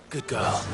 Good girl.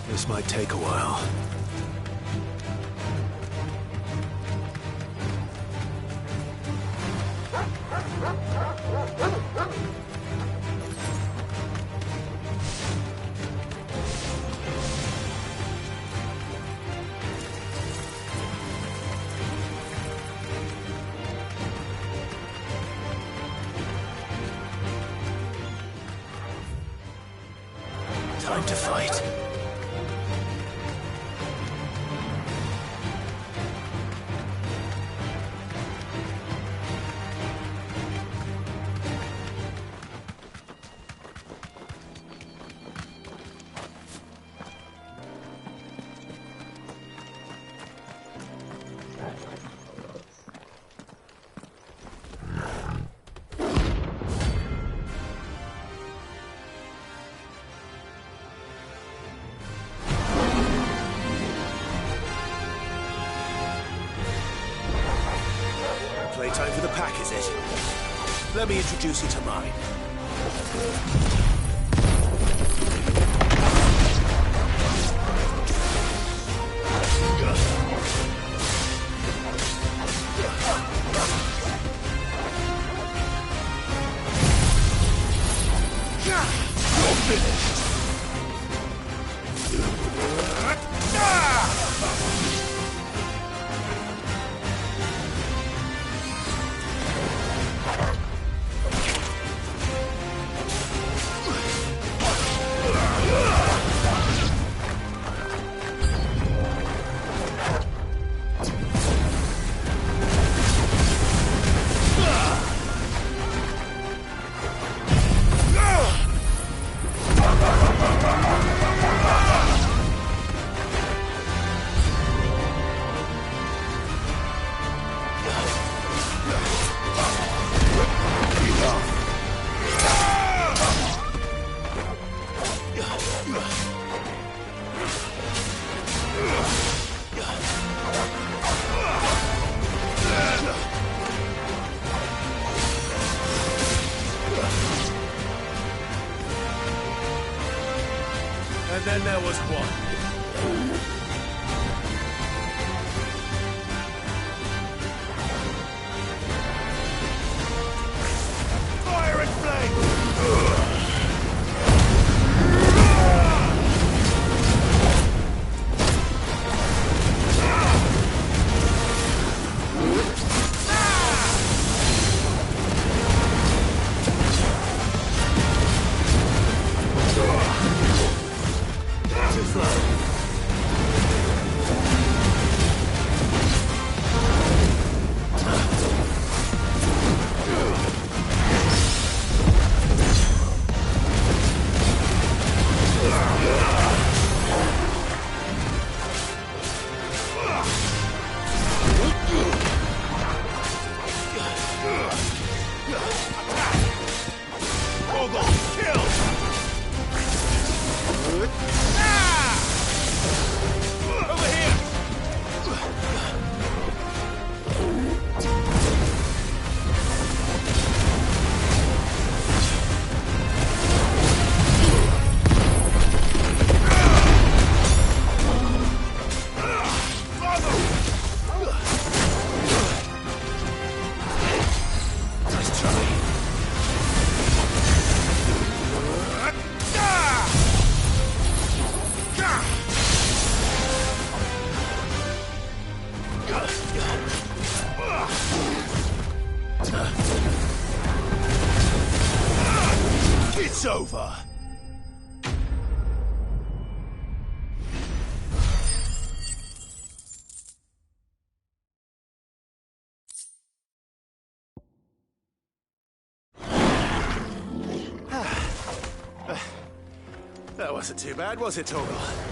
This might take a while. Time to fight. Playtime for the pack, is it? Let me introduce you to mine. You're finished! And then there was one. Fire and flame! Too slow. It's over. That wasn't too bad, was it, Torgal?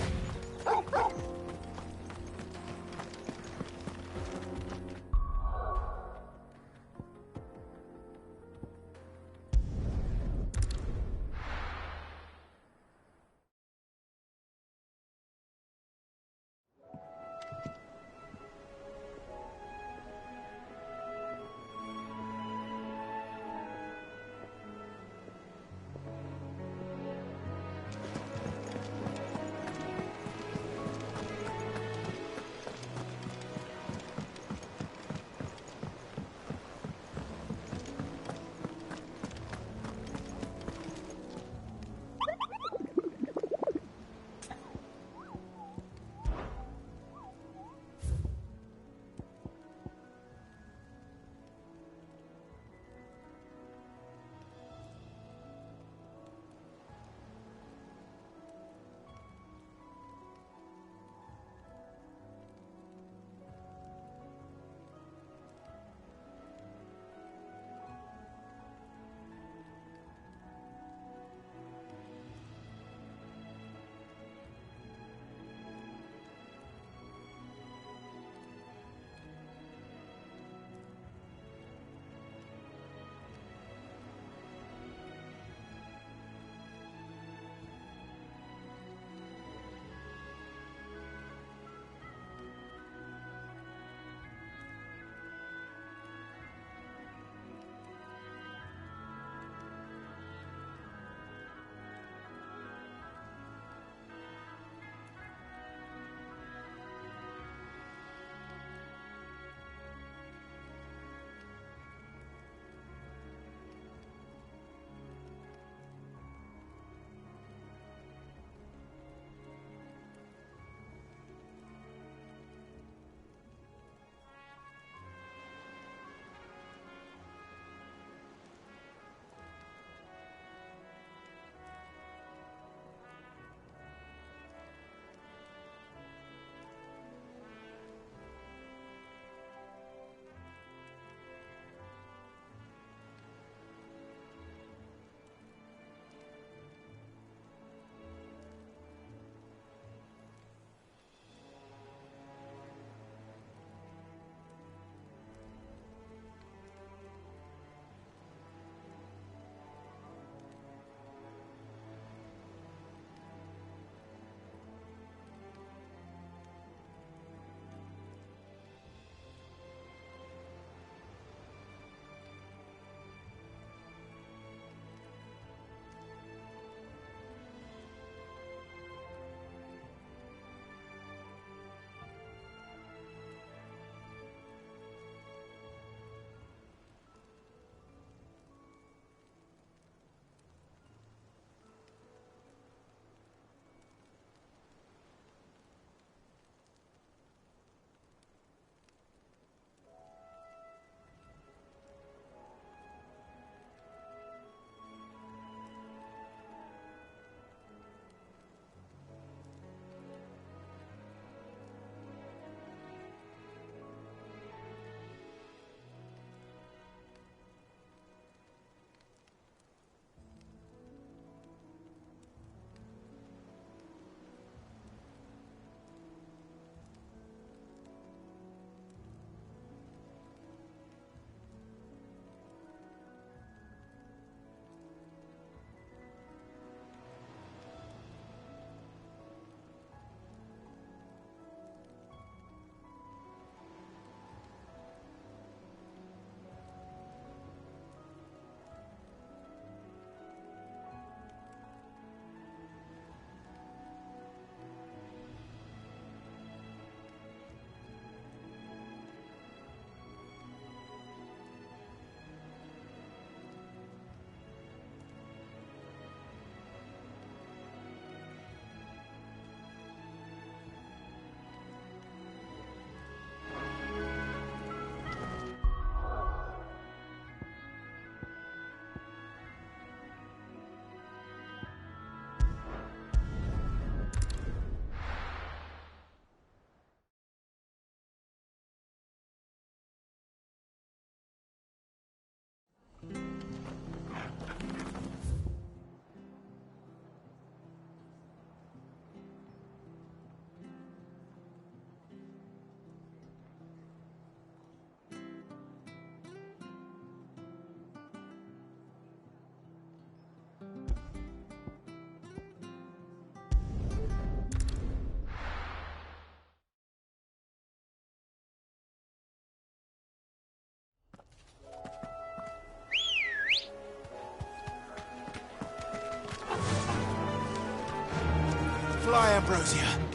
ambrosia.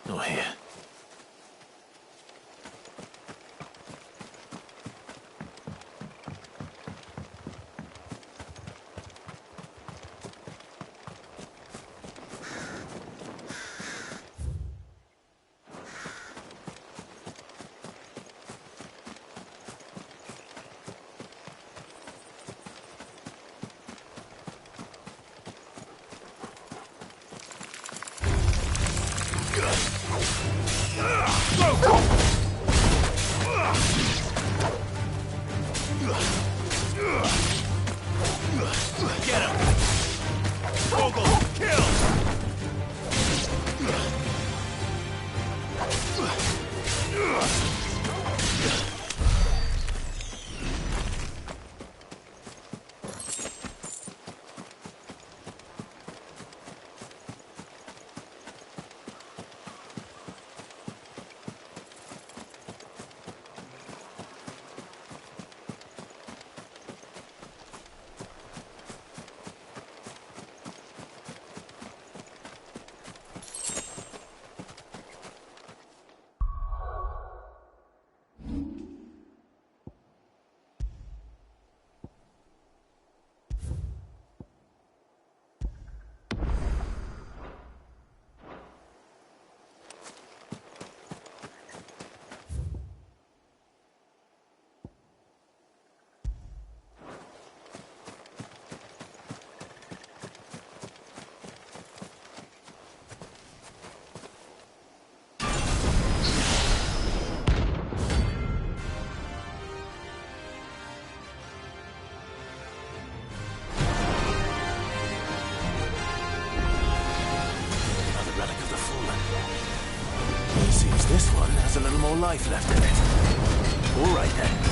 Oh, here. Good. life left in it. All right then.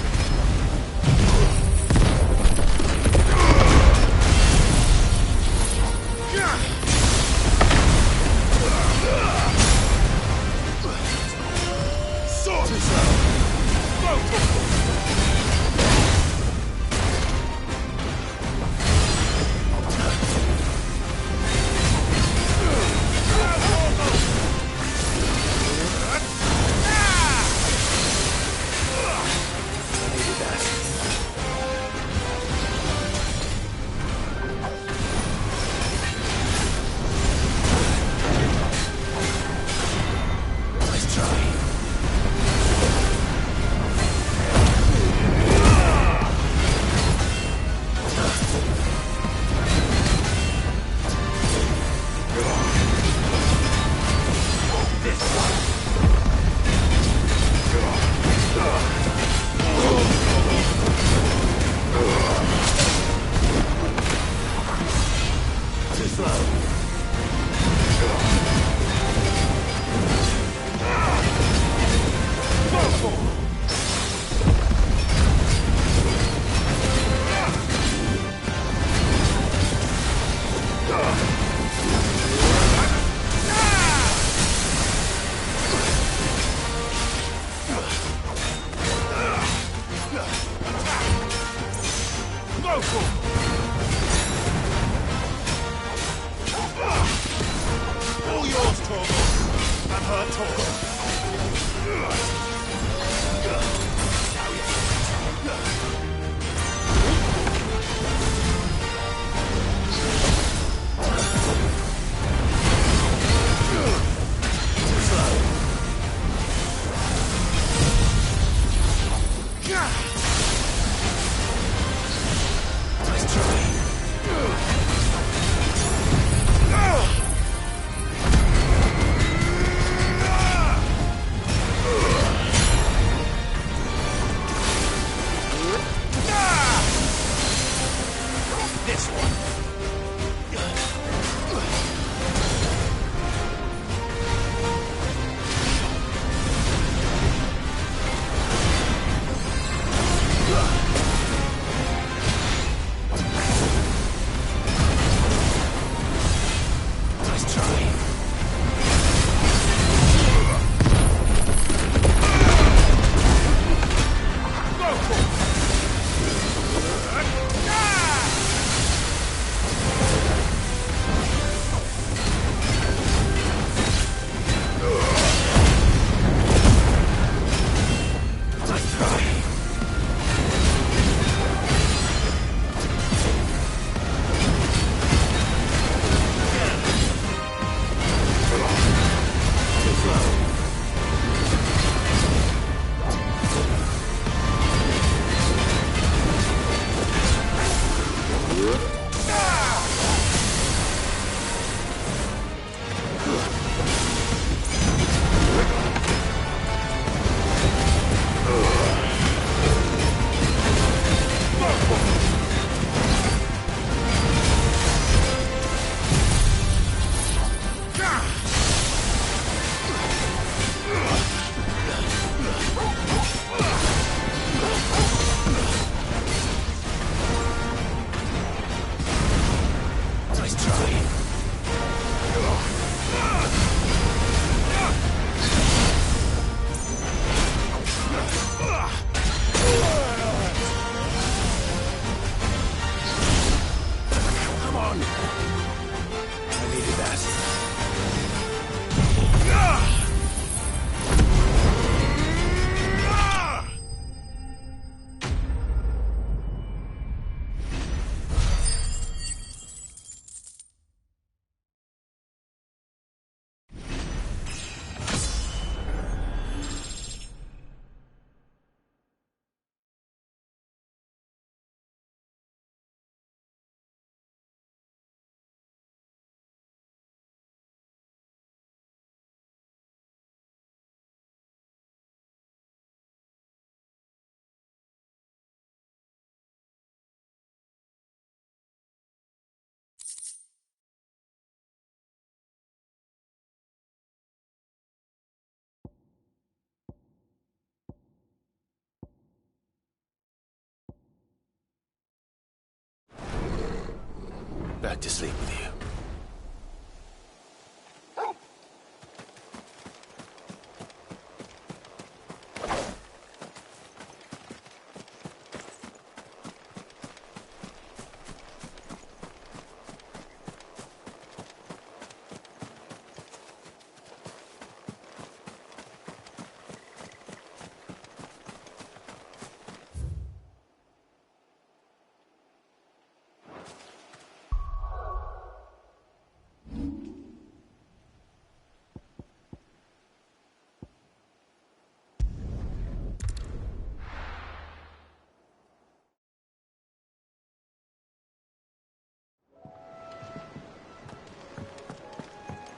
Back to sleep with you.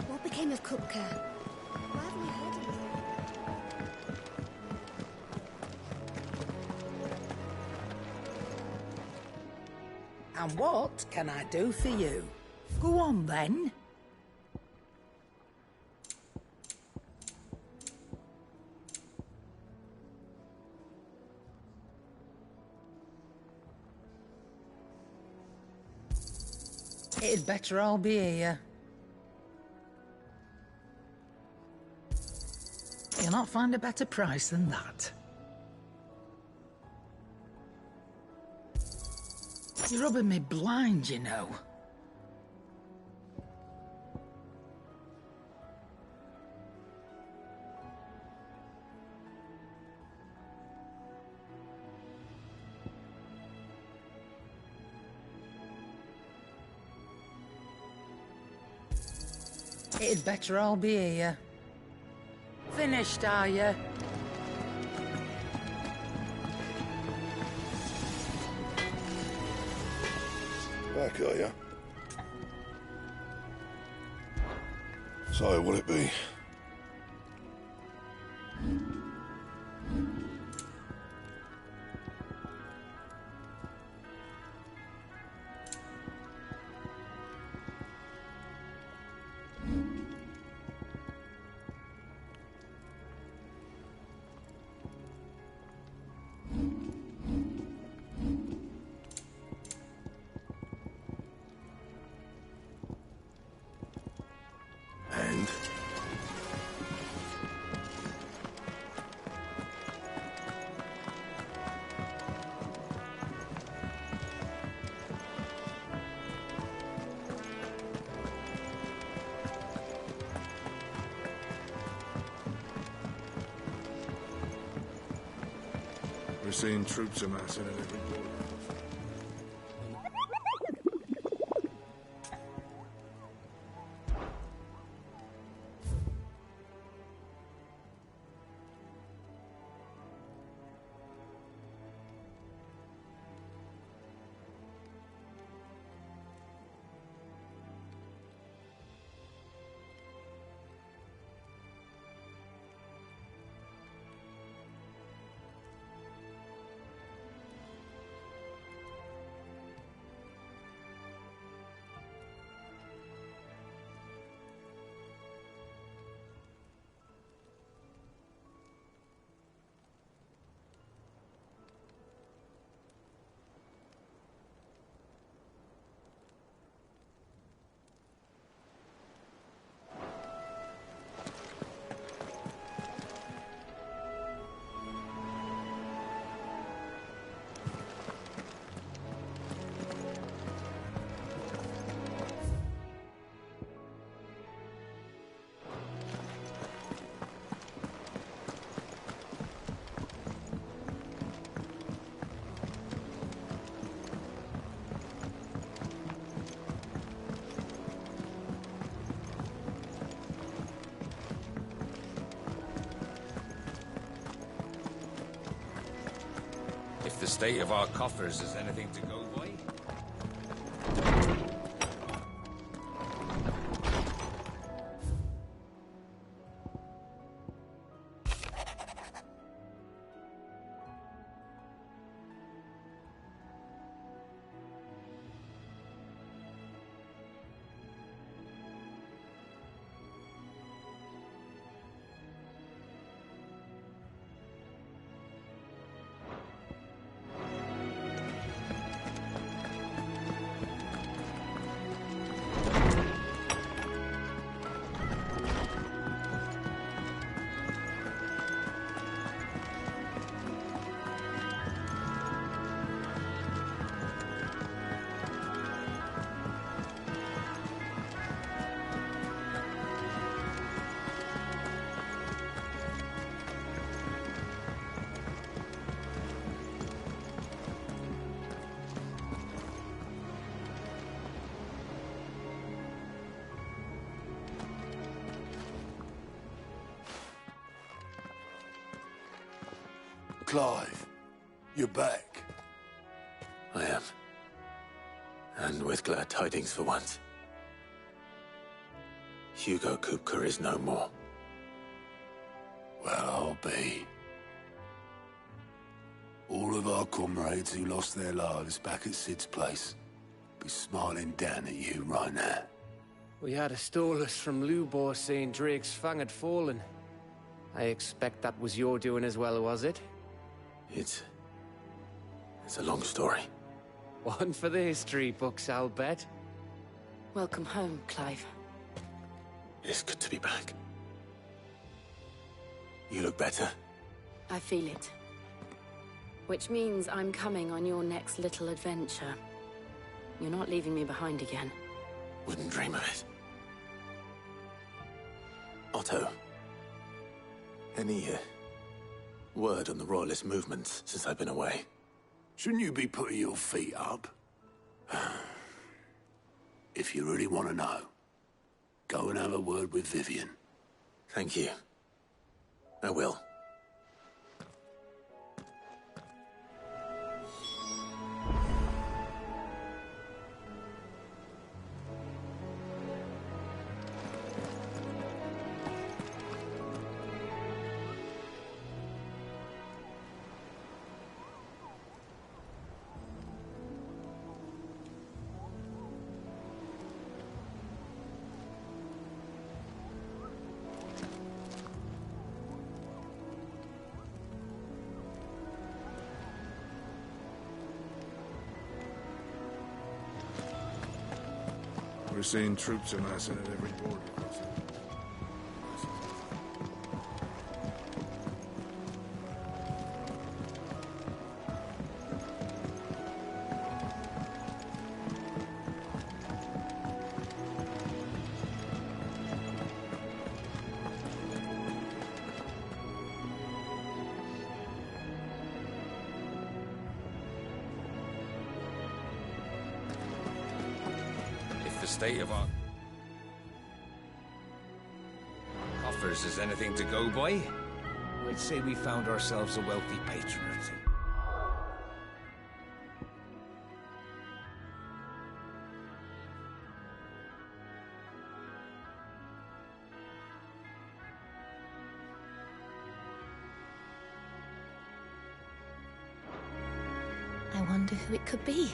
What became of Kupka? Why haven't we heard of him? And what can I do for you? Go on then. It'd better all be here. You'll not find a better price than that. You're rubbing me blind, you know. It'd better all be here. Finished, are you? Back, are ya? So, what'll it be? And? We're seeing troops amassing at every border. If the state of our coffers is anything to go by. Clive, you're back. I am. And with glad tidings for once. Hugo Kupka is no more. Well, I'll be. All of our comrades who lost their lives back at Sid's place be smiling down at you right now. We had a stolus from Lubor saying Drake's fang had fallen. I expect that was your doing as well, was it? It's a long story. One for the history books, I'll bet. Welcome home, Clive. It's good to be back. You look better. I feel it. Which means I'm coming on your next little adventure. You're not leaving me behind again. Wouldn't dream of it. Otto. Any word on the Royalist movements since I've been away? Shouldn't you be putting your feet up? If you really want to know, go and have a word with Vivian. Thank you. I will. We're seeing troops amassing at every border crossing. The state of our coffers is anything to go by, I'd say we found ourselves a wealthy patron or two. I wonder who it could be.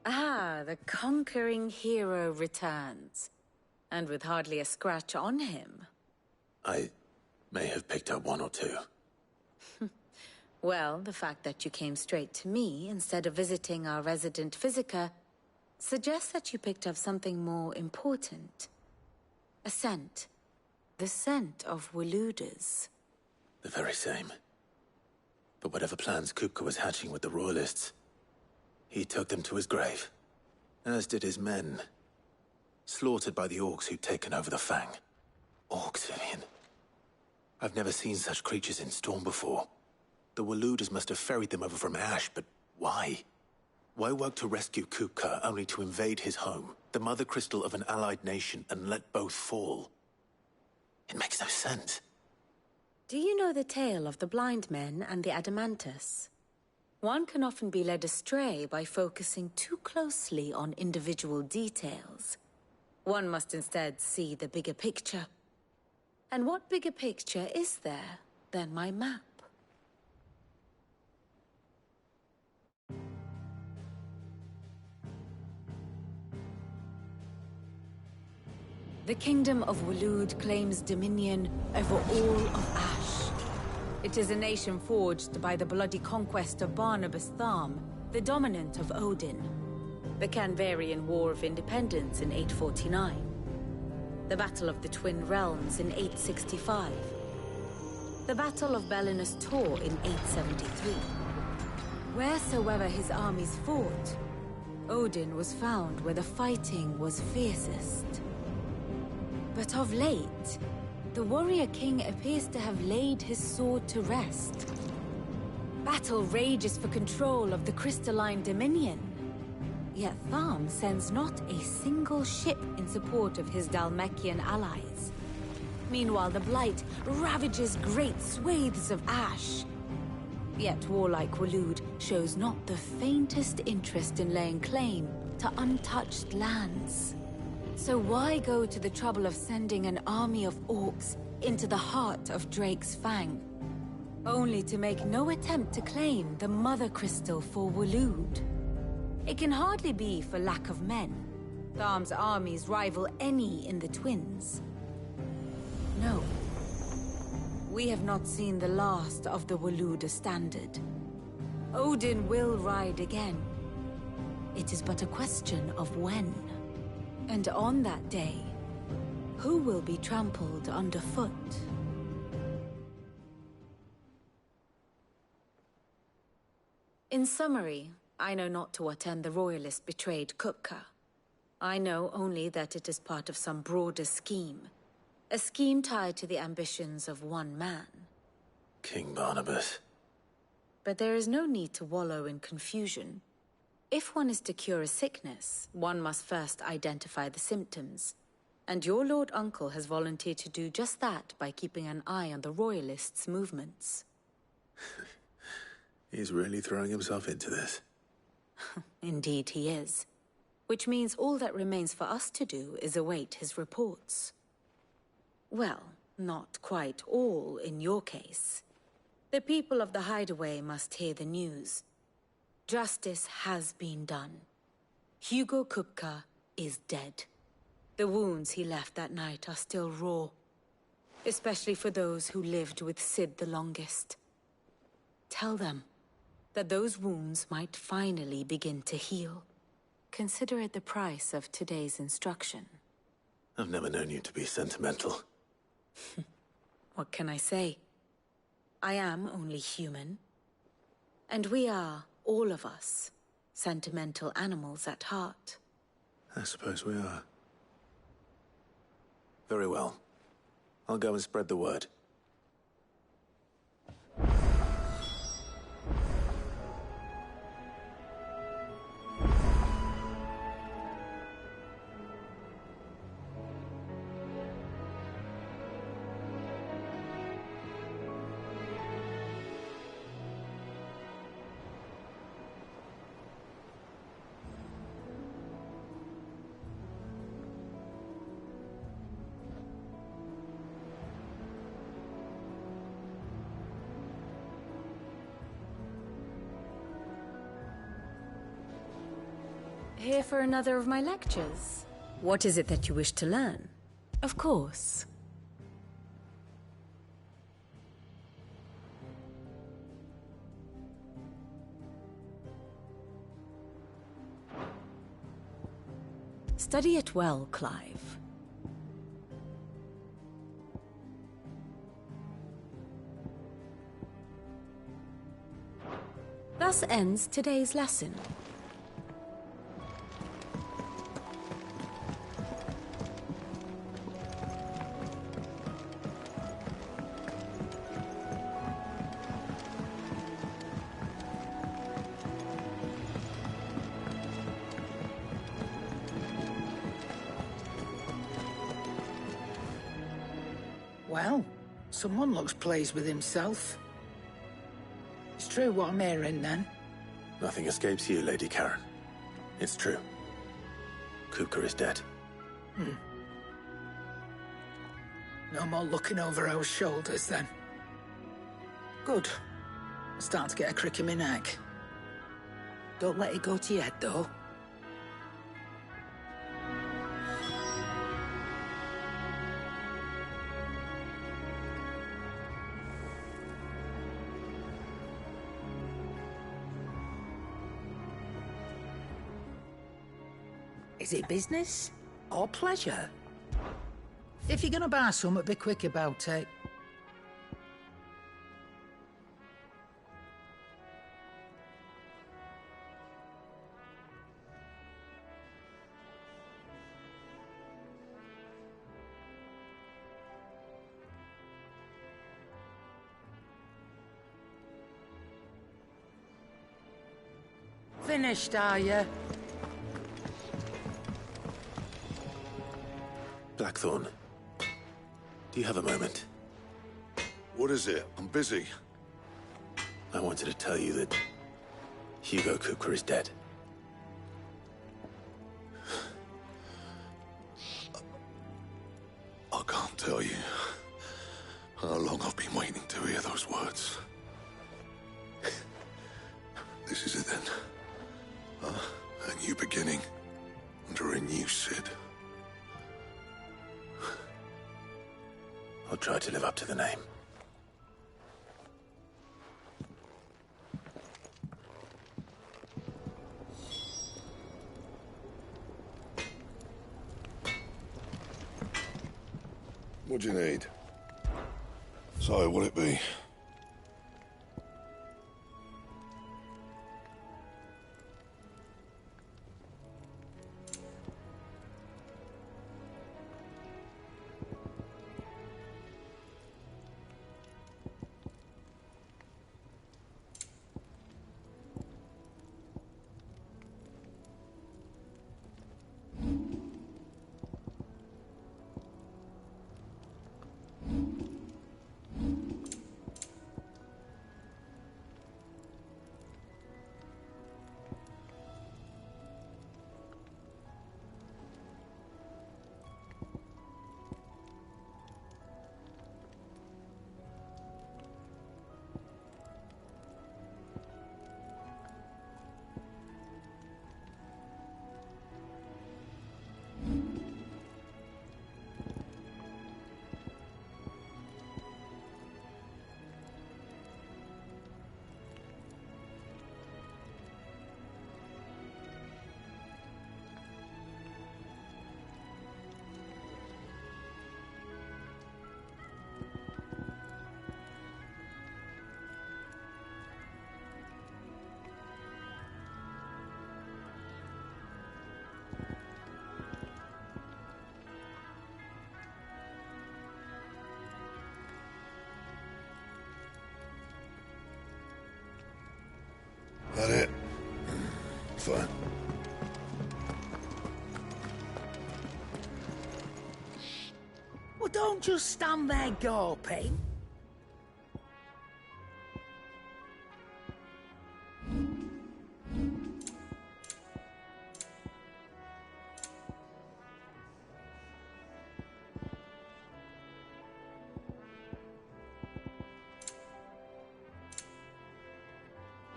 Ah, the conquering hero returns. And with hardly a scratch on him. I may have picked up one or two. Well, the fact that you came straight to me instead of visiting our resident physiker suggests that you picked up something more important. A scent. The scent of Waludas. The very same. But whatever plans Kupka was hatching with the Royalists, he took them to his grave. As did his men. Slaughtered by the orcs who'd taken over the Fang. Orcs, Vivian. I've never seen such creatures in Storm before. The Waludas must have ferried them over from Ash, but why? Why work to rescue Kupka only to invade his home, the mother crystal of an allied nation, and let both fall? It makes no sense. Do you know the tale of the blind men and the adamantus? One can often be led astray by focusing too closely on individual details. One must instead see the bigger picture. And what bigger picture is there than my map? The Kingdom of Waloed claims dominion over all of Ash. It is a nation forged by the bloody conquest of Barnabas Tharm, the dominant of Odin. The Canvarian War of Independence in 849. The Battle of the Twin Realms in 865. The Battle of Belinus Tor in 873. Wheresoever his armies fought, Odin was found where the fighting was fiercest. But of late, the warrior king appears to have laid his sword to rest. Battle rages for control of the crystalline dominion. Yet Tharm sends not a single ship in support of his Dhalmekian allies. Meanwhile, the Blight ravages great swathes of Ash. Yet warlike Waloed shows not the faintest interest in laying claim to untouched lands. So why go to the trouble of sending an army of orcs into the heart of Drake's Fang, only to make no attempt to claim the Mother Crystal for Waloed? It can hardly be for lack of men. Tharm's armies rival any in the Twins. No. We have not seen the last of the Waloed standard. Odin will ride again. It is but a question of when. And on that day, who will be trampled underfoot? In summary, I know not to what end the Royalists betrayed Kupka. I know only that it is part of some broader scheme. A scheme tied to the ambitions of one man. King Barnabas. But there is no need to wallow in confusion. If one is to cure a sickness, one must first identify the symptoms. And your Lord Uncle has volunteered to do just that by keeping an eye on the Royalists' movements. He's really throwing himself into this. Indeed he is. Which means all that remains for us to do is await his reports. Well, not quite all in your case. The people of the Hideaway must hear the news. Justice has been done. Hugo Kupka is dead. The wounds he left that night are still raw. Especially for those who lived with Sid the longest. Tell them that those wounds might finally begin to heal. Consider it the price of today's instruction. I've never known you to be sentimental. What can I say? I am only human. And we are, all of us, sentimental animals at heart. I suppose we are. Very well. I'll go and spread the word. Here for another of my lectures. What is it that you wish to learn? Of course. Study it well, Clive. Thus ends today's lesson. Well, Someone looks pleased with himself. It's true what I'm hearing, then? Nothing escapes you, Lady Karen. It's true. Kupka is dead. No more looking over our shoulders, then. Good. I'm starting to get a crick in my neck. Don't let it go to your head, though. Is it business or pleasure? If you're gonna buy something, be quick about it. Finished, are you? Blackthorn, do you have a moment? What is it? I'm busy. I wanted to tell you that Hugo Kupka is dead. I can't tell you how long I've been waiting to hear those words. This is it then. A new beginning under a new Sid. I'll try to live up to the name. What do you need? So, will it be? That it? Fine. Well, don't just stand there gawping.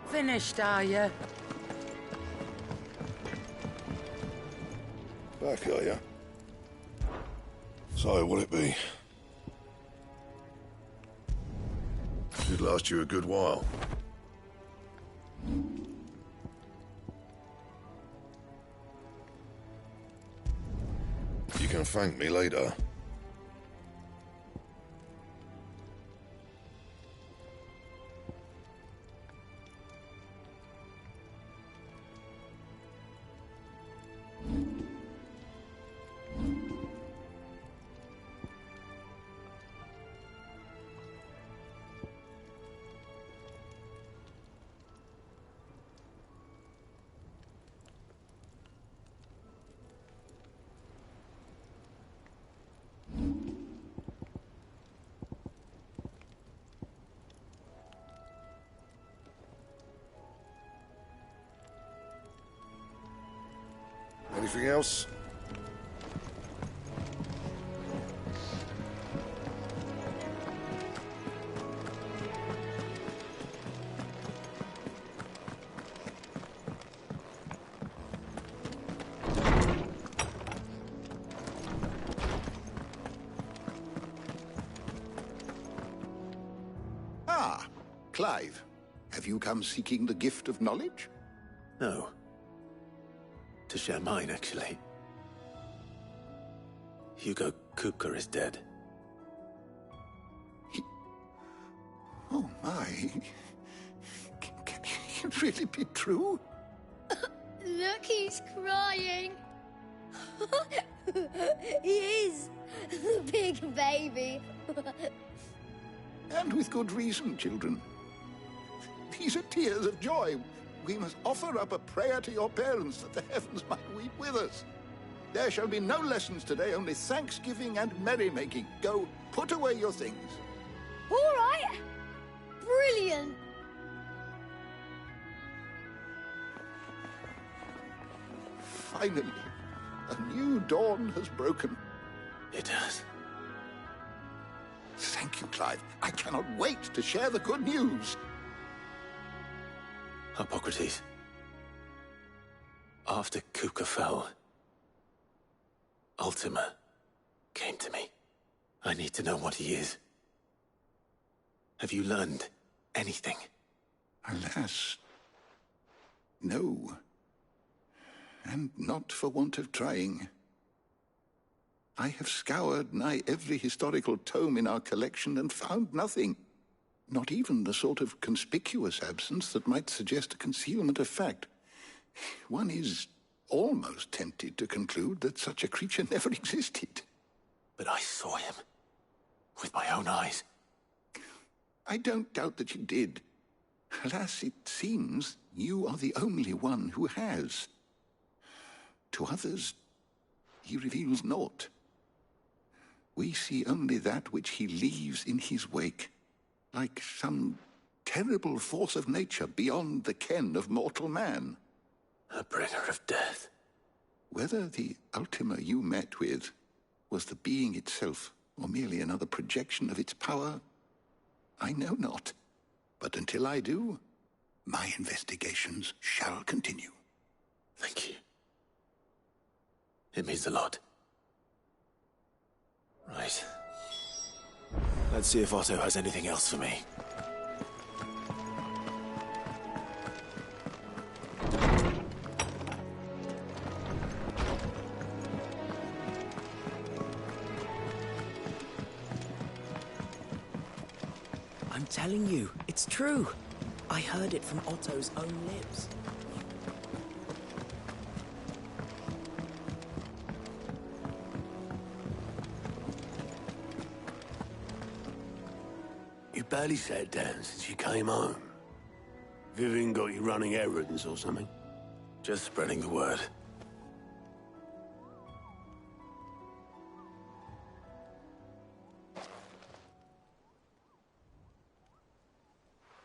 Finished, are you? Back, are ya? So, will it be? Should last you a good while. You can thank me later. Anything else? Ah, Clive. Have you come seeking the gift of knowledge? No. To share mine, actually. Hugo Kupka is dead. Oh, my. Can it really be true? Look, he's crying. He is. The big baby. And with good reason, children. These are tears of joy. We must offer up a prayer to your parents that the heavens might weep with us. There shall be no lessons today, only thanksgiving and merrymaking. Go, put away your things. All right. Brilliant. Finally, a new dawn has broken. It has. Thank you, Clive. I cannot wait to share the good news. Hippocrates. After Kupka fell, Ultima came to me. I need to know what he is. Have you learned anything? Alas, no. And not for want of trying. I have scoured nigh every historical tome in our collection and found nothing. Not even the sort of conspicuous absence that might suggest a concealment of fact. One is almost tempted to conclude that such a creature never existed. But I saw him. With my own eyes. I don't doubt that you did. Alas, it seems you are the only one who has. To others, he reveals naught. We see only that which he leaves in his wake, like some terrible force of nature beyond the ken of mortal man. A bringer of death. Whether the Ultima you met with was the being itself, or merely another projection of its power, I know not. But until I do, my investigations shall continue. Thank you. It means a lot. Right. Let's see if Otto has anything else for me. I'm telling you, it's true. I heard it from Otto's own lips. You barely sat down since you came home. Vivian got you running errands or something? Just spreading the word.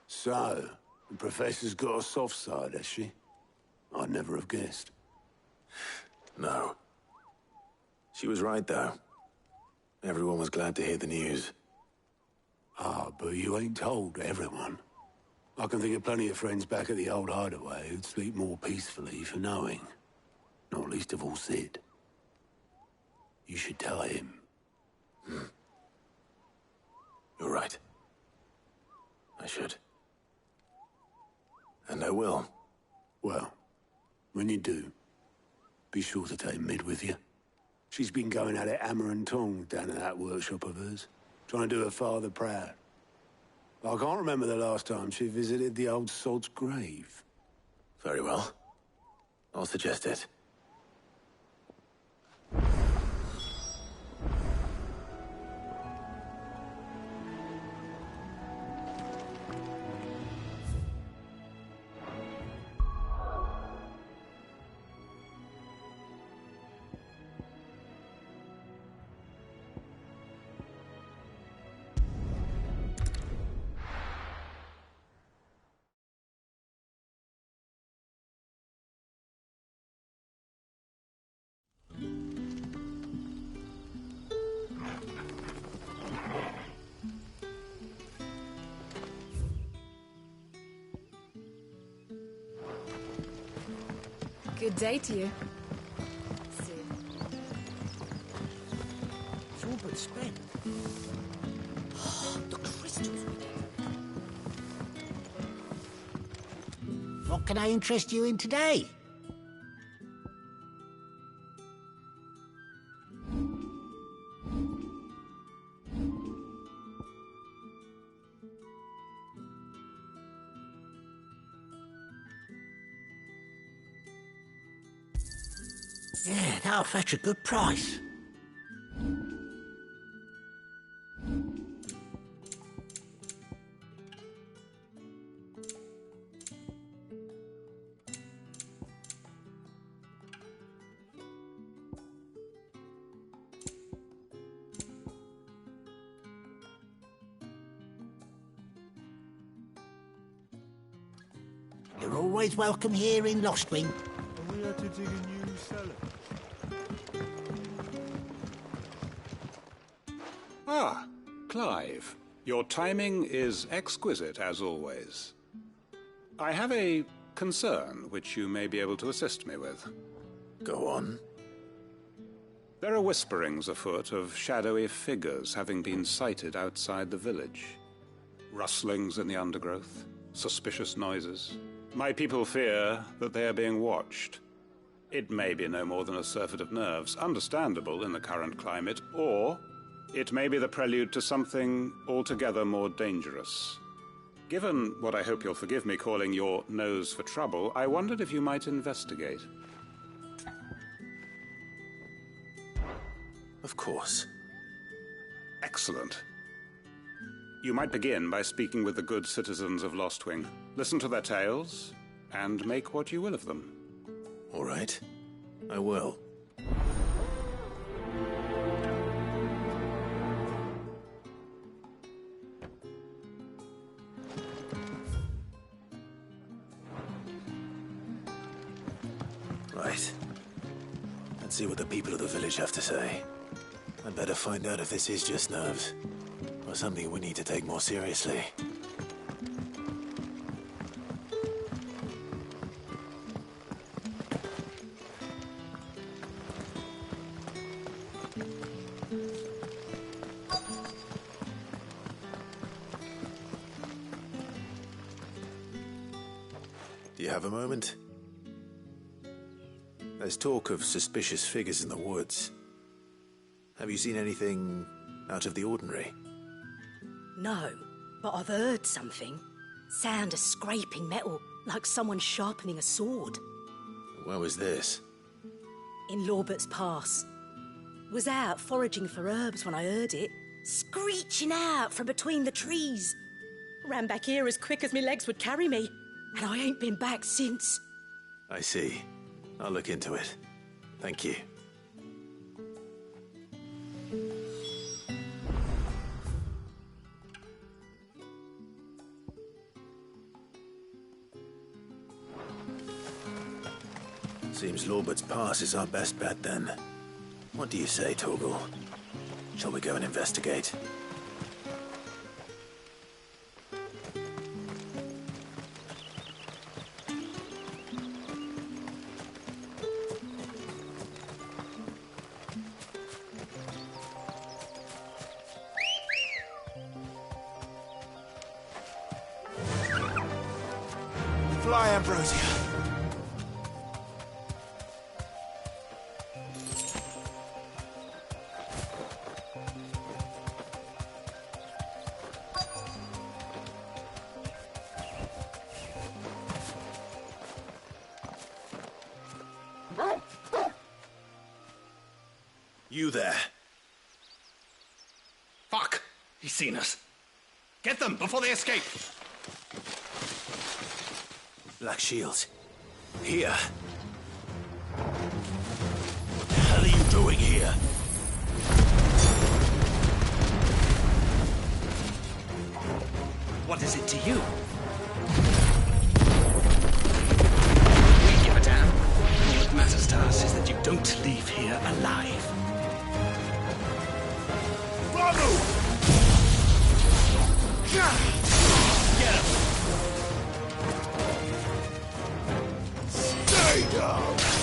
So, the Professor's got a soft side, has she? I'd never have guessed. No. She was right, though. Everyone was glad to hear the news. Ah, but you ain't told everyone. I can think of plenty of friends back at the old hideaway who'd sleep more peacefully for knowing. Not least of all Sid. You should tell him. You're right. I should. And I will. Well, when you do, be sure to take Mid with you. She's been going at it hammer and tongs down in that workshop of hers, trying to do her father proud. I can't remember the last time she visited the old sod's grave. Very well. I'll suggest it. Good day to you. It's all but spent. The crystals. What can I interest you in today? Yeah, that'll fetch a good price. You're always welcome here in Lostwing. And we had to dig a new cellar. Ah, Clive. Your timing is exquisite, as always. I have a concern which you may be able to assist me with. Go on. There are whisperings afoot of shadowy figures having been sighted outside the village. Rustlings in the undergrowth, suspicious noises. My people fear that they are being watched. It may be no more than a surfeit of nerves, understandable in the current climate, or it may be the prelude to something altogether more dangerous. Given what I hope you'll forgive me calling your nose for trouble, I wondered if you might investigate. Of course. Excellent. You might begin by speaking with the good citizens of Lostwing. Listen to their tales, and make what you will of them. All right. I will. Right. Let's see what the people of the village have to say. I'd better find out if this is just nerves, or something we need to take more seriously. Do you have a moment? There's talk of suspicious figures in the woods. Have you seen anything out of the ordinary? No, but I've heard something. Sound of scraping metal, like someone sharpening a sword. Where was this? In Lorbert's Pass. Was out foraging for herbs when I heard it, screeching out from between the trees. Ran back here as quick as my legs would carry me, and I ain't been back since. I see. I'll look into it. Thank you. Seems Lorbert's Pass is our best bet, then. What do you say, Torgal? Shall we go and investigate? Fly, Ambrosia. You there. Fuck! He's seen us. Get them before they escape! Black Shields. Here. What the hell are you doing here? What is it to you? We give a damn. All that matters to us is that you don't leave here alive. Bravo! Get him! Stay down!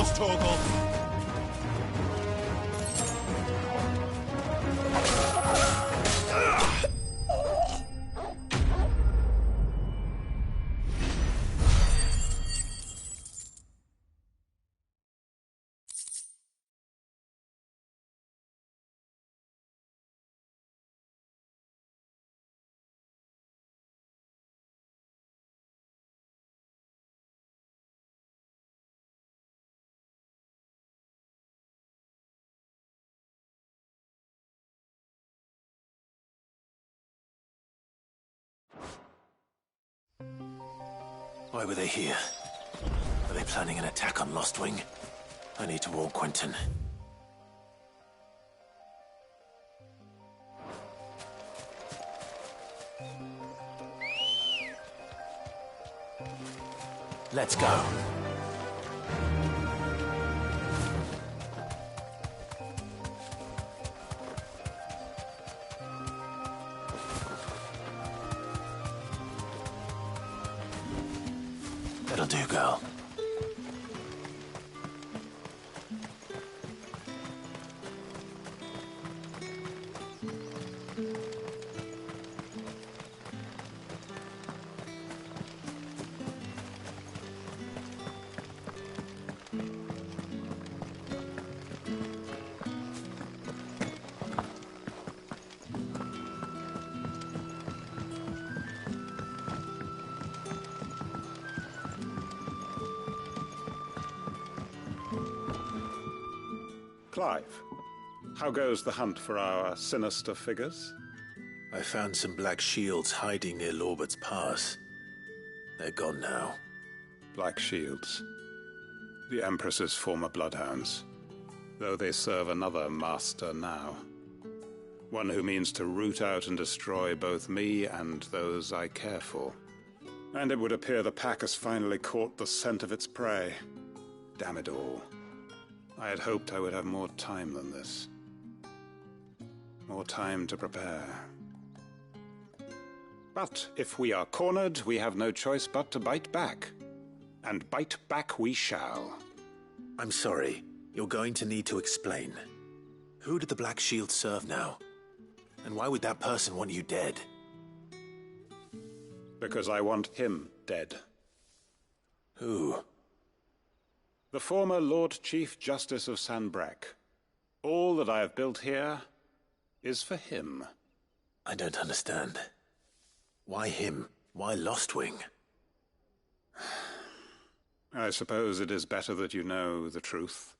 yours, Torgal! Why were they here? Are they planning an attack on Lost Wing? I need to warn Quentin. Let's go. That'll do, girl. Clive, how goes the hunt for our sinister figures? I found some black shields hiding near Lorbert's Pass. They're gone now. Black shields. The Empress's former bloodhounds. Though they serve another master now. One who means to root out and destroy both me and those I care for. And it would appear the pack has finally caught the scent of its prey. Damn it all. I had hoped I would have more time than this. More time to prepare. But if we are cornered, we have no choice but to bite back. And bite back we shall. I'm sorry. You're going to need to explain. Who did the Black Shield serve now? And why would that person want you dead? Because I want him dead. Who? The former Lord Chief Justice of Sanbreque. All that I have built here is for him. I don't understand. Why him? Why Lost Wing? I suppose it is better that you know the truth.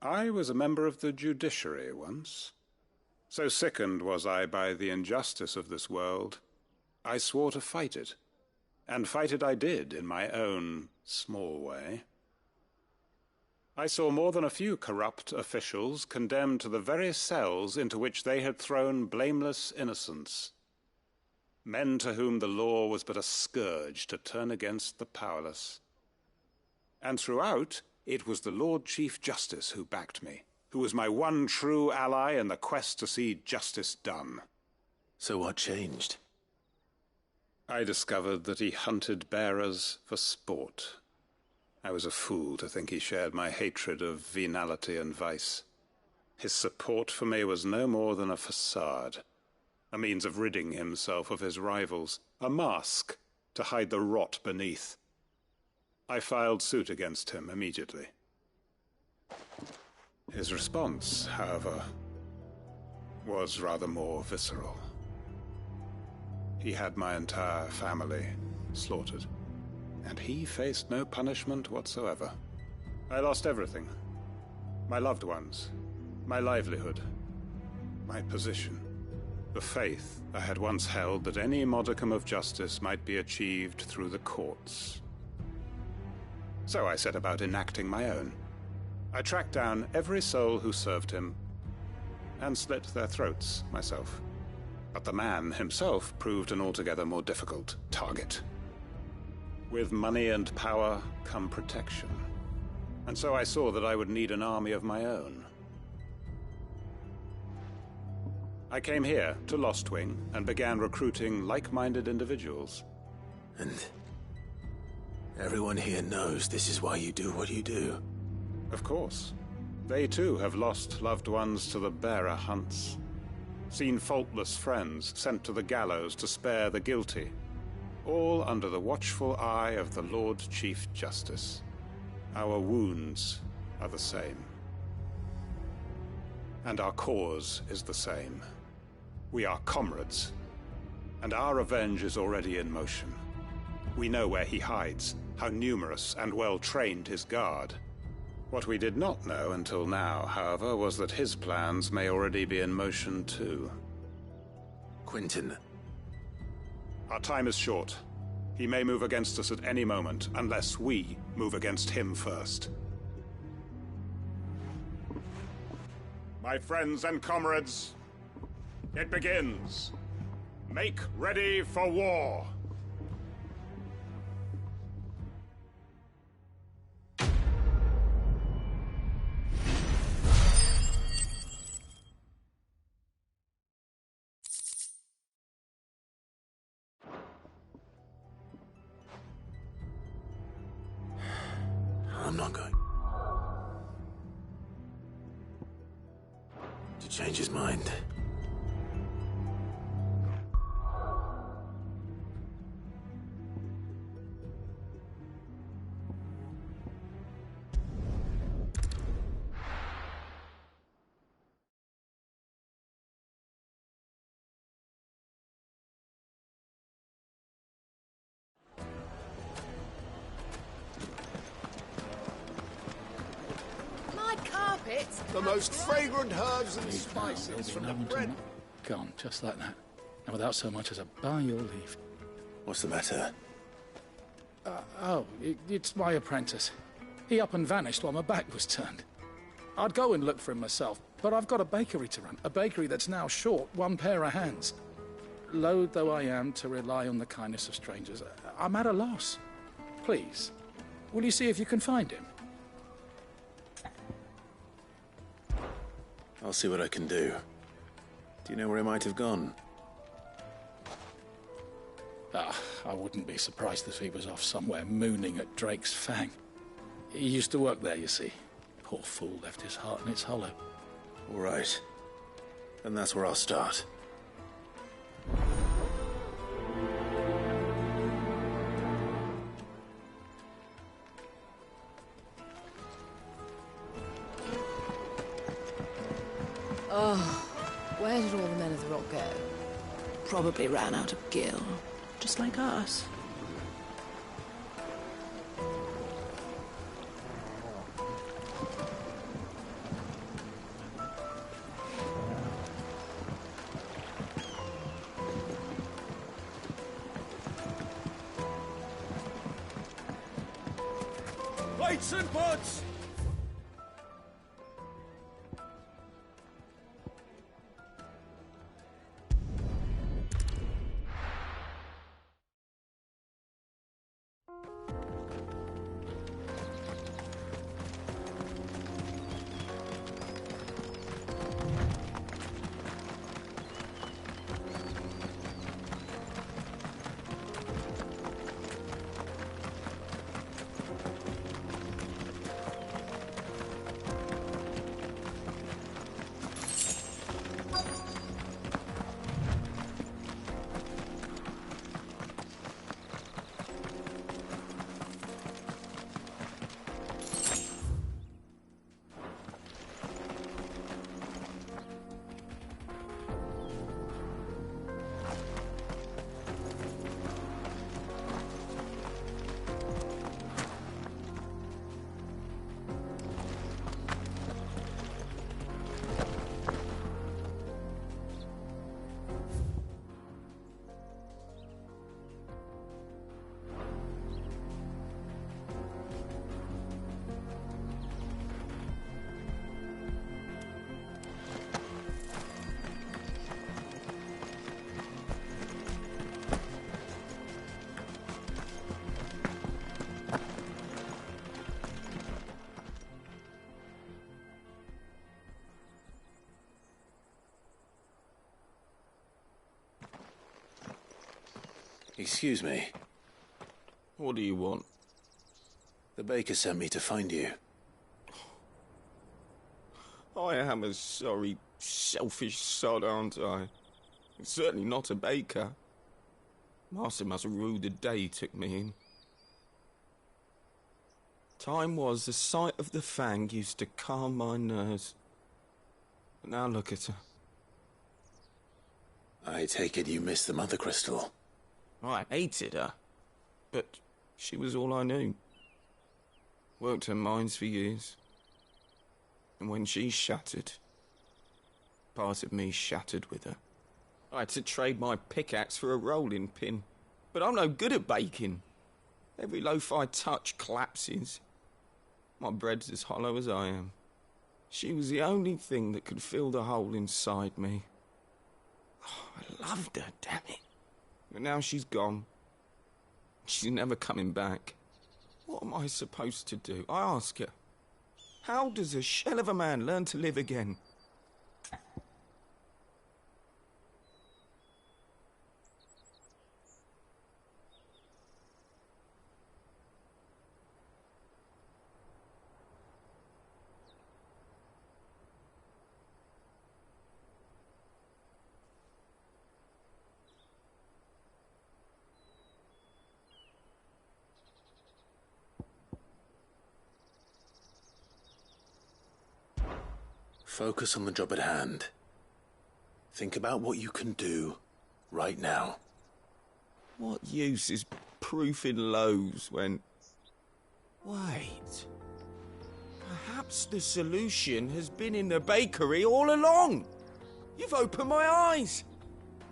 I was a member of the judiciary once. So sickened was I by the injustice of this world, I swore to fight it. And fight it I did in my own small way. I saw more than a few corrupt officials condemned to the very cells into which they had thrown blameless innocents. Men to whom the law was but a scourge to turn against the powerless. And throughout, it was the Lord Chief Justice who backed me, who was my one true ally in the quest to see justice done. So what changed? I discovered that he hunted bearers for sport. I was a fool to think he shared my hatred of venality and vice. His support for me was no more than a facade, a means of ridding himself of his rivals, a mask to hide the rot beneath. I filed suit against him immediately. His response, however, was rather more visceral. He had my entire family slaughtered. And he faced no punishment whatsoever. I lost everything. My loved ones, my livelihood, my position, the faith I had once held that any modicum of justice might be achieved through the courts. So I set about enacting my own. I tracked down every soul who served him, and slit their throats myself. But the man himself proved an altogether more difficult target. With money and power come protection. And so I saw that I would need an army of my own. I came here to Lost Wing and began recruiting like-minded individuals. And everyone here knows this is why you do what you do. Of course. They too have lost loved ones to the bearer hunts. Seen faultless friends sent to the gallows to spare the guilty. All under the watchful eye of the Lord Chief Justice. Our wounds are the same. And our cause is the same. We are comrades. And our revenge is already in motion. We know where he hides, how numerous and well-trained his guard. What we did not know until now, however, was that his plans may already be in motion too. Quentin. Our time is short. He may move against us at any moment, unless we move against him first. My friends and comrades, it begins. Make ready for war. I'm not going to change his mind. The most fragrant herbs and spices from the bread. Gone, just like that. And without so much as a by your leave. What's the matter? It's my apprentice. He up and vanished while my back was turned. I'd go and look for him myself, but I've got a bakery to run. A bakery that's now short one pair of hands. Loath though I am to rely on the kindness of strangers, I'm at a loss. Please, will you see if you can find him? I'll see what I can do. Do you know where he might have gone? I wouldn't be surprised if he was off somewhere mooning at Drake's Fang. He used to work there, you see. Poor fool left his heart in its hollow. All right. Then that's where I'll start. Oh, where did all the men of the rock go? Probably ran out of gil, just like us. Plates and pots! Excuse me. What do you want? The baker sent me to find you. I am a sorry, selfish sod, aren't I? Certainly not a baker. Master must have ruled the day he took me in. Time was the sight of the Fang used to calm my nerves. But now look at her. I take it you missed the Mother Crystal. I hated her, but she was all I knew. Worked her mines for years. And when she shattered, part of me shattered with her. I had to trade my pickaxe for a rolling pin, but I'm no good at baking. Every loaf I touch collapses. My bread's as hollow as I am. She was the only thing that could fill the hole inside me. Oh, I loved her, damn it. But now she's gone. She's never coming back. What am I supposed to do? I ask her. How does a shell of a man learn to live again? Focus on the job at hand. Think about what you can do right now. What use is proofing loaves when... Wait. Perhaps the solution has been in the bakery all along. You've opened my eyes.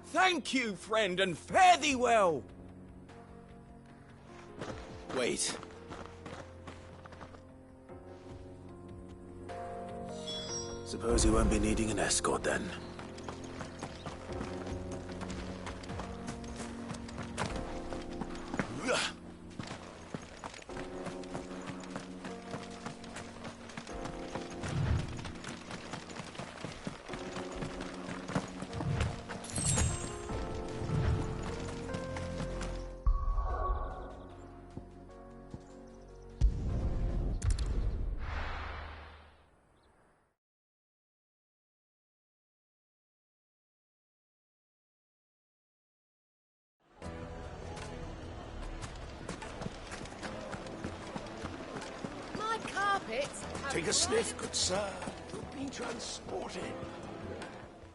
Thank you, friend, and fare thee well. Wait. Suppose you won't be needing an escort then. Take a sniff, good sir. You'll be transported.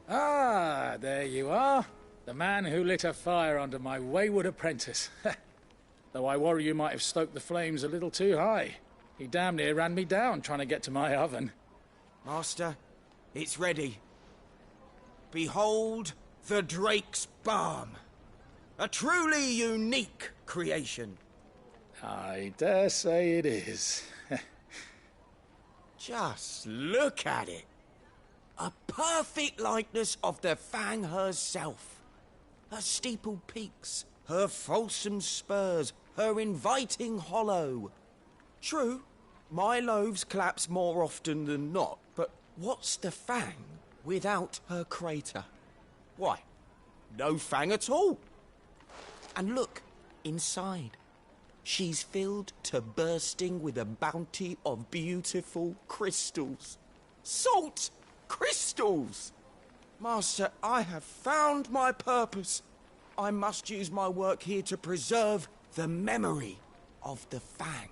Ah, there you are. The man who lit a fire under my wayward apprentice. Though I worry you might have stoked the flames a little too high. He damn near ran me down trying to get to my oven. Master, it's ready. Behold the Drake's Balm. A truly unique creation. I dare say it is. Just look at it. A perfect likeness of the Fang herself. Her steepled peaks, her fulsome spurs, her inviting hollow. True, my loaves collapse more often than not, but what's the Fang without her crater? Why, no Fang at all. And look, inside. She's filled to bursting with a bounty of beautiful crystals. Salt crystals! Master, I have found my purpose. I must use my work here to preserve the memory of the Fang.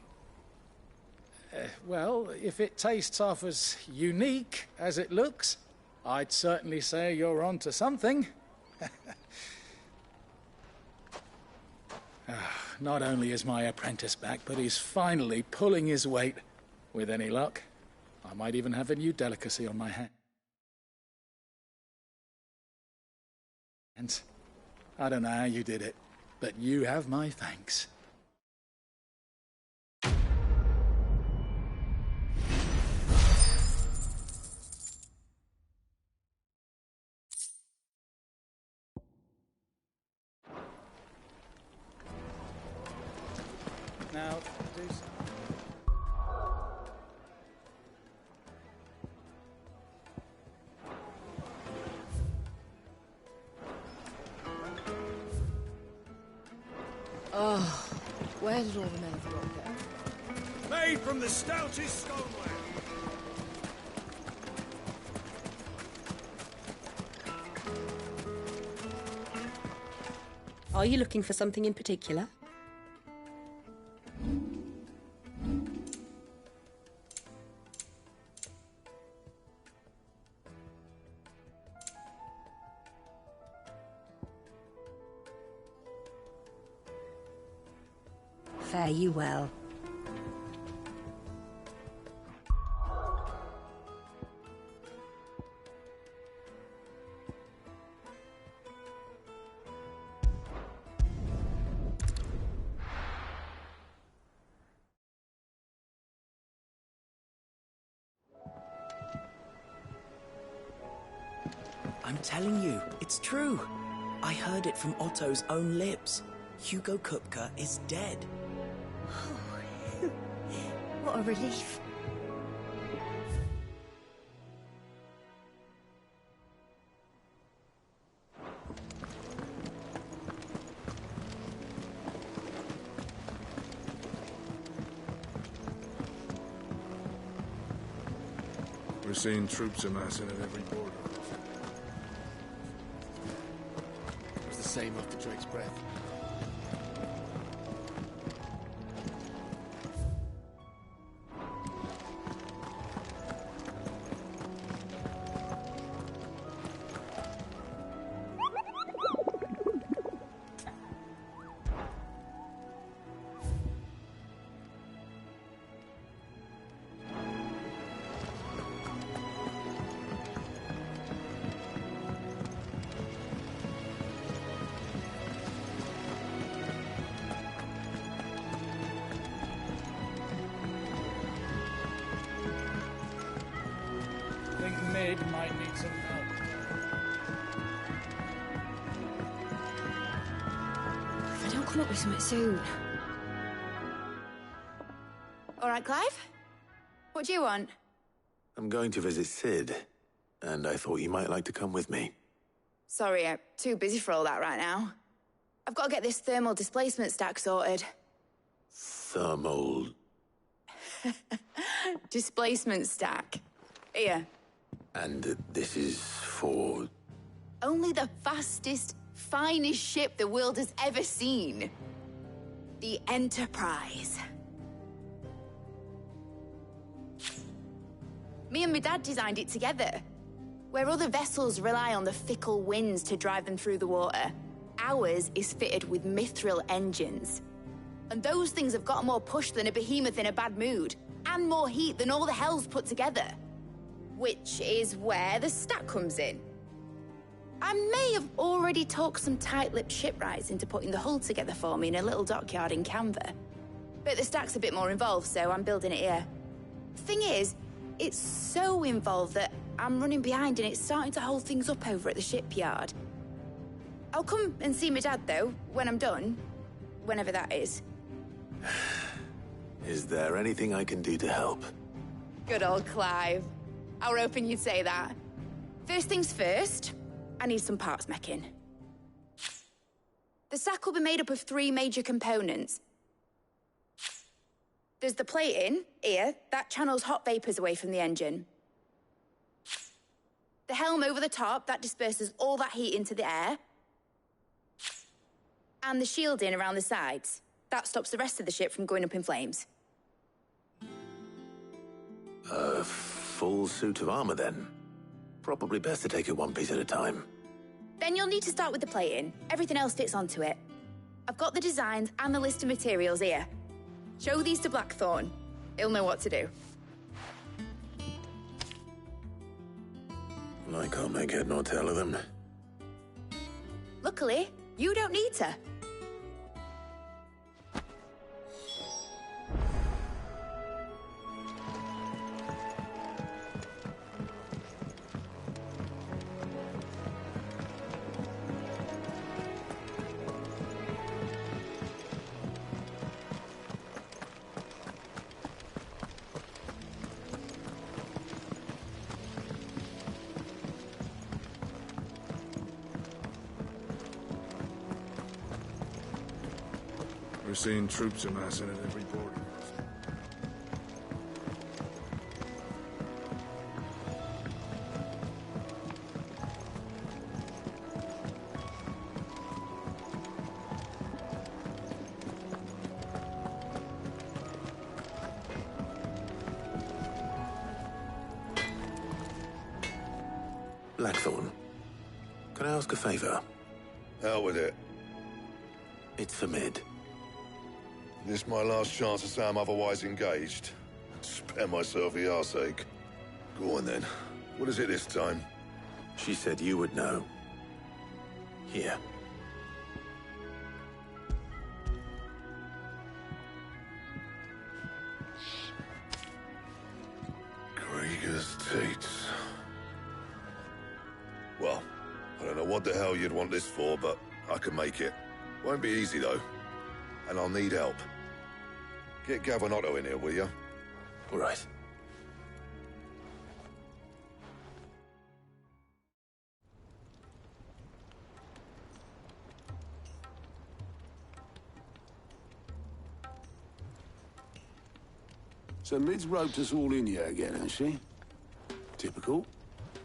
Well, if it tastes half as unique as it looks, I'd certainly say you're onto something. Not only is my apprentice back, but he's finally pulling his weight. With any luck, I might even have a new delicacy on my hands. I don't know how you did it, but you have my thanks. Now, do something. Oh, where did all the men of the rock go? Made from the stoutest stoneware. Are you looking for something in particular? Fare you well. I'm telling you, it's true. I heard it from Otto's own lips. Hugo Kupka is dead. What a relief. We're seeing troops amassing at every border. It was the same after Drake's breath. I think Mid might need some help. If I don't come up with something soon. All right, Clive? What do you want? I'm going to visit Sid, and I thought you might like to come with me. Sorry, I'm too busy for all that right now. I've got to get this thermal displacement stack sorted. Thermal... Displacement stack. Here. And this is for... Only the fastest, finest ship the world has ever seen. The Enterprise. Me and my dad designed it together. Where other vessels rely on the fickle winds to drive them through the water, ours is fitted with mithril engines. And those things have got more push than a behemoth in a bad mood, and more heat than all the hells put together. Which is where the stack comes in. I may have already talked some tight-lipped shipwrights into putting the hull together for me in a little dockyard in Canva. But the stack's a bit more involved, so I'm building it here. Thing is, it's so involved that I'm running behind and it's starting to hold things up over at the shipyard. I'll come and see my dad, though, when I'm done. Whenever that is. Is there anything I can do to help? Good old Clive. I were hoping you'd say that. First things first, I need some parts meching. The stack will be made up of 3 major components. There's the plating, here, that channels hot vapors away from the engine. The helm over the top, that disperses all that heat into the air. And the shielding around the sides. That stops the rest of the ship from going up in flames. A full suit of armor, then? Probably best to take it one piece at a time. Then you'll need to start with the plating. Everything else fits onto it. I've got the designs and the list of materials here. Show these to Blackthorn. He'll know what to do. I can't make head nor tail of them. Luckily, you don't need to. We're seeing troops amassing at every border. Blackthorn, can I ask a favor? Out with it. It's for Mid. This my last chance to say I'm otherwise engaged. Spare myself the arseache. Go on then. What is it this time? She said you would know. Here. Krieger's Tates. Well, I don't know what the hell you'd want this for, but I can make it. Won't be easy, though. And I'll need help. Get Gavin-Otto in here, will you? All right. So Mid's roped us all in here again, hasn't she? Typical.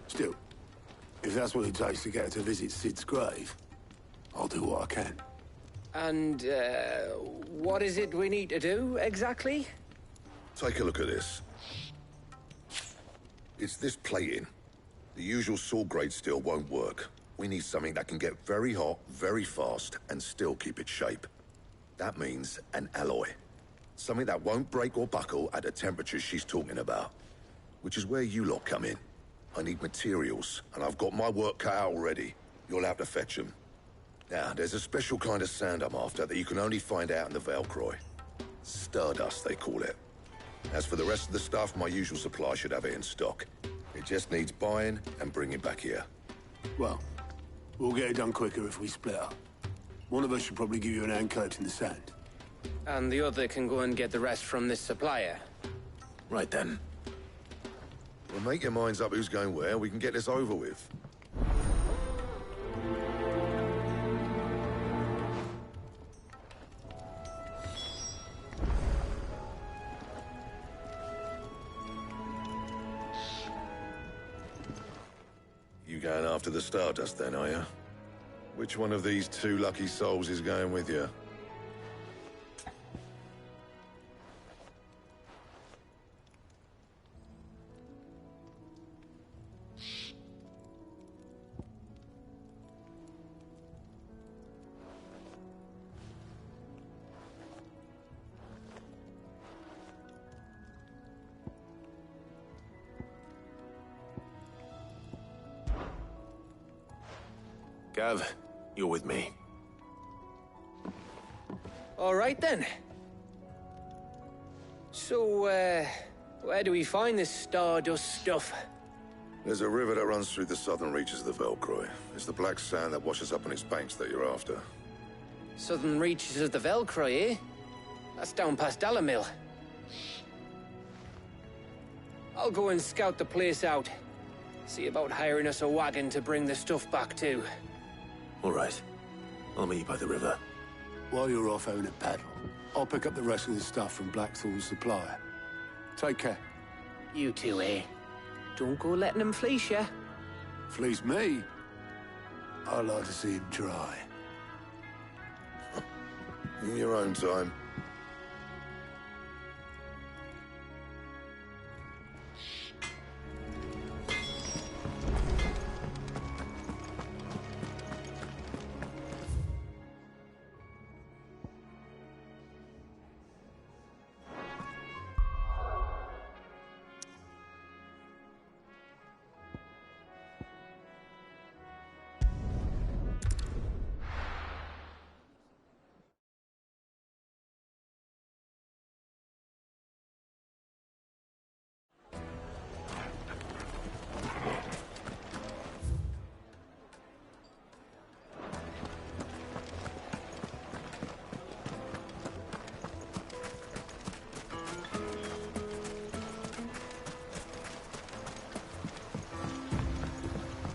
Still, if that's what it takes to get her to visit Sid's grave, I'll do what I can. And, what is it we need to do, exactly? Take a look at this. It's this plating. The usual saw-grade steel won't work. We need something that can get very hot, very fast, and still keep its shape. That means an alloy. Something that won't break or buckle at the temperatures she's talking about. Which is where you lot come in. I need materials, and I've got my work cut out already. You'll have to fetch them. Now, there's a special kind of sand I'm after that you can only find out in the Velcroy. Stardust, they call it. As for the rest of the stuff, my usual supply should have it in stock. It just needs buying and bringing back here. Well, we'll get it done quicker if we split up. One of us should probably give you an hand collecting the sand. And the other can go and get the rest from this supplier. Right then. Well, make your minds up who's going where. We can get this over with. You going after the Stardust then, are you? Which one of these two lucky souls is going with you? Gav, you're with me. All right, then. So, where do we find this Stardust stuff? There's a river that runs through the southern reaches of the Velcroy. It's the black sand that washes up on its banks that you're after. Southern reaches of the Velcroy, eh? That's down past Dalamil. I'll go and scout the place out. See about hiring us a wagon to bring the stuff back to. All right. I'll meet you by the river. While you're off having a paddle, I'll pick up the rest of the stuff from Blackthorn's supplier. Take care. You two, eh? Don't go letting him fleece you. Fleece me? I'd like to see him try. In your own time.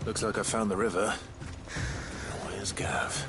Looks like I found the river. Where's Gav?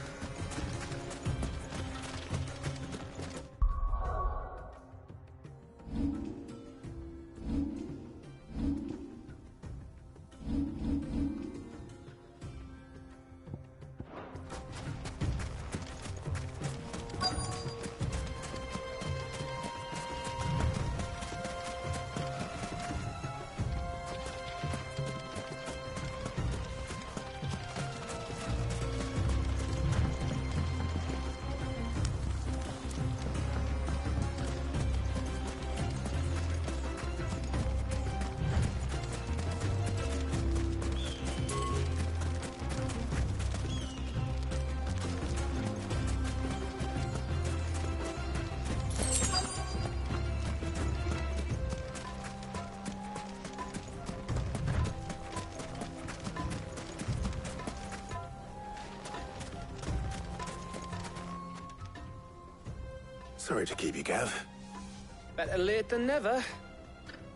Sorry to keep you, Gav. Better late than never.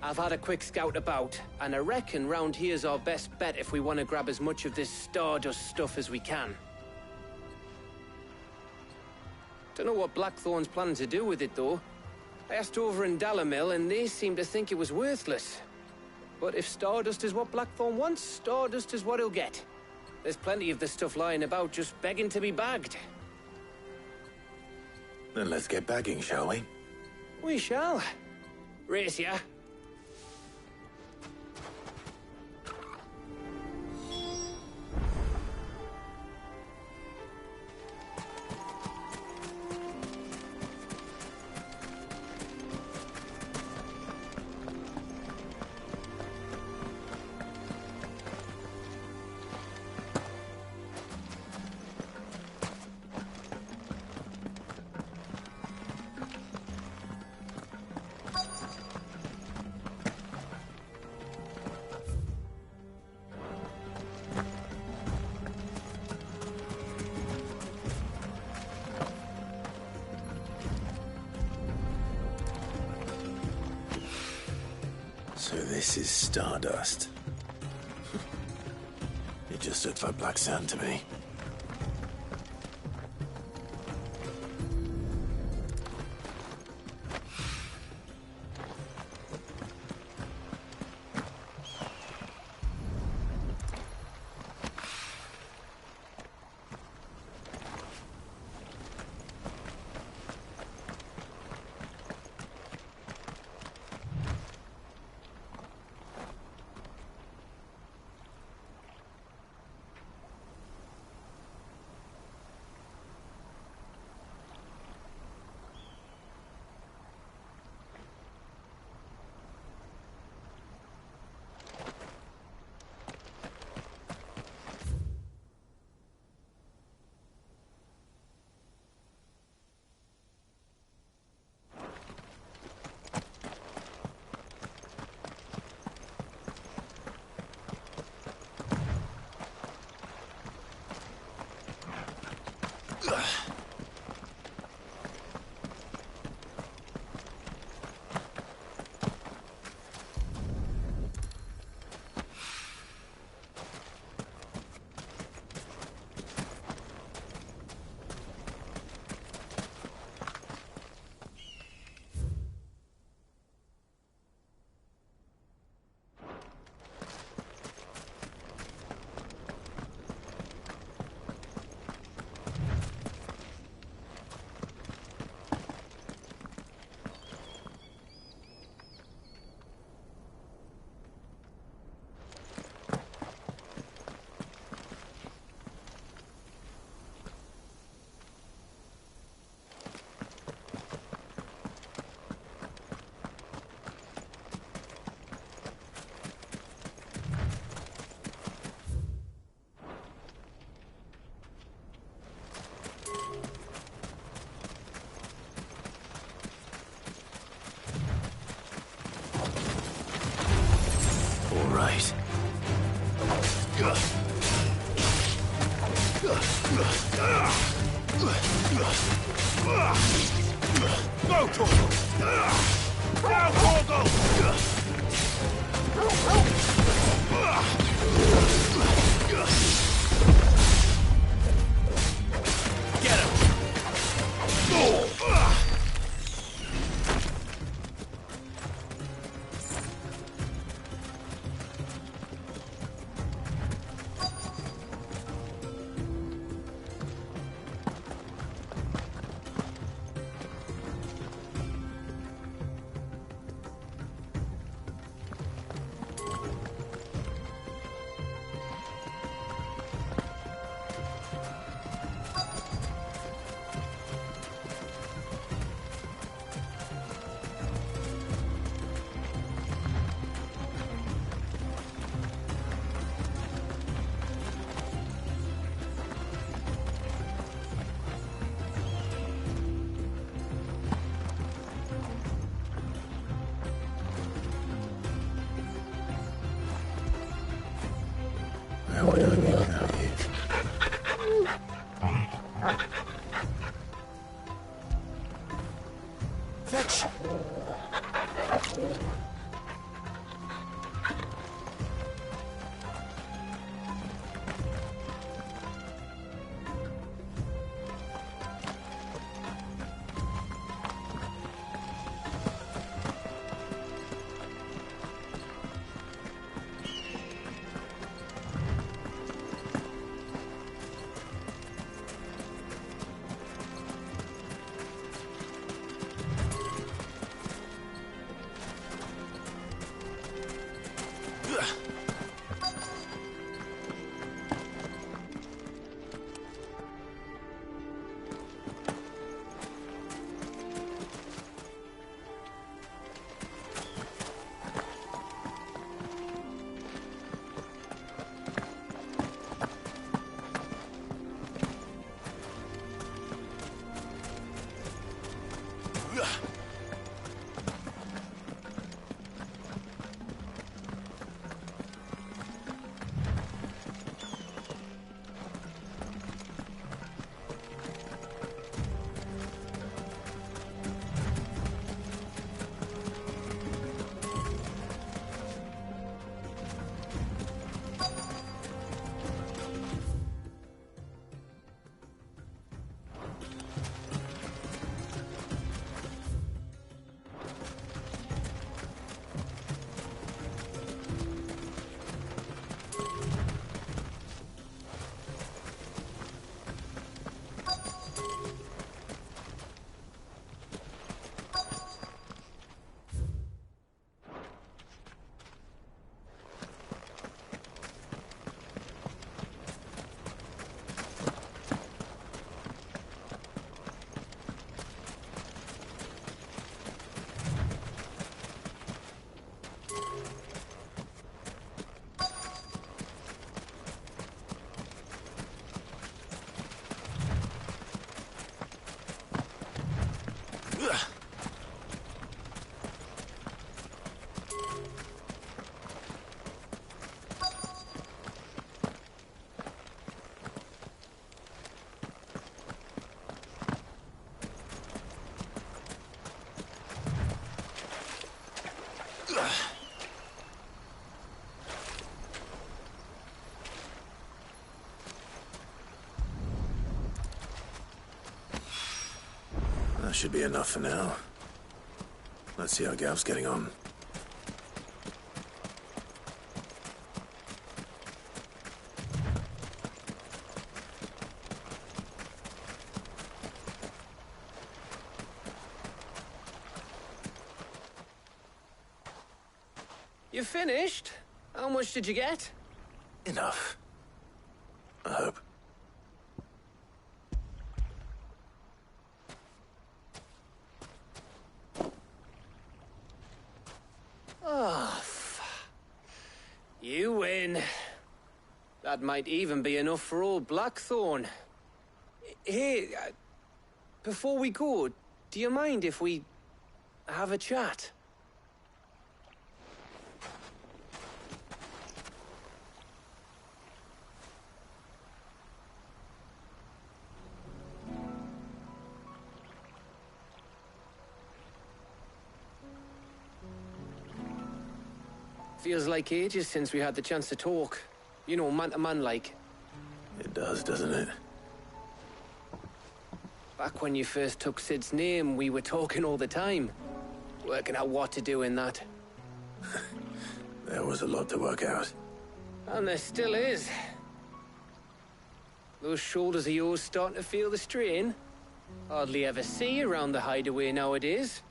I've had a quick scout about, and I reckon round here's our best bet if we want to grab as much of this Stardust stuff as we can. Don't know what Blackthorn's planning to do with it, though. I asked over in Dalamil, and they seem to think it was worthless. But if Stardust is what Blackthorn wants, Stardust is what he'll get. There's plenty of the stuff lying about, just begging to be bagged. Then let's get bagging, shall we? We shall. Race ya. So this is Stardust. It just looks like black sand to me. Right. Go, Torgo! Now, Torgo! Get him! What do I make without you? That should be enough for now. Let's see how Gav's getting on. You finished? How much did you get? Enough. I hope. Oh, you win. That might even be enough for old Blackthorn. Hey, before we go, do you mind if we have a chat? Feels like ages since we had the chance to talk. You know, man to man like. It does, doesn't it? Back when you first took Sid's name, we were talking all the time. Working out what to do in that. There was a lot to work out. And there still is. Those shoulders of yours starting to feel the strain. Hardly ever see you around the hideaway nowadays.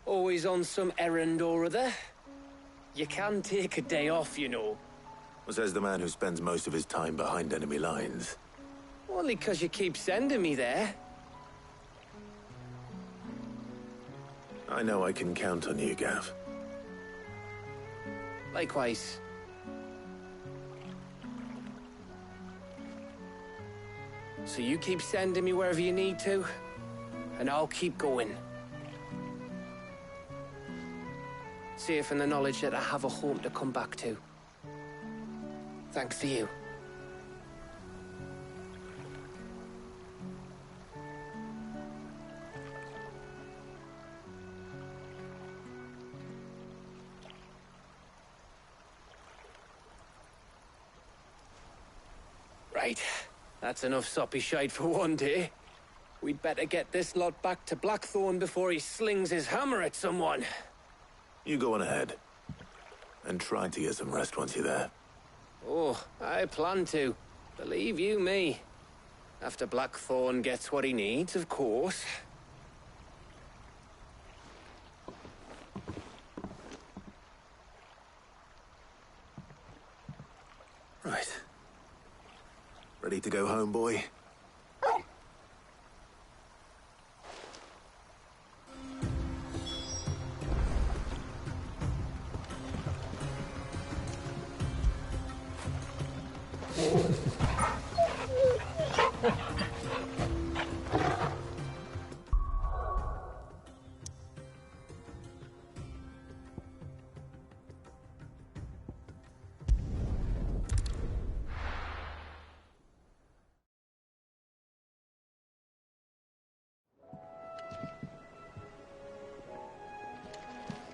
Always on some errand or other. You can take a day off, you know. Says the man who spends most of his time behind enemy lines. Only 'cause you keep sending me there. I know I can count on you, Gav. Likewise. So you keep sending me wherever you need to, and I'll keep going. Safe in the knowledge that I have a home to come back to. Thanks to you. Right. That's enough soppy shite for one day. We'd better get this lot back to Blackthorn before he slings his hammer at someone. You go on ahead. And try to get some rest once you're there. Oh, I plan to. Believe you me. After Blackthorn gets what he needs, of course. Right. Ready to go home, boy?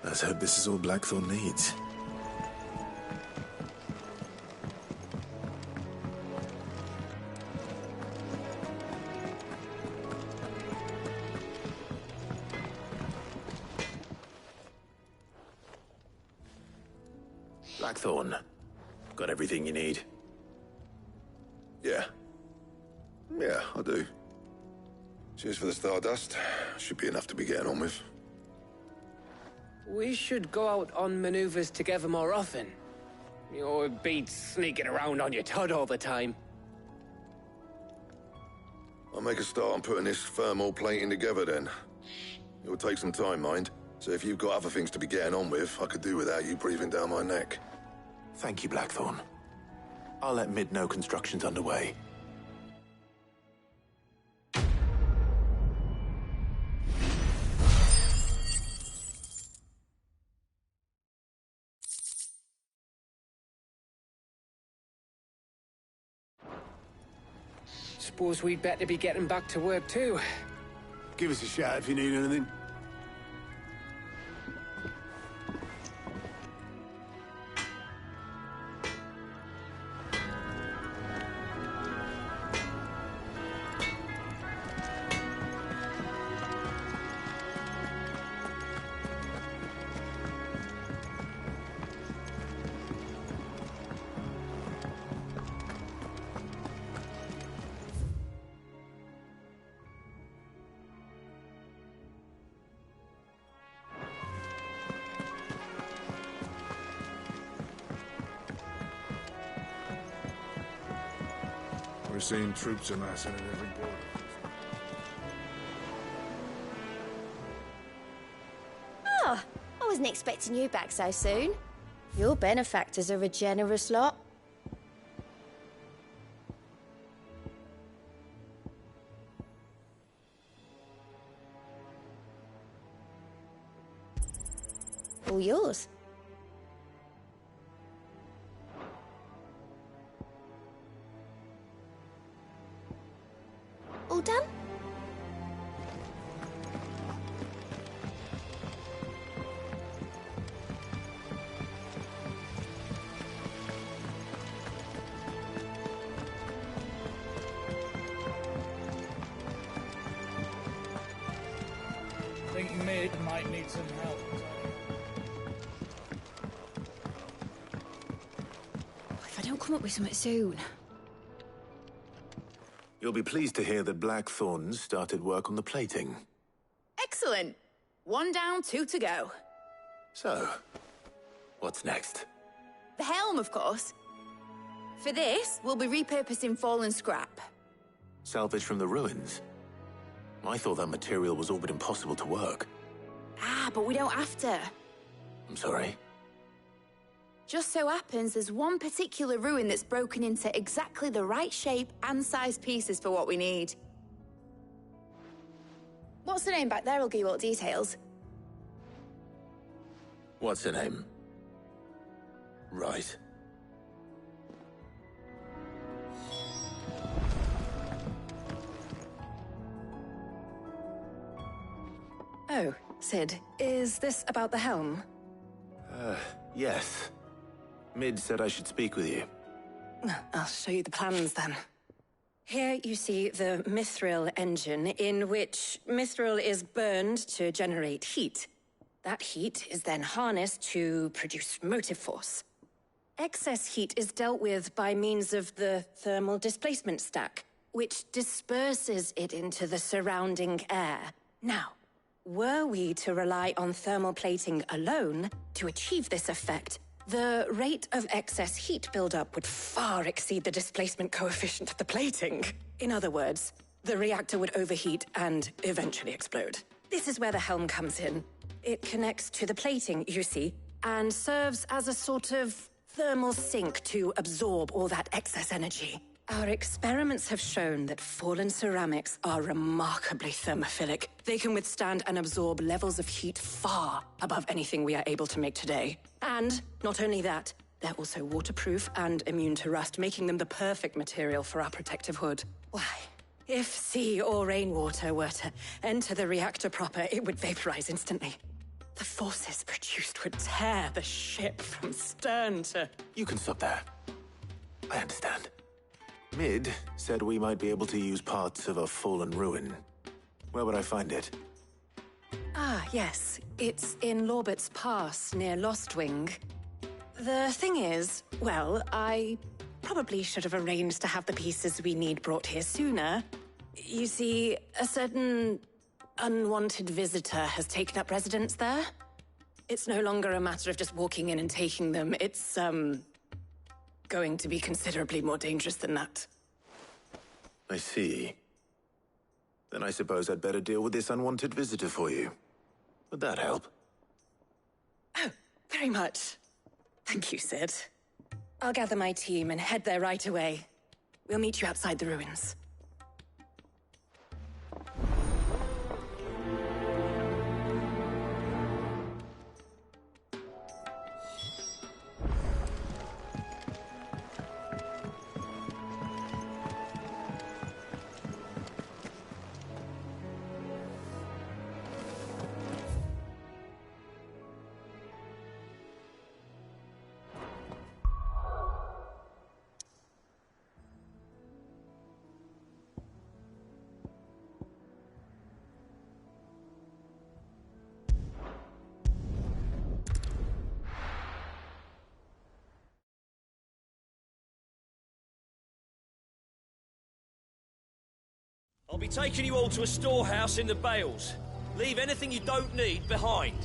Let's hope this is all Blackthorn needs. Blackthorn, got everything you need? Yeah. Yeah, I do. Cheers for the Stardust. Should be enough to be getting on with. We should go out on maneuvers together more often. It beats sneaking around on your Todd all the time. I'll make a start on putting this thermal plating together then. It'll take some time, mind. So if you've got other things to be getting on with, I could do without you breathing down my neck. Thank you, Blackthorn. I'll let Mid know construction's underway. Suppose we'd better be getting back to work too. Give us a shout if you need anything. We're seeing troops amassing at every border. Oh, I wasn't expecting you back so soon. Your benefactors are a generous lot. All yours. All done? I think Mid might need some help. If I don't come up with something soon. You'll be pleased to hear that Blackthorn's started work on the plating. Excellent. 1 down, 2 to go. So, what's next? The helm, of course. For this, we'll be repurposing fallen scrap. Salvage from the ruins? I thought that material was all but impossible to work. Ah, but we don't have to. I'm sorry. Just so happens there's one particular ruin that's broken into exactly the right shape and size pieces for what we need. What's the name back there? I'll give you all the details. What's her name? Right. Oh, Sid, is this about the helm? Yes. Mid said I should speak with you. I'll show you the plans then. Here you see the mithril engine, in which mithril is burned to generate heat. That heat is then harnessed to produce motive force. Excess heat is dealt with by means of the thermal displacement stack, which disperses it into the surrounding air. Now, were we to rely on thermal plating alone to achieve this effect, The rate of excess heat buildup would far exceed the displacement coefficient of the plating. In other words, the reactor would overheat and eventually explode. This is where the helm comes in. It connects to the plating, you see, and serves as a sort of thermal sink to absorb all that excess energy. Our experiments have shown that fallen ceramics are remarkably thermophilic. They can withstand and absorb levels of heat far above anything we are able to make today. And not only that, they're also waterproof and immune to rust, making them the perfect material for our protective hood. Why, if sea or rainwater were to enter the reactor proper, it would vaporize instantly. The forces produced would tear the ship from stern to... You can stop there. I understand. Mid said we might be able to use parts of a fallen ruin. Where would I find it? Ah, yes. It's in Lorbert's Pass, near Lostwing. The thing is, well, I probably should have arranged to have the pieces we need brought here sooner. You see, a certain unwanted visitor has taken up residence there. It's no longer a matter of just walking in and taking them. It's, going to be considerably more dangerous than that. I see. Then I suppose I'd better deal with this unwanted visitor for you. Would that help? Oh, very much. Thank you, Sid. I'll gather my team and head there right away. We'll meet you outside the ruins. I'll be taking you all to a storehouse in the Bales. Leave anything you don't need behind.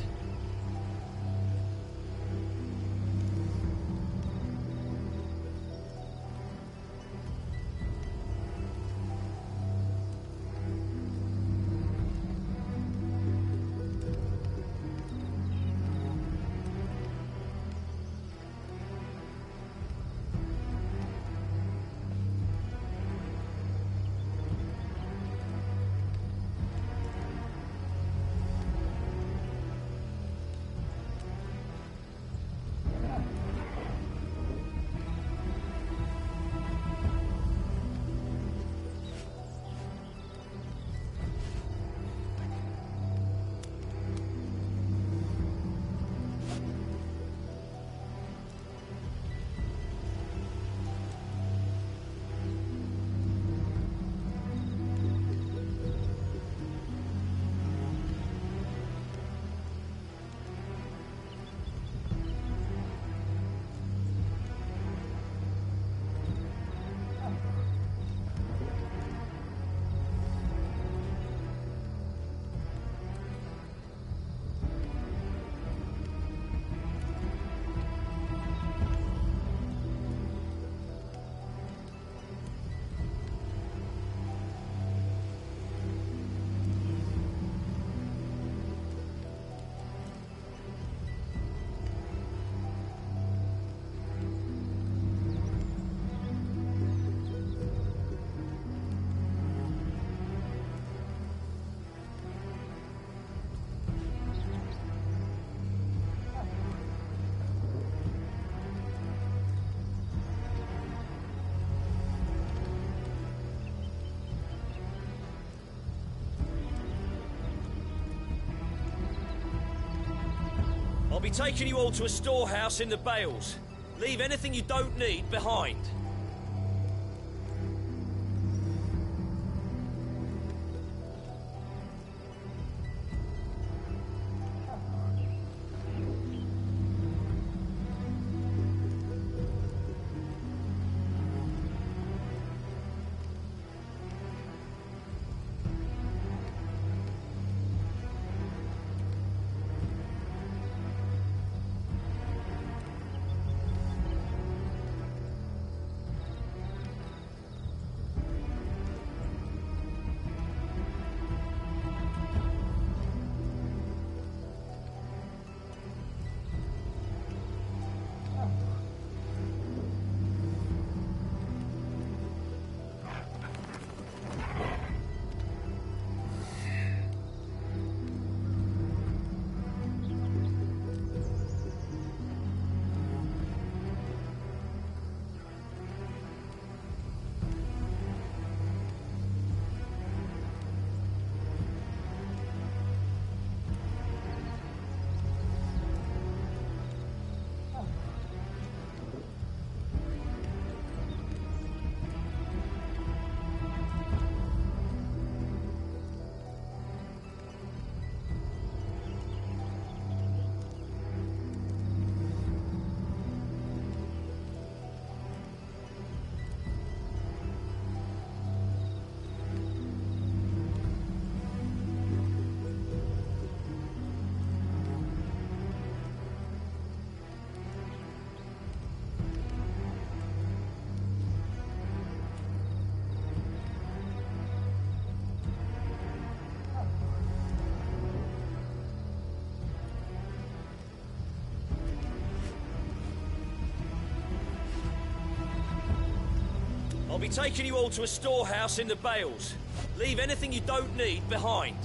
I'll be taking you all to a storehouse in the Bales. Leave anything you don't need behind. I'll be taking you all to a storehouse in the Bales. Leave anything you don't need behind.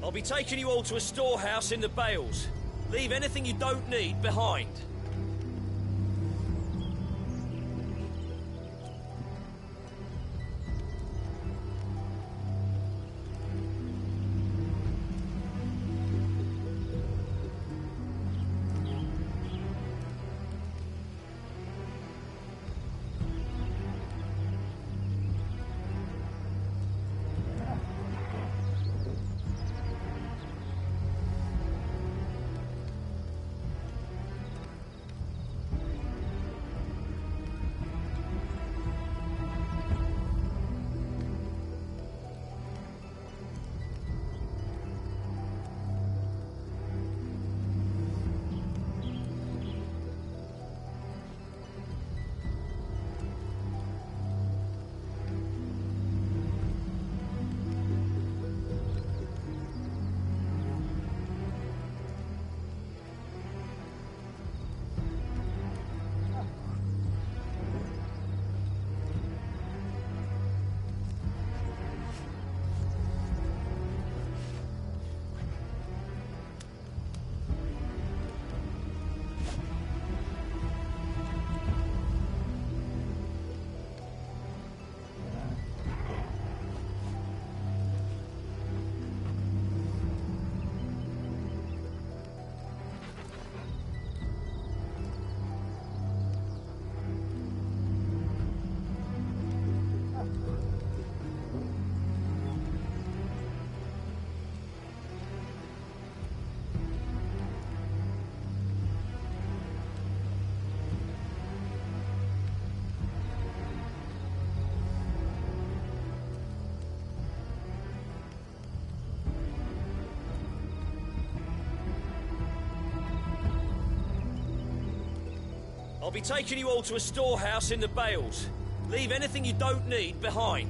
I'll be taking you all to a storehouse in the Bales. Leave anything you don't need behind. I'll be taking you all to a storehouse in the Bales. Leave anything you don't need behind.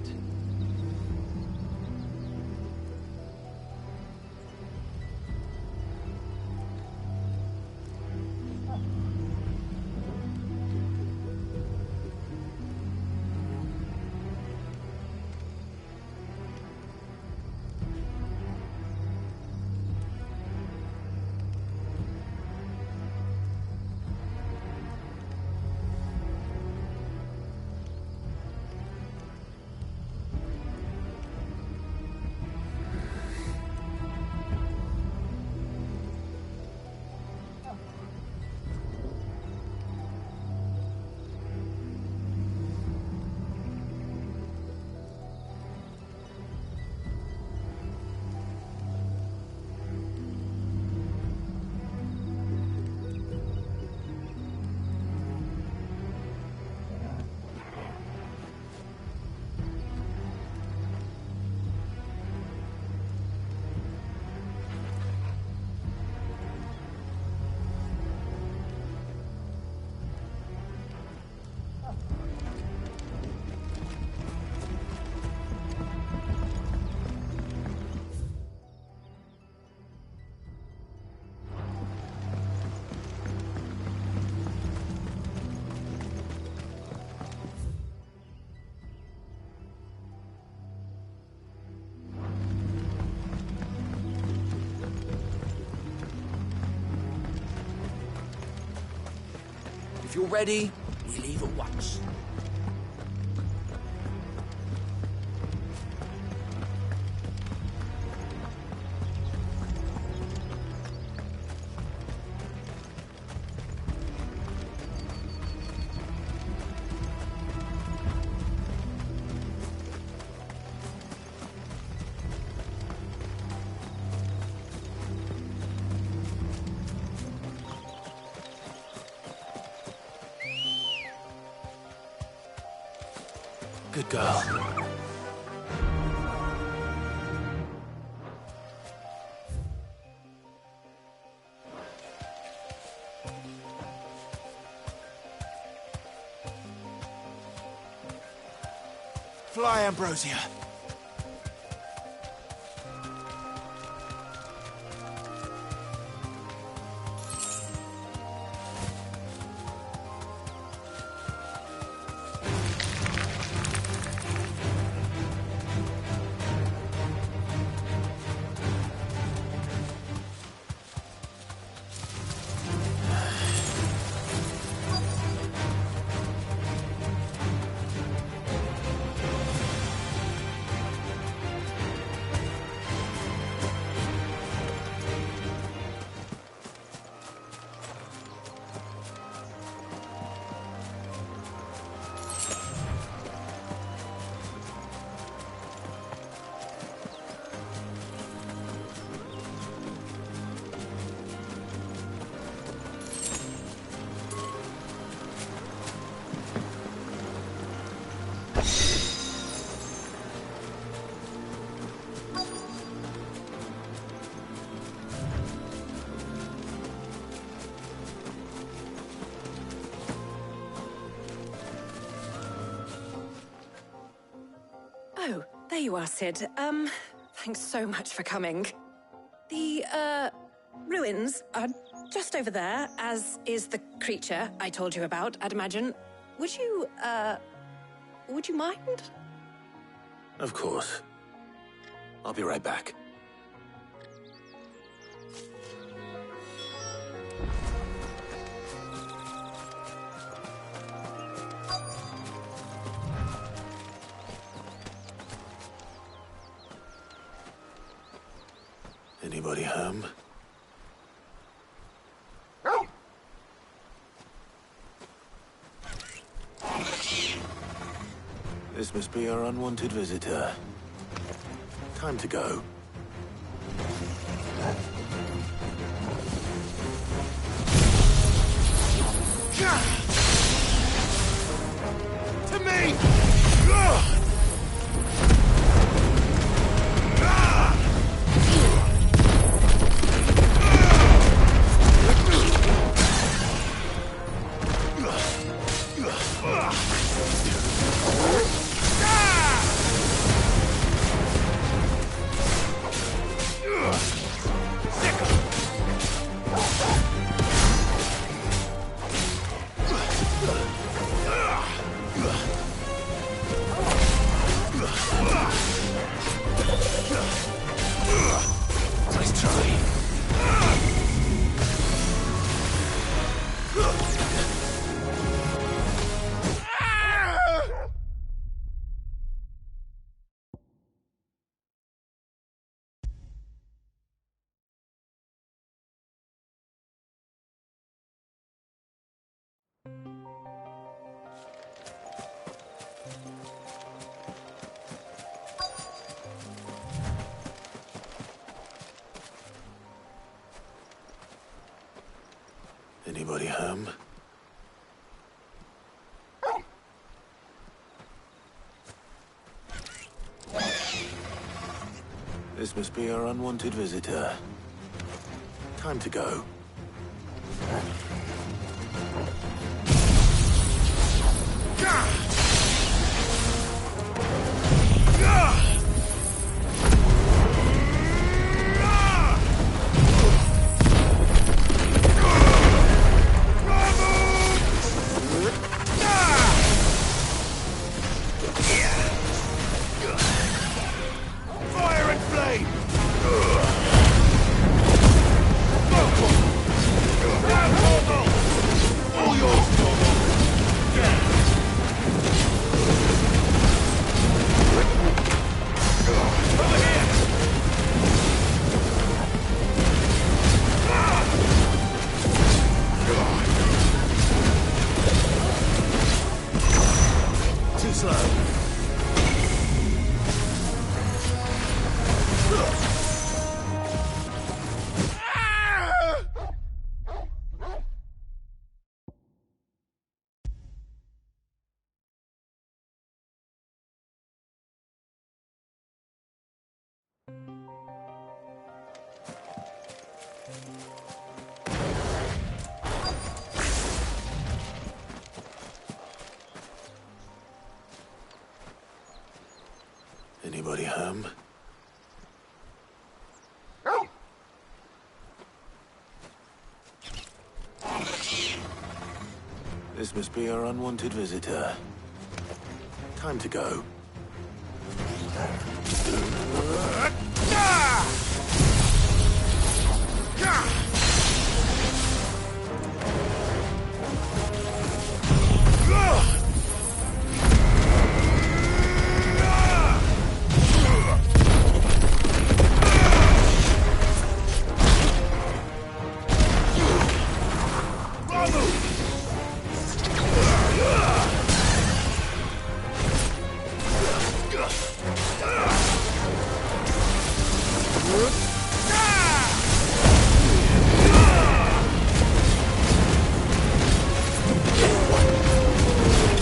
If you're ready, we leave at once. Good girl. Fly, Ambrosia. Oh, there you are, Sid. Thanks so much for coming. The, ruins are just over there, as is the creature I told you about, I'd imagine. Would you mind? Of course. I'll be right back. Anybody home? This must be our unwanted visitor. Time to go. To me! Nice try. Anybody home? This must be our unwanted visitor. Time to go. Fire and flame! slow. Anybody home? This must be our unwanted visitor. Time to go.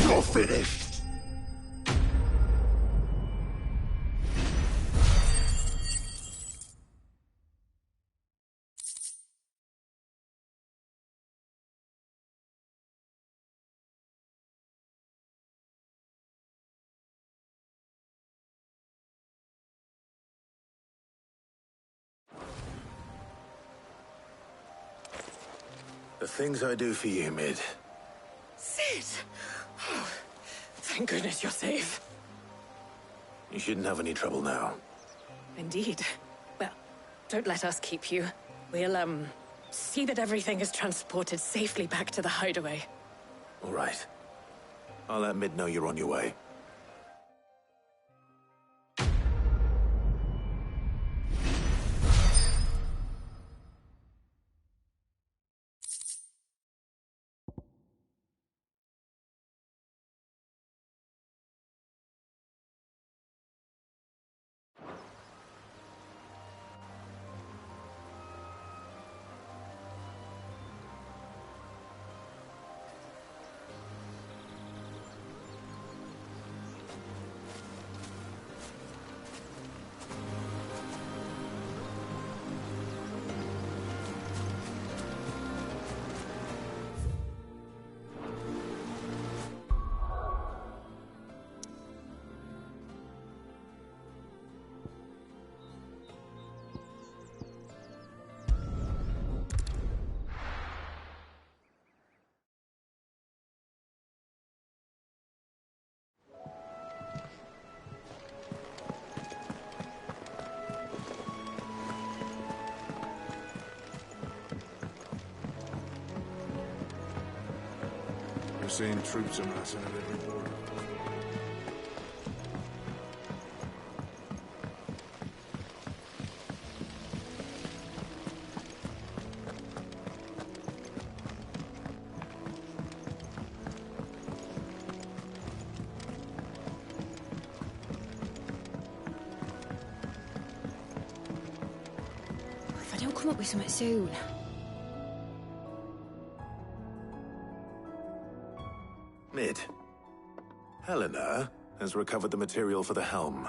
You're finished. The things I do for you, Mid. Sid! Oh, thank goodness you're safe. You shouldn't have any trouble now. Indeed. Well, don't let us keep you. We'll, see that everything is transported safely back to the hideaway. All right. I'll let Mid know you're on your way. We're seeing troops amassing at every border. If I don't come up with something soon. Mid. Helena has recovered the material for the helm.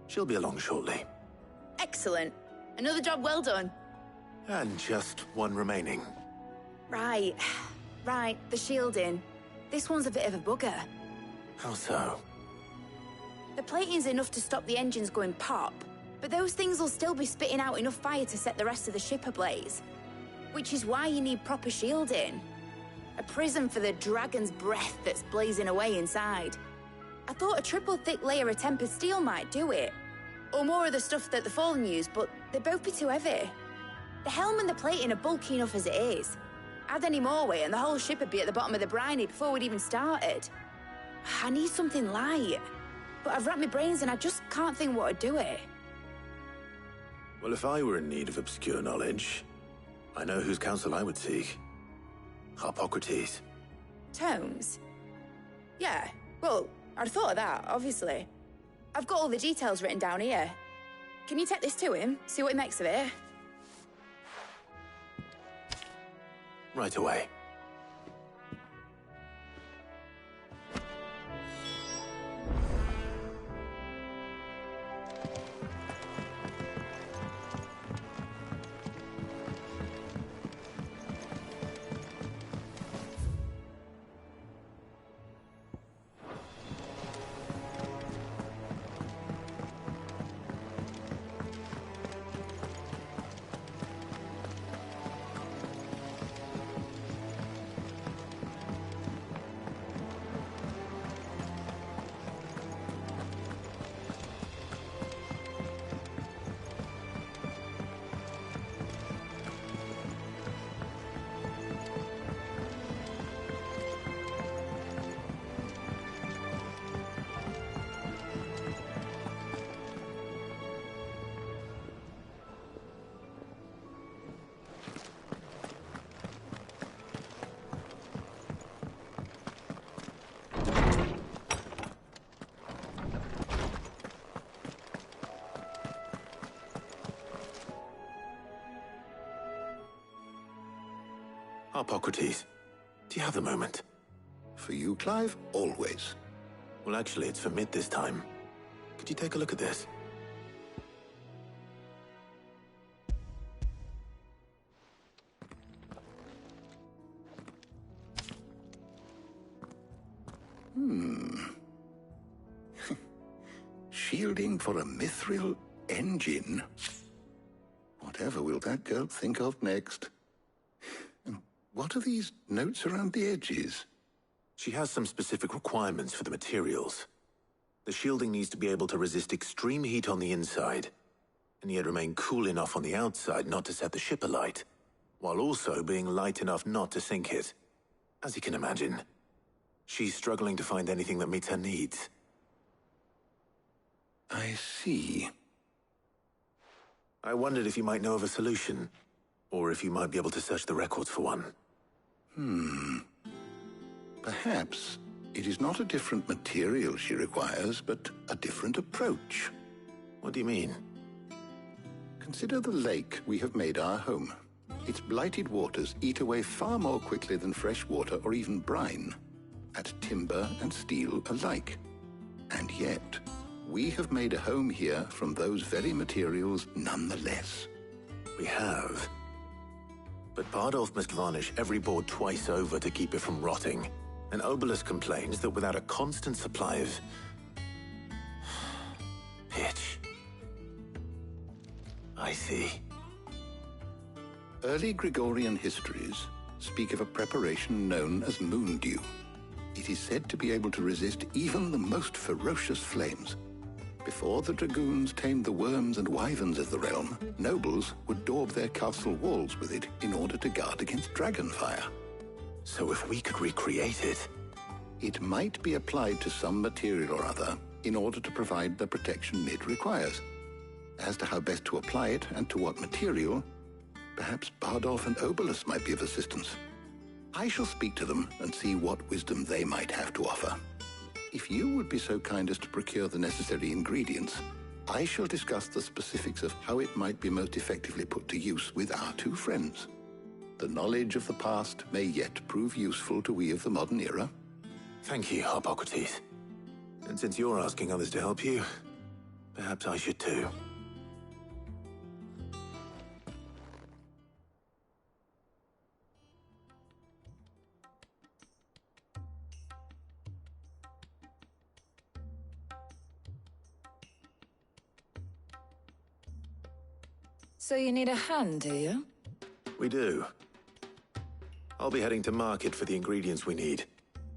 She'll be along shortly. Excellent. Another job well done. And just one remaining. Right. Right, the shielding. This one's a bit of a bugger. How so? The plating's enough to stop the engines going pop, but those things will still be spitting out enough fire to set the rest of the ship ablaze. Which is why you need proper shielding. A prison for the dragon's breath that's blazing away inside. I thought a triple thick layer of tempered steel might do it. Or more of the stuff that the Fallen use, but they'd both be too heavy. The helm and the plating are bulky enough as it is. Add any more weight and the whole ship would be at the bottom of the briny before we'd even started. I need something light. But I've racked my brains and I just can't think what would do it. Well, if I were in need of obscure knowledge, I know whose counsel I would seek. Harpocrates. Tomes? Yeah, well, I'd thought of that, obviously. I've got all the details written down here. Can you take this to him, see what he makes of it? Right away. Hippocrates, do you have the moment? For you, Clive, always. Well, actually, it's for mid this time. Could you take a look at this? Shielding for a mithril engine. Whatever will that girl think of next? And what are these notes around the edges? She has some specific requirements for the materials. The shielding needs to be able to resist extreme heat on the inside, and yet remain cool enough on the outside not to set the ship alight, while also being light enough not to sink it. As you can imagine, she's struggling to find anything that meets her needs. I see. I wondered if you might know of a solution, or if you might be able to search the records for one. Perhaps it is not a different material she requires, but a different approach. What do you mean? Consider the lake we have made our home. Its blighted waters eat away far more quickly than fresh water or even brine, at timber and steel alike. And yet, we have made a home here from those very materials nonetheless. We have. But Bardolph must varnish every board twice over to keep it from rotting. And Obelus complains that without a constant supply of pitch. I see. Early Gregorian histories speak of a preparation known as moon dew. It is said to be able to resist even the most ferocious flames. Before the dragoons tamed the worms and wyverns of the realm, nobles would daub their castle walls with it in order to guard against dragonfire. So if we could recreate it... It might be applied to some material or other in order to provide the protection Mid requires. As to how best to apply it and to what material, perhaps Bardolph and Obelus might be of assistance. I shall speak to them and see what wisdom they might have to offer. If you would be so kind as to procure the necessary ingredients, I shall discuss the specifics of how it might be most effectively put to use with our two friends. The knowledge of the past may yet prove useful to we of the modern era. Thank you, Hippocrates. And since you're asking others to help you, perhaps I should too. So you need a hand, do you? We do. I'll be heading to market for the ingredients we need.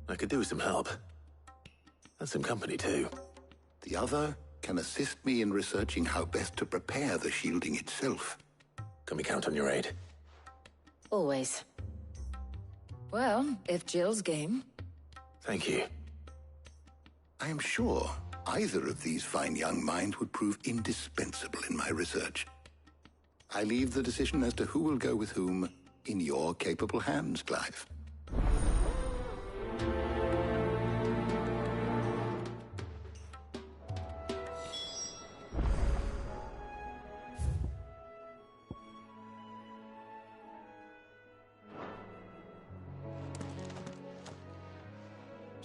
I could do with some help. And some company, too. The other can assist me in researching how best to prepare the shielding itself. Can we count on your aid? Always. Well, if Jill's game. Thank you. I am sure either of these fine young minds would prove indispensable in my research. I leave the decision as to who will go with whom in your capable hands, Clive.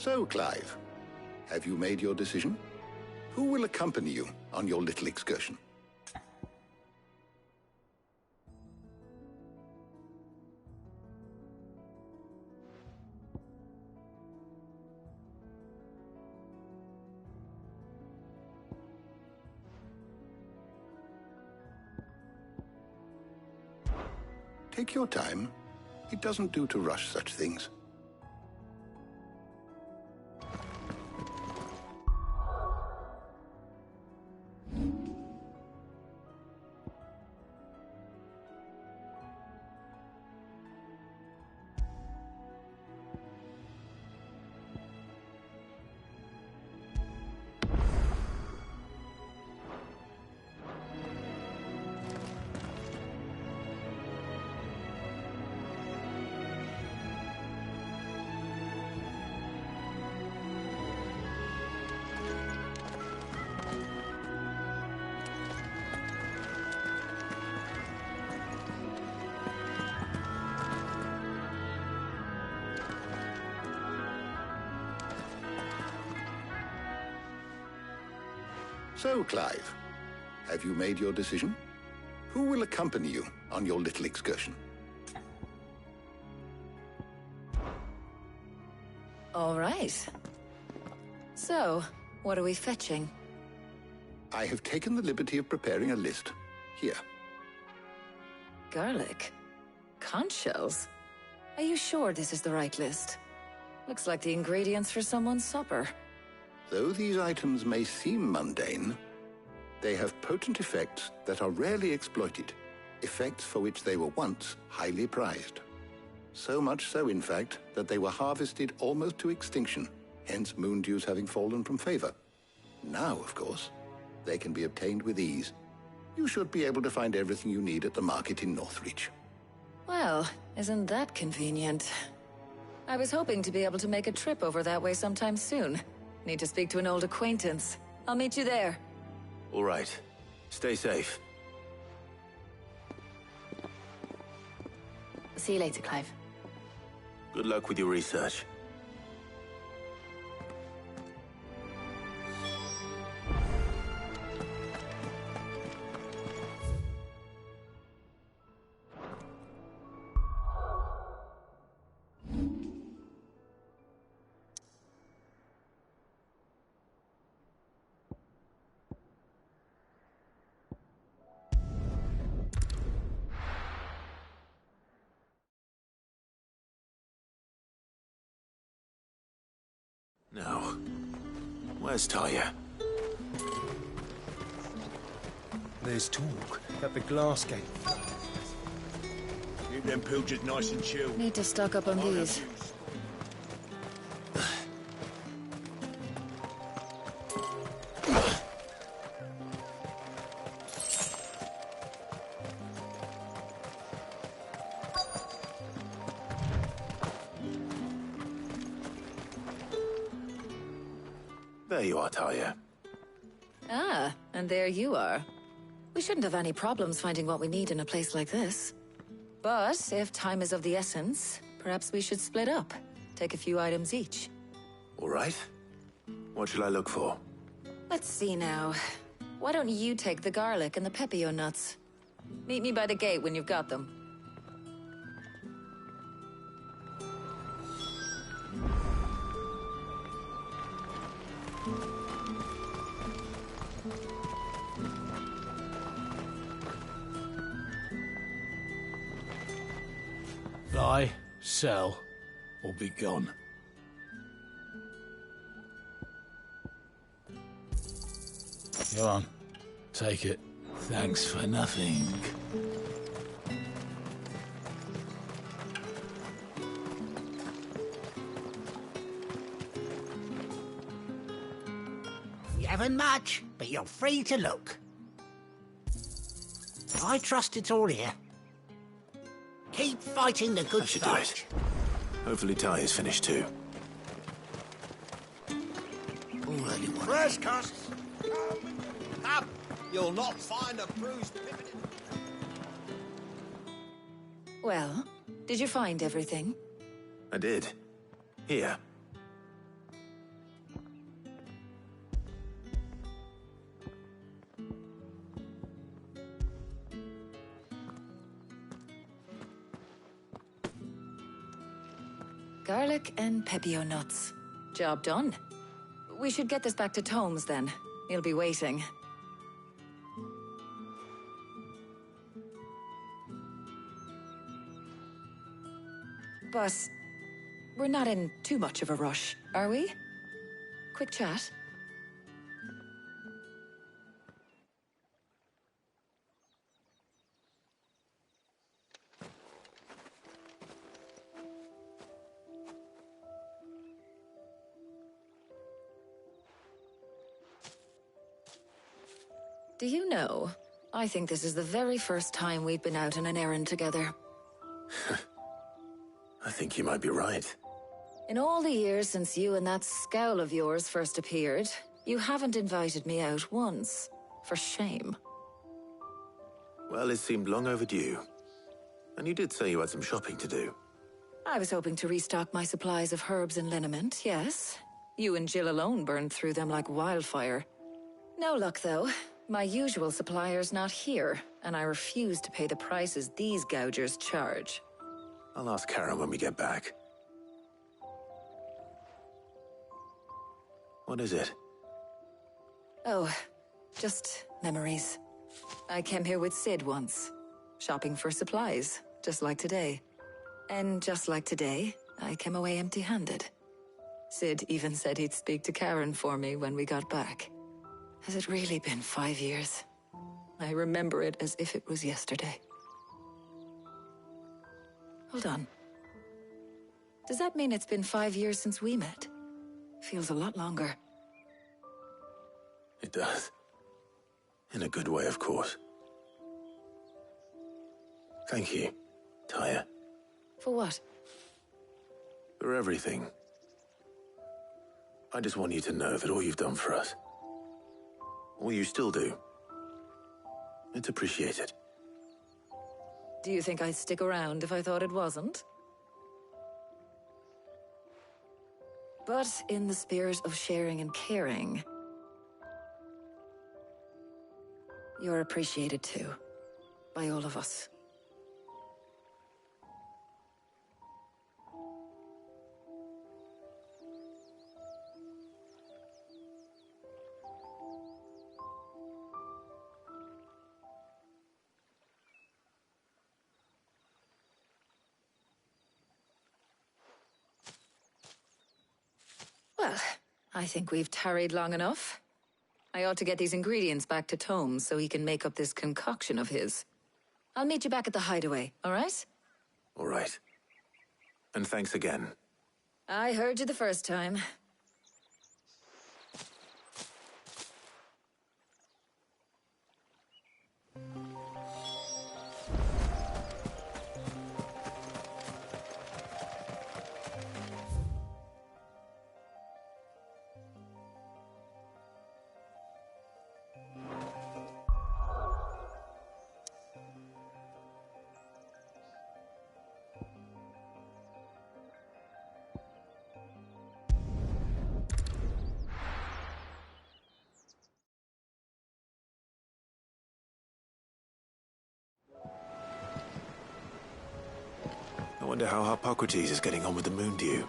So, Clive, have you made your decision? Who will accompany you on your little excursion? Take your time. It doesn't do to rush such things. So, Clive, have you made your decision? Who will accompany you on your little excursion? All right. So, what are we fetching? I have taken the liberty of preparing a list. Here. Garlic? Conch shells? Are you sure this is the right list? Looks like the ingredients for someone's supper. Though these items may seem mundane, they have potent effects that are rarely exploited, effects for which they were once highly prized. So much so, in fact, that they were harvested almost to extinction, hence moon dews having fallen from favor. Now, of course, they can be obtained with ease. You should be able to find everything you need at the market in Northreach. Well, isn't that convenient? I was hoping to be able to make a trip over that way sometime soon. Need to speak to an old acquaintance. I'll meet you there. All right. Stay safe. See you later, Clive. Good luck with your research. Now, where's Talia? There's talk at the glass gate. Keep them pilgers nice and chill. Need to stock up on these. There you are, Talia. Ah, and there you are. We shouldn't have any problems finding what we need in a place like this. But if time is of the essence, perhaps we should split up. Take a few items each. All right. What shall I look for? Let's see now. Why don't you take the garlic and the pepio nuts? Meet me by the gate when you've got them. Buy, sell, or be gone. Go on, take it. Thanks for nothing. You haven't much, but you're free to look. I trust it's all here. Keep fighting the good That should fight. do it. Hopefully Talia's finished too. Already one. Fresh custs! Up! You'll not find a bruised pivot. Well, did you find everything? I did. Here. Garlic and pepio nuts. Job done. We should get this back to Tomes then. He'll be waiting. But we're not in too much of a rush, are we? Quick chat. Do you know, I think this is the very first time we've been out on an errand together. I think you might be right. In all the years since you and that scowl of yours first appeared, you haven't invited me out once. For shame. Well, it seemed long overdue. And you did say you had some shopping to do. I was hoping to restock my supplies of herbs and liniment, yes. You and Jill alone burned through them like wildfire. No luck, though. My usual supplier's not here, and I refuse to pay the prices these gougers charge. I'll ask Karen when we get back. What is it? Oh, just memories. I came here with Sid once, shopping for supplies, just like today. And just like today, I came away empty-handed. Sid even said he'd speak to Karen for me when we got back. Has it really been 5 years? I remember it as if it was yesterday. Hold on. Does that mean it's been 5 years since we met? Feels a lot longer. It does. In a good way, of course. Thank you, Tyre. For what? For everything. I just want you to know that all you've done for us, all you still do, it's appreciated. Do you think I'd stick around if I thought it wasn't? But in the spirit of sharing and caring, you're appreciated too, by all of us. Well, I think we've tarried long enough. I ought to get these ingredients back to Tomes so he can make up this concoction of his. I'll meet you back at the hideaway, all right? All right. And thanks again. I heard you the first time. I wonder how Hippocrates is getting on with the moon dew.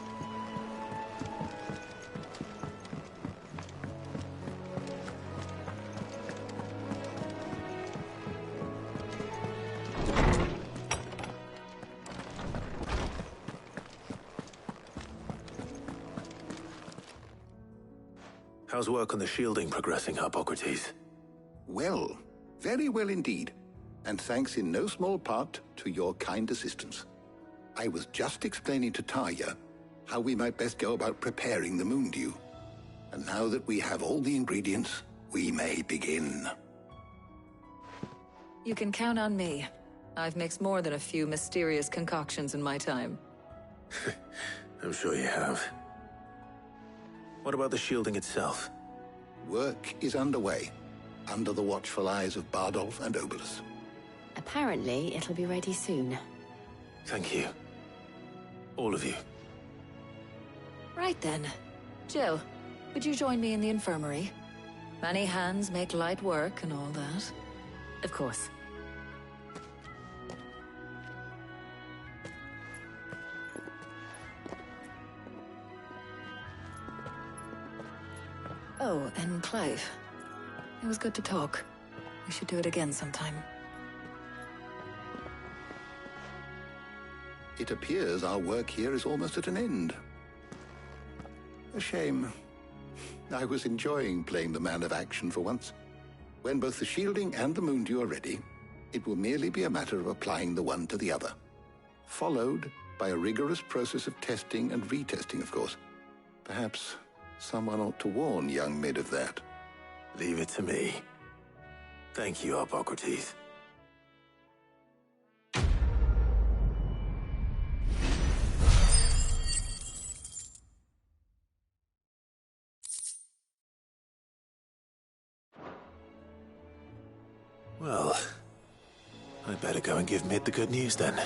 How's work on the shielding progressing, Hippocrates? Well, very well indeed. And thanks in no small part to your kind assistance. I was just explaining to Tarja how we might best go about preparing the moon dew. And now that we have all the ingredients, we may begin. You can count on me. I've mixed more than a few mysterious concoctions in my time. I'm sure you have. What about the shielding itself? Work is underway, under the watchful eyes of Bardolph and Obolus. Apparently, it'll be ready soon. Thank you. All of you. Right then. Jill, would you join me in the infirmary? Many hands make light work and all that. Of course. Oh, and Clive. It was good to talk. We should do it again sometime. It appears our work here is almost at an end. A shame. I was enjoying playing the man of action for once. When both the shielding and the Moondew are ready, it will merely be a matter of applying the one to the other. Followed by a rigorous process of testing and retesting, of course. Perhaps someone ought to warn young Mid of that. Leave it to me. Thank you, Hippocrates. Well, I better go and give Mid the good news then.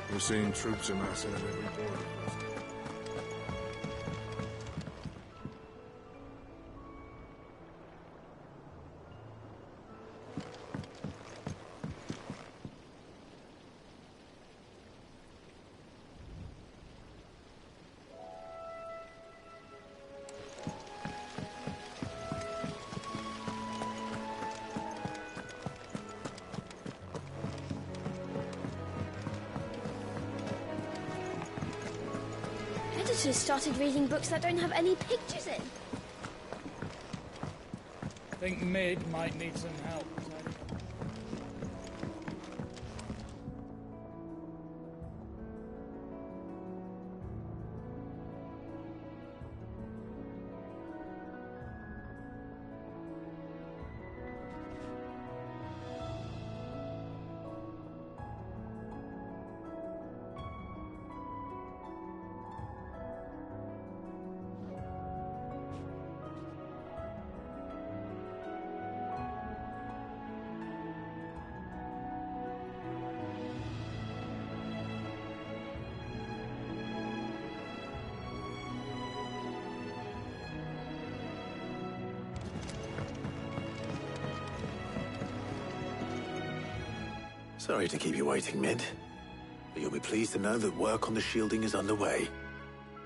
We're seeing troops amassing at every border. Editors started reading books that don't have any pictures in. I think Mid might need some help. Sorry to keep you waiting, Mid. But you'll be pleased to know that work on the shielding is underway.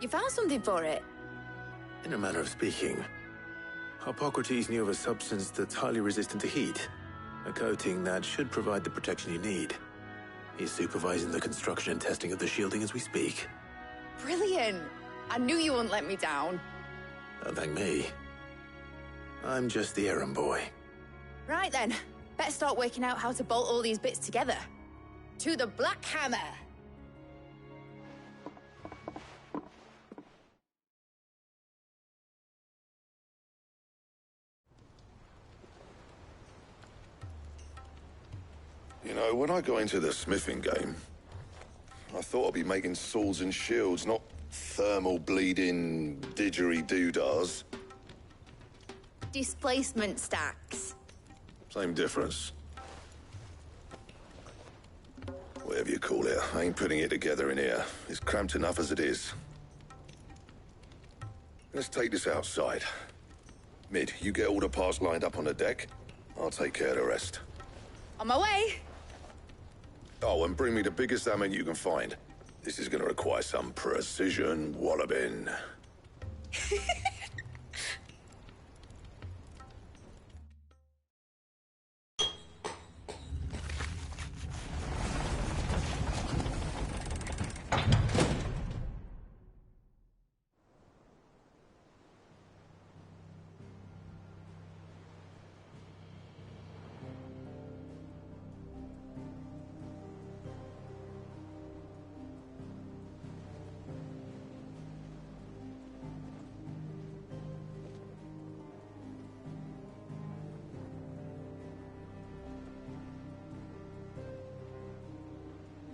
You found something for it? In a manner of speaking, Hippocrates knew of a substance that's highly resistant to heat. A coating that should provide the protection you need. He's supervising the construction and testing of the shielding as we speak. Brilliant! I knew you wouldn't let me down. Don't thank me. I'm just the errand boy. Right then, better start working out how to bolt all these bits together. To the Black Hammer! You know, when I got into the smithing game, I thought I'd be making swords and shields, not thermal bleeding didgeridoo-dahs. Displacement stacks. Same difference. Whatever you call it, I ain't putting it together in here. It's cramped enough as it is. Let's take this outside. Mid, you get all the parts lined up on the deck. I'll take care of the rest. On my way! Oh, and bring me the biggest hammer you can find. This is gonna require some precision walloping.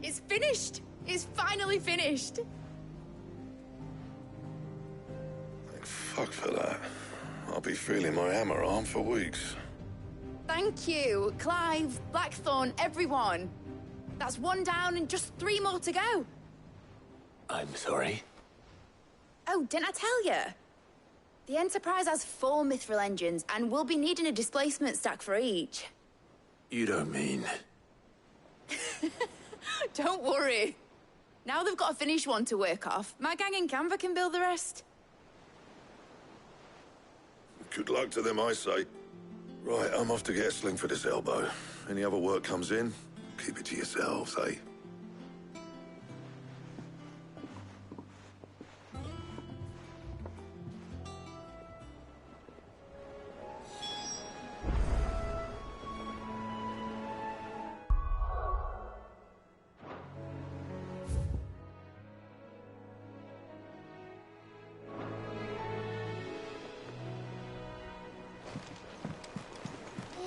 It's finished! It's finally finished! Thank fuck for that. I'll be feeling my hammer arm for weeks. Thank you. Clive, Blackthorn, everyone. That's one down and just 3 more to go. I'm sorry. Oh, didn't I tell you? The Enterprise has 4 mithril engines, and we'll be needing a displacement stack for each. You don't mean... Don't worry. Now they've got a finished one to work off, my gang in Canva can build the rest. Good luck to them, I say. Right, I'm off to get a sling for this elbow. Any other work comes in, keep it to yourselves, eh?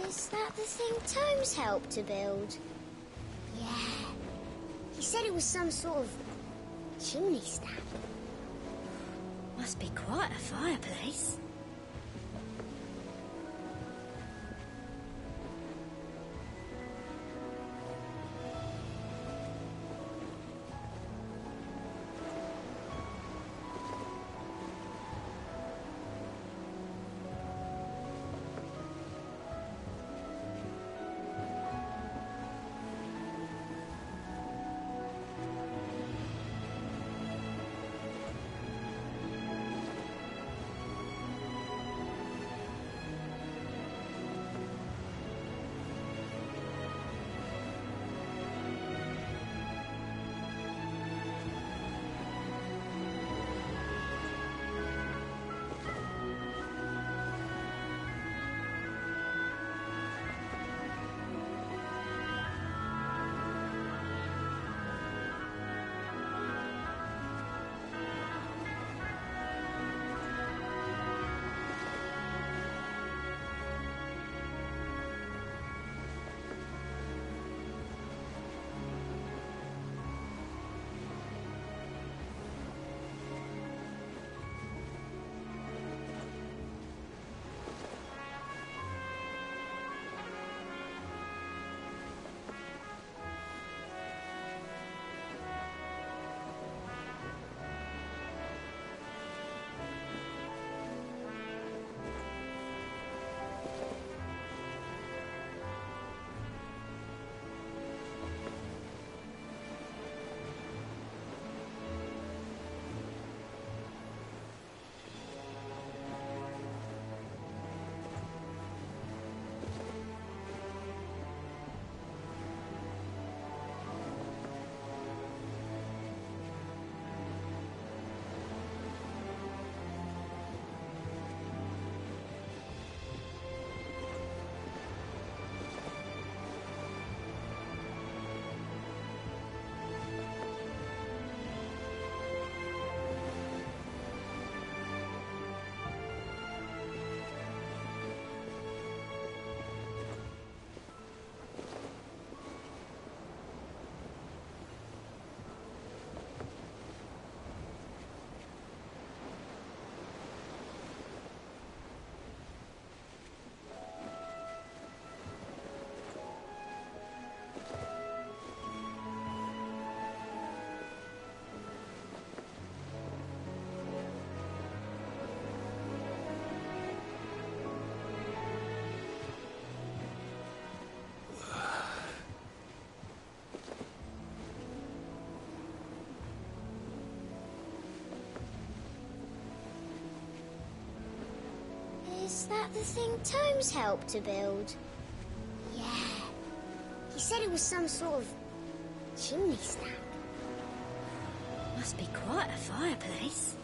Is that the thing Tomes helped to build? Yeah. He said it was some sort of chimney stack. Must be quite a fireplace. Is that the thing Tomes helped to build? Yeah. He said it was some sort of chimney stack. Must be quite a fireplace.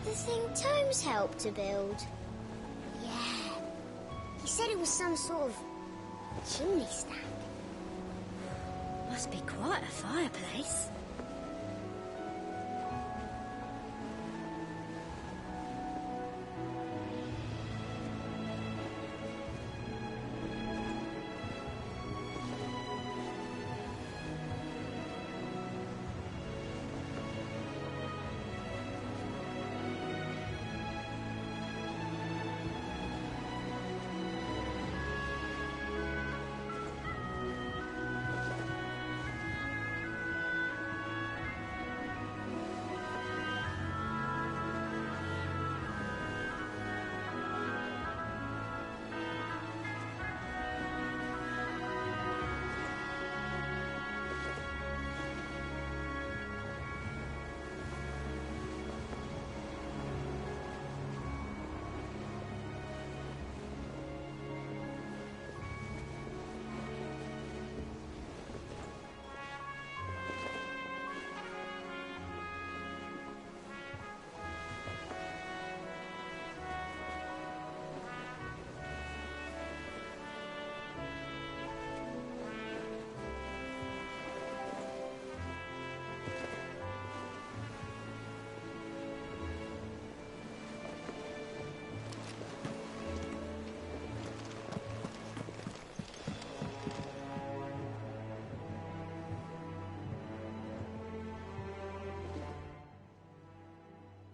that the thing Tomes helped to build? Yeah. He said it was some sort of chimney stack. Must be quite a fireplace.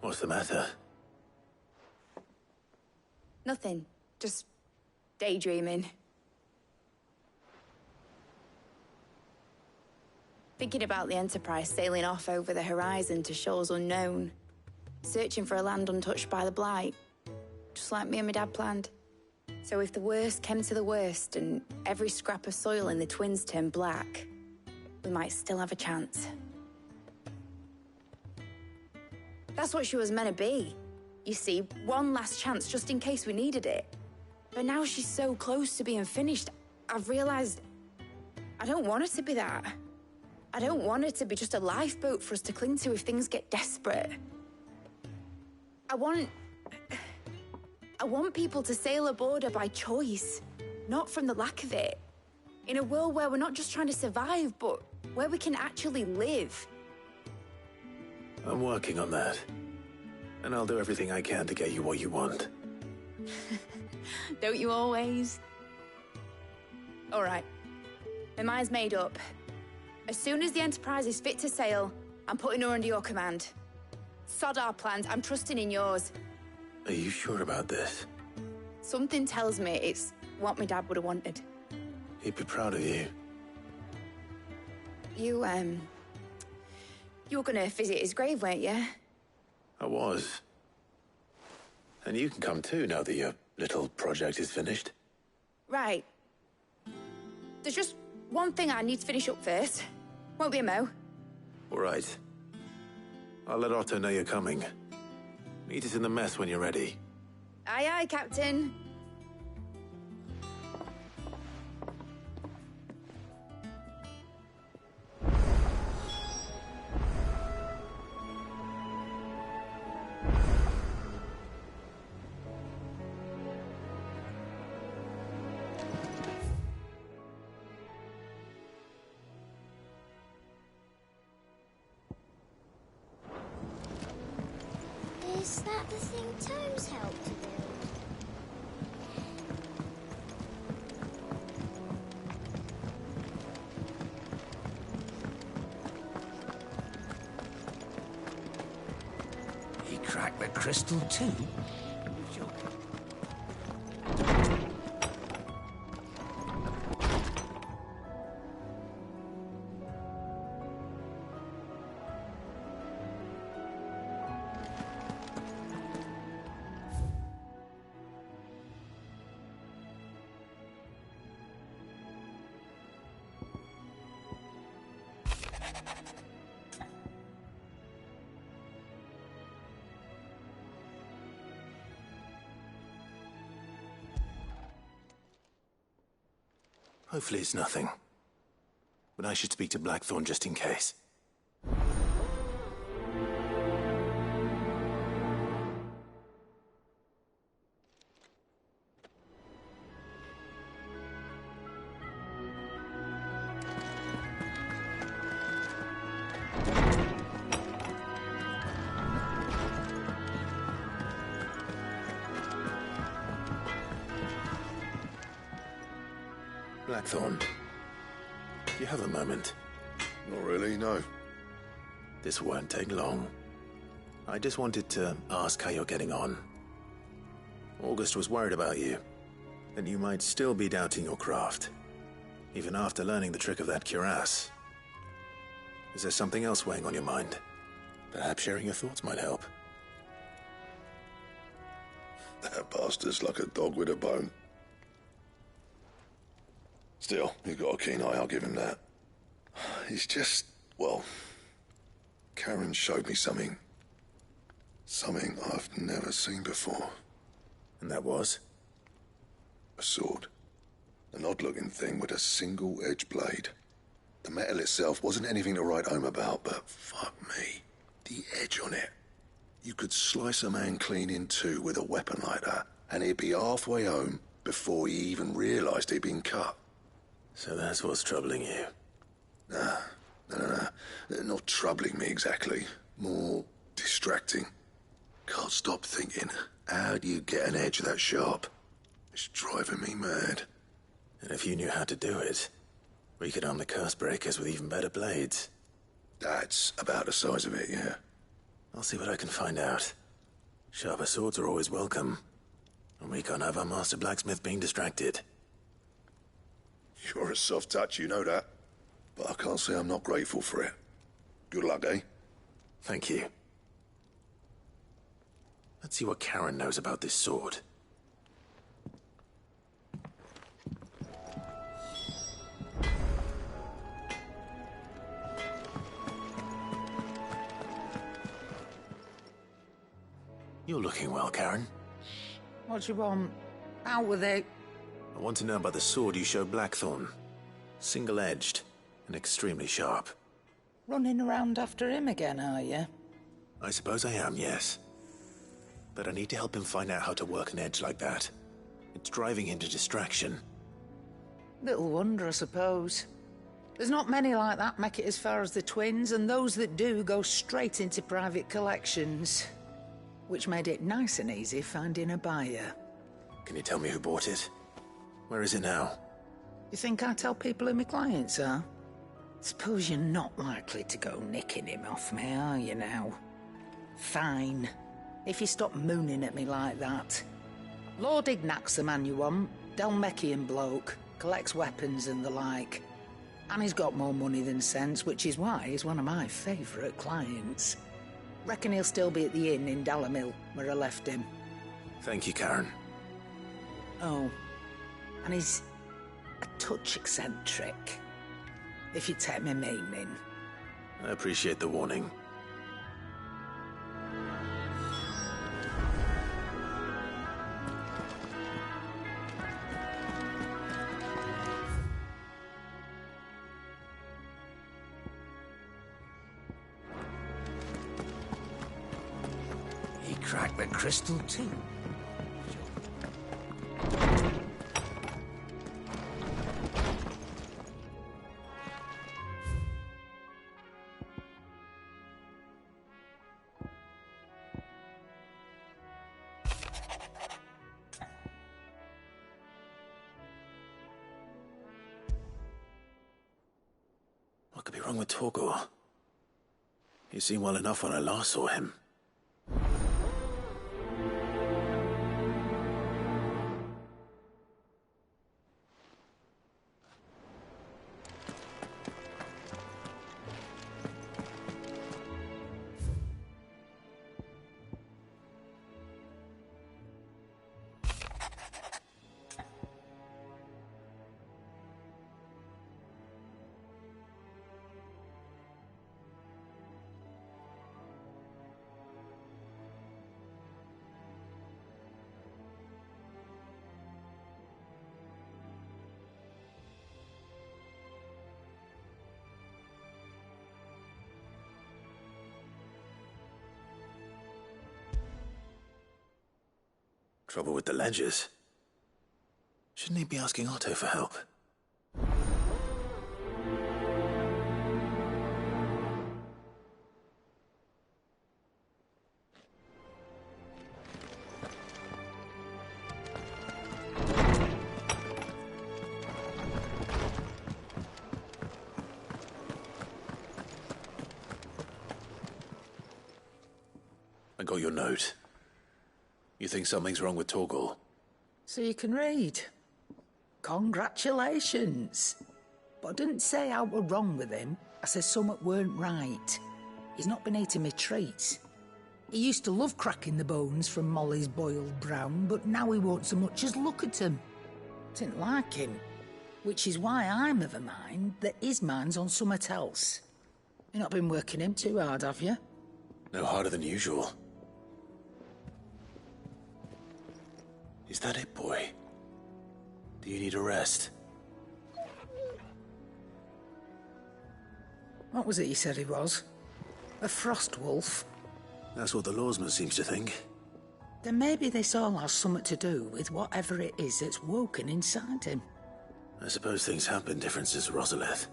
What's the matter? Nothing. Just daydreaming. Thinking about the Enterprise sailing off over the horizon to shores unknown. Searching for a land untouched by the Blight. Just like me and my dad planned. So if the worst came to the worst and every scrap of soil in the Twins turned black, we might still have a chance. That's what she was meant to be. You see, one last chance just in case we needed it. But now she's so close to being finished, I've realized I don't want her to be that. I don't want her to be just a lifeboat for us to cling to if things get desperate. I want people to sail aboard her by choice, not from the lack of it. In a world where we're not just trying to survive, but where we can actually live. I'm working on that. And I'll do everything I can to get you what you want. Don't you always? All right. My mind's made up. As soon as the Enterprise is fit to sail, I'm putting her under your command. Sod our plans, I'm trusting in yours. Are you sure about this? Something tells me it's what my dad would have wanted. He'd be proud of you. You were gonna visit his grave, weren't you? I was. And you can come too now that your little project is finished. Right. There's just one thing I need to finish up first. Won't be a mo. All right. I'll let Otto know you're coming. Meet us in the mess when you're ready. Aye, aye, Captain. Is that the thing Tomes helped to build? He cracked the crystal too? Hopefully it's nothing. But I should speak to Blackthorn just in case. Blackthorn, do you have a moment? Not really, no. This won't take long. I just wanted to ask how you're getting on. August was worried about you, that you might still be doubting your craft, even after learning the trick of that cuirass. Is there something else weighing on your mind? Perhaps sharing your thoughts might help. That bastard's like a dog with a bone. Still, he's got a keen eye, I'll give him that. He's just, well, Karen showed me something. Something I've never seen before. And that was? A sword. An odd-looking thing with a single-edged blade. The metal itself wasn't anything to write home about, but fuck me, the edge on it. You could slice a man clean in two with a weapon like that, and he'd be halfway home before he even realised he'd been cut. So that's what's troubling you? Nah. Not troubling me exactly. More distracting. Can't stop thinking, how do you get an edge that sharp? It's driving me mad. And if you knew how to do it, we could arm the curse breakers with even better blades. That's about the size of it, yeah. I'll see what I can find out. Sharper swords are always welcome. And we can't have our master blacksmith being distracted. You're a soft touch, you know that. But I can't say I'm not grateful for it. Good luck, eh? Thank you. Let's see what Karen knows about this sword. You're looking well, Karen. What do you want? Out with it. I want to know about the sword you showed Blackthorn. Single-edged and extremely sharp. Running around after him again, are you? I suppose I am, yes. But I need to help him find out how to work an edge like that. It's driving him to distraction. Little wonder, I suppose. There's not many like that make it as far as the twins, and those that do go straight into private collections. Which made it nice and easy finding a buyer. Can you tell me who bought it? Where is it now? You think I tell people who my clients are? Suppose you're not likely to go nicking him off me, are you now? Fine. If you stop mooning at me like that. Lord Ignac's the man you want. Dalmekian bloke. Collects weapons and the like. And he's got more money than sense, which is why he's one of my favourite clients. Reckon he'll still be at the inn in Dalamil, where I left him. Thank you, Karen. Oh, and he's a touch eccentric, if you take my meaning. I appreciate the warning. He cracked the crystal too. What could be wrong with Torgor? He seemed well enough when I last saw him. Trouble with the ledgers. Shouldn't he be asking Otto for help? got your note. You think something's wrong with Torgal? So you can read. Congratulations. But I didn't say I were wrong with him. I said something weren't right. He's not been eating me treats. He used to love cracking the bones from Molly's boiled brown, but now he won't so much as look at them. Didn't like him. Which is why I'm of a mind that his mind's on something else. You've not been working him too hard, have you? No harder than usual. Is that it, boy? Do you need a rest? What was it he said he was? A frost wolf? That's what the lawsman seems to think. Then maybe this all has something to do with whatever it is that's woken inside him. I suppose things have been different since Rosalith.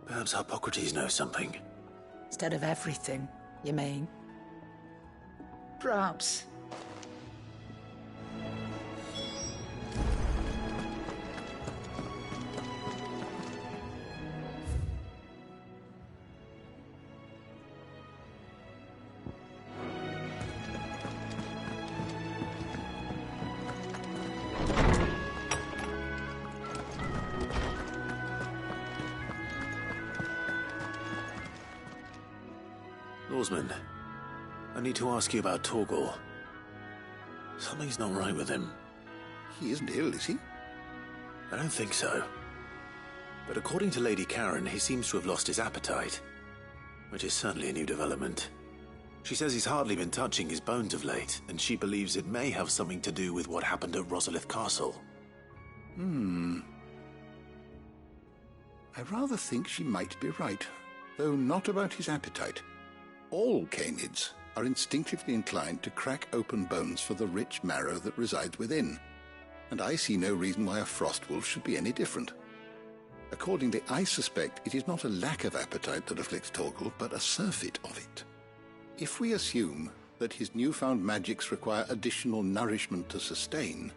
Perhaps Hippocrates knows something. Instead of everything, you mean? Perhaps. Lawsman, I need to ask you about Torgal. Something's not right with him. He isn't ill, is he? I don't think so. But according to Lady Karen, he seems to have lost his appetite, which is certainly a new development. She says he's hardly been touching his bones of late, and she believes it may have something to do with what happened at Rosalith Castle. I rather think she might be right, though not about his appetite. All canids are instinctively inclined to crack open bones for the rich marrow that resides within, and I see no reason why a frost wolf should be any different. Accordingly, I suspect it is not a lack of appetite that afflicts Torgal, but a surfeit of it. If we assume that his newfound magics require additional nourishment to sustain,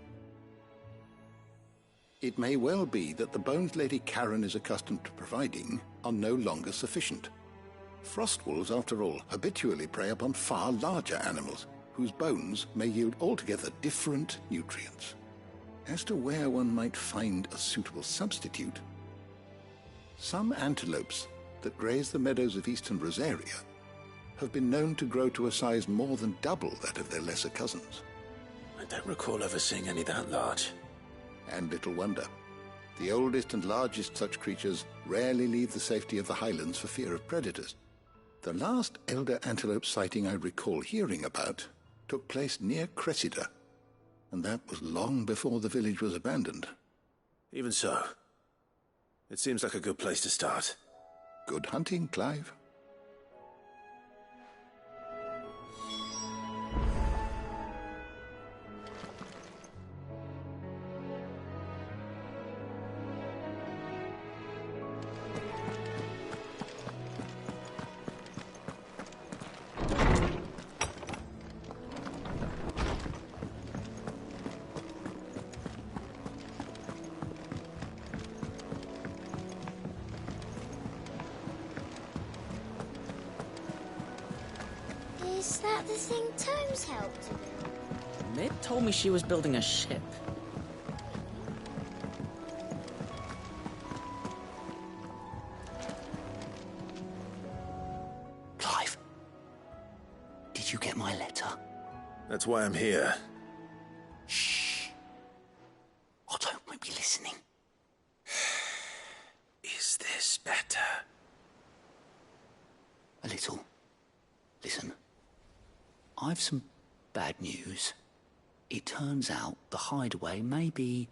it may well be that the bones Lady Karen is accustomed to providing are no longer sufficient. Frost wolves, after all, habitually prey upon far larger animals, whose bones may yield altogether different nutrients. As to where one might find a suitable substitute, some antelopes that graze the meadows of eastern Rosaria have been known to grow to a size more than double that of their lesser cousins. I don't recall ever seeing any that large. And little wonder. The oldest and largest such creatures rarely leave the safety of the highlands for fear of predators. The last elder antelope sighting I recall hearing about took place near Cressida, and that was long before the village was abandoned. Even so, it seems like a good place to start. Good hunting, Clive. Is that the thing Tomes helped to build? Mid told me she was building a ship. Clive, did you get my letter? That's why I'm here. Shh. Otto might be listening. Is this better? A little. Listen, I've some bad news. It turns out the hideaway may be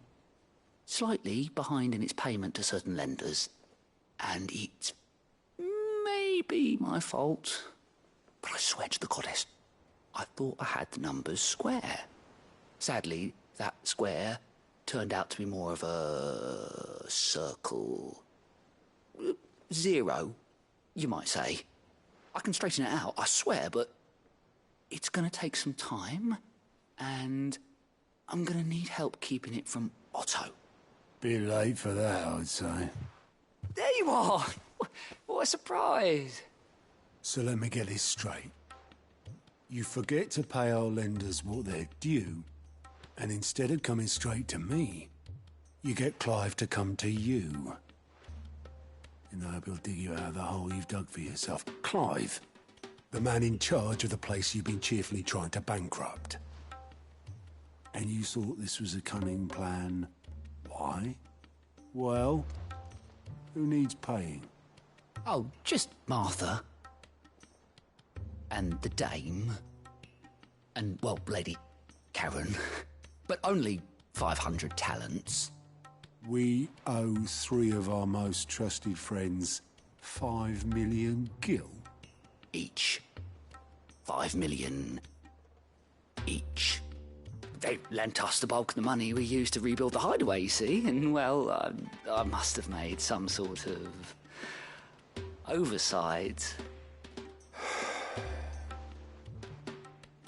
slightly behind in its payment to certain lenders, and it may be my fault. But I swear to the goddess, I thought I had the numbers square. Sadly, that square turned out to be more of a circle. 0, you might say. I can straighten it out, I swear, but it's going to take some time, and I'm going to need help keeping it from Otto. Bit late for that, I'd say. There you are! What a surprise! So let me get this straight. You forget to pay our lenders what they're due, and instead of coming straight to me, you get Clive to come to you. In the hope he'll dig you out of the hole you've dug for yourself. Clive, the man in charge of the place you've been cheerfully trying to bankrupt. And you thought this was a cunning plan. Why? Well, who needs paying? Oh, just Martha. And the dame. And, well, Lady Karen. But only 500 talents. We owe 3 of our most trusted friends 5 million gil. Each. 5 million each. They lent us the bulk of the money we used to rebuild the hideaway, you see, and, well, I must have made some sort of oversight.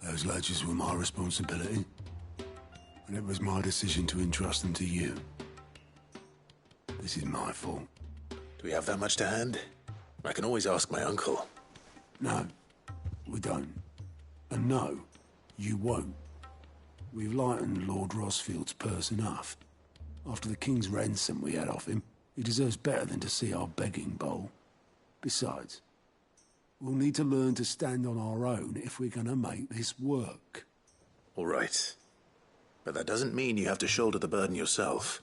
Those ledgers were my responsibility, and it was my decision to entrust them to you. This is my fault. Do we have that much to hand? I can always ask my uncle. No, we don't. And no, you won't. We've lightened Lord Rosfield's purse enough. After the king's ransom we had off him, he deserves better than to see our begging bowl. Besides, we'll need to learn to stand on our own if we're gonna make this work. All right. But that doesn't mean you have to shoulder the burden yourself.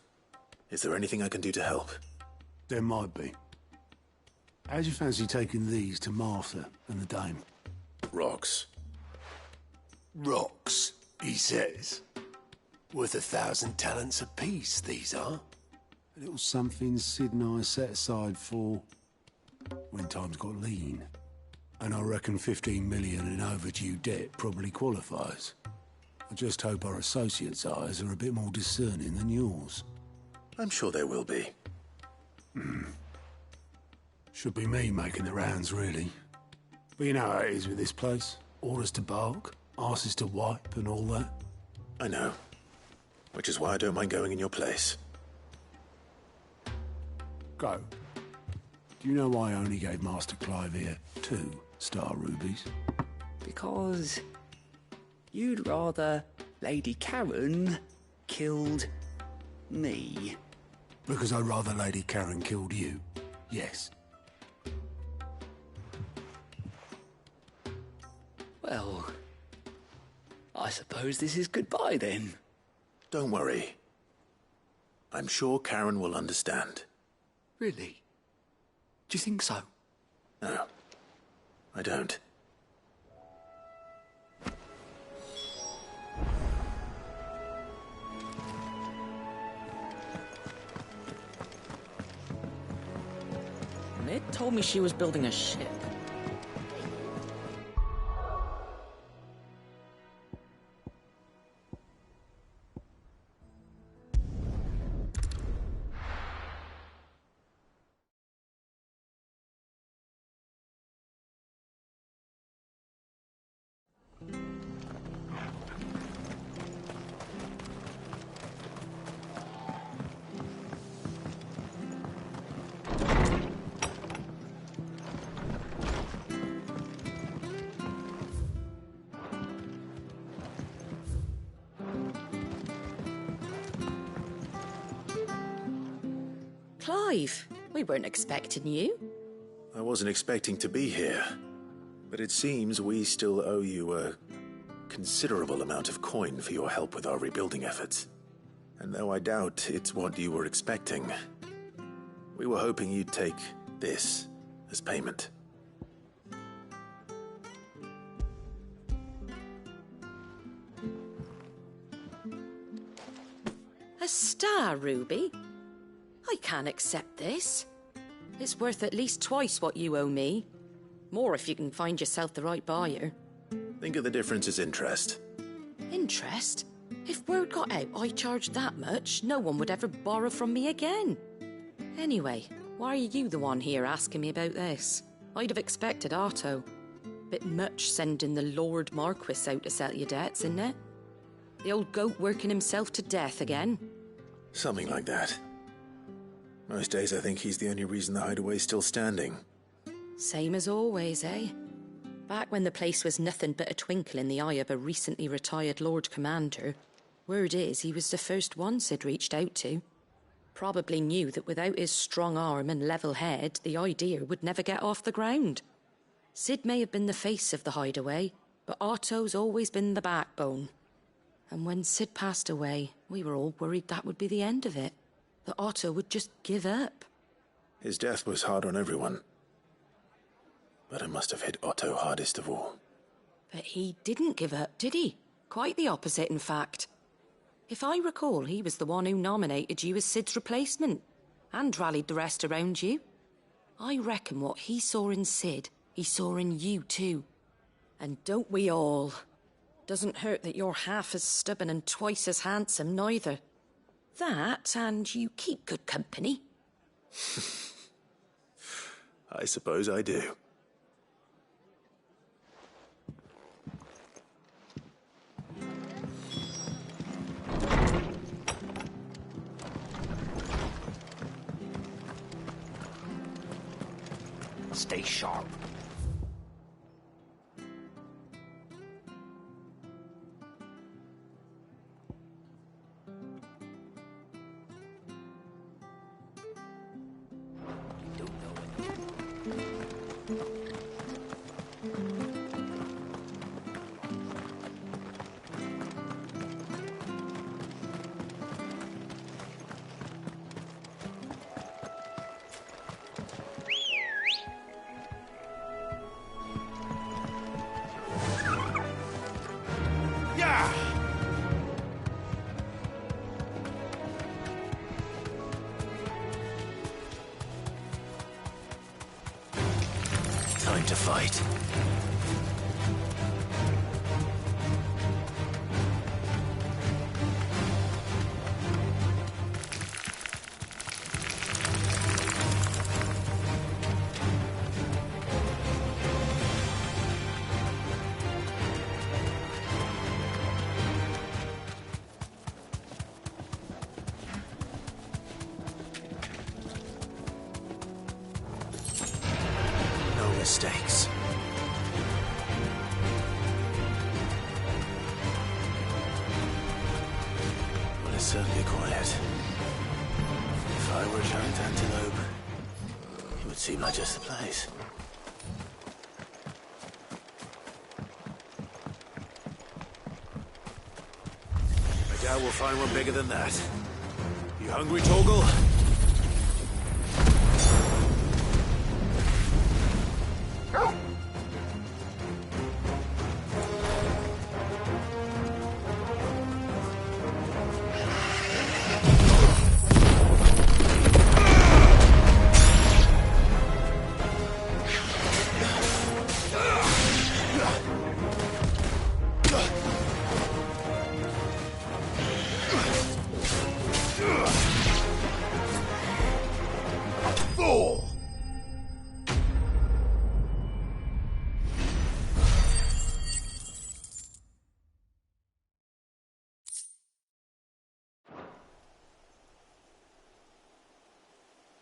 Is there anything I can do to help? There might be. How'd you fancy taking these to Martha and the dame? Rocks. Rocks, he says. Worth 1,000 talents apiece, these are. A little something Sid and I set aside for when times got lean. And I reckon 15 million in overdue debt probably qualifies. I just hope our associates' eyes are a bit more discerning than yours. I'm sure there will be. Should be me making the rounds, really. But you know how it is with this place. Orders to bark, arses to wipe, and all that. I know. Which is why I don't mind going in your place. Go. Do you know why I only gave Master Clive here 2 star rubies? Because you'd rather Lady Karen killed me. Because I'd rather Lady Karen killed you. Yes. Well, I suppose this is goodbye then. Don't worry. I'm sure Karen will understand. Really? Do you think so? No, I don't. Ned told me she was building a ship. Clive, we weren't expecting you. I wasn't expecting to be here, but it seems we still owe you a considerable amount of coin for your help with our rebuilding efforts. And though I doubt it's what you were expecting, we were hoping you'd take this as payment. A star ruby? I can't accept this. It's worth at least twice what you owe me. More if you can find yourself the right buyer. Think of the difference as interest. Interest? If word got out I charged that much, no one would ever borrow from me again. Anyway, why are you the one here asking me about this? I'd have expected Otto. Bit much sending the Lord Marquis out to settle your debts, isn't it? The old goat working himself to death again? Something like that. Most days I think he's the only reason the hideaway's still standing. Same as always, eh? Back when the place was nothing but a twinkle in the eye of a recently retired Lord Commander, word is he was the first one Sid reached out to. Probably knew that without his strong arm and level head, the idea would never get off the ground. Sid may have been the face of the hideaway, but Otto's always been the backbone. And when Sid passed away, we were all worried that would be the end of it. That Otto would just give up. His death was hard on everyone. But it must have hit Otto hardest of all. But he didn't give up, did he? Quite the opposite, in fact. If I recall, he was the one who nominated you as Sid's replacement, and rallied the rest around you. I reckon what he saw in Sid, he saw in you too. And don't we all? Doesn't hurt that you're half as stubborn and twice as handsome, neither. That, and you keep good company. I suppose I do. Stay sharp. Time to fight. Mistakes. Well, it's certainly quiet. If I were a giant antelope, it would seem like just the place. I doubt we'll find one bigger than that. You hungry, Torgal?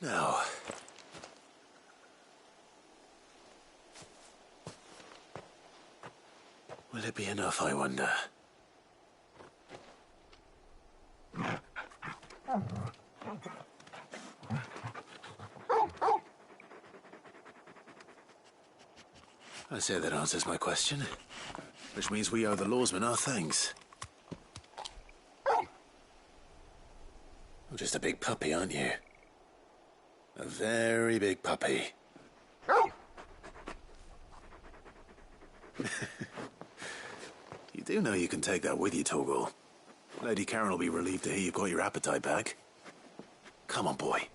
Now, will it be enough, I wonder? I say that answers my question, which means we owe the lawsmen our thanks. You're just a big puppy, aren't you? A very big puppy. You do know you can take that with you, Torgal. Lady Karen will be relieved to hear you've got your appetite back. Come on, boy.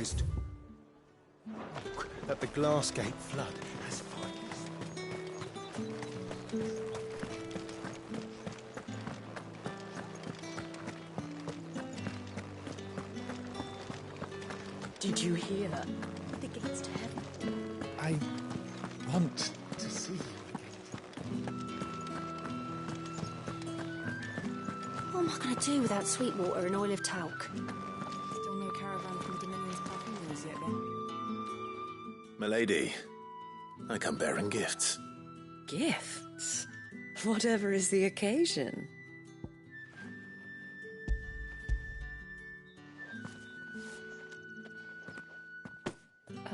realised that the Glassgate flood has finally... Did you hear? The gates to heaven. I want to see you What am I going to do without sweet water and oil of talc? Still no caravan from Dominion's pavilions yet, then? Milady, I come bearing gifts. Gifts? Whatever is the occasion.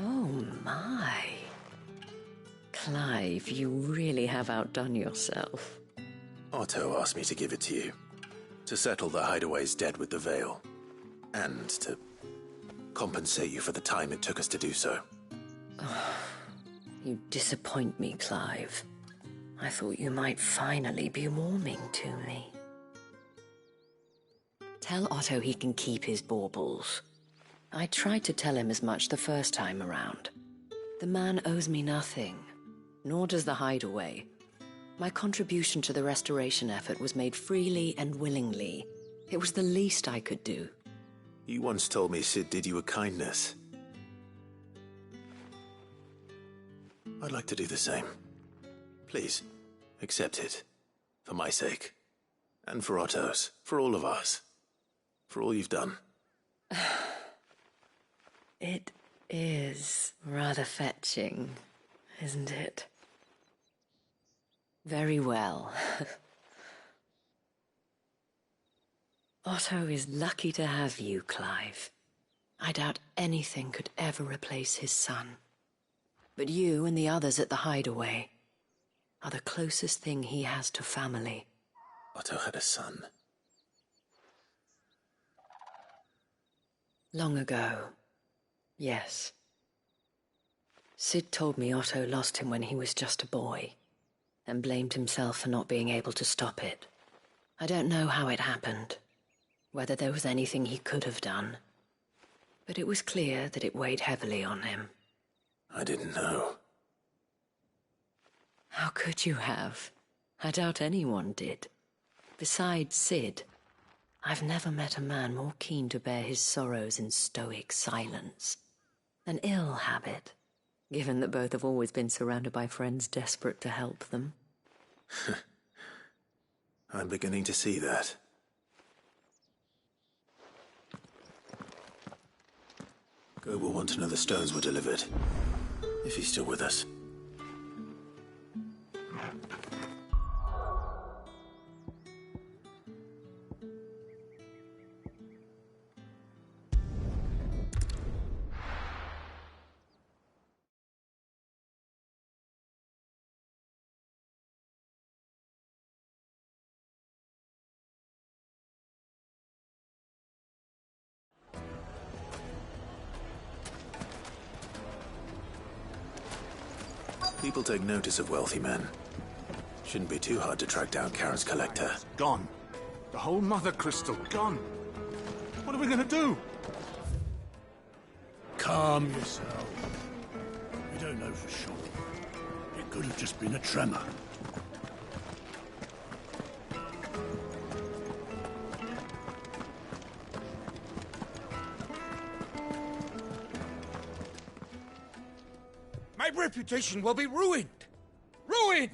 Oh my. Clive, you really have outdone yourself. Otto asked me to give it to you. To settle the hideaway's debt with the Veil. And to compensate you for the time it took us to do so. You disappoint me, Clive. I thought you might finally be warming to me. Tell Otto he can keep his baubles. I tried to tell him as much the first time around. The man owes me nothing, nor does the hideaway. My contribution to the restoration effort was made freely and willingly. It was the least I could do. You once told me Sid did you a kindness. I'd like to do the same. Please, accept it. For my sake. And for Otto's. For all of us. For all you've done. It is rather fetching, isn't it? Very well. Otto is lucky to have you, Clive. I doubt anything could ever replace his son. But you and the others at the hideaway are the closest thing he has to family. Otto had a son. Long ago, yes. Sid told me Otto lost him when he was just a boy, and blamed himself for not being able to stop it. I don't know how it happened, whether there was anything he could have done, but it was clear that it weighed heavily on him. I didn't know. How could you have? I doubt anyone did. Besides Sid, I've never met a man more keen to bear his sorrows in stoic silence. An ill habit, given that both have always been surrounded by friends desperate to help them. I'm beginning to see that. Go will want to know the stones were delivered. If he's still with us. People take notice of wealthy men. Shouldn't be too hard to track down Karen's collector. Gone. The whole mother crystal gone. What are we gonna do? Calm yourself. We don't know for sure. It could have just been a tremor. My reputation will be ruined! Ruined!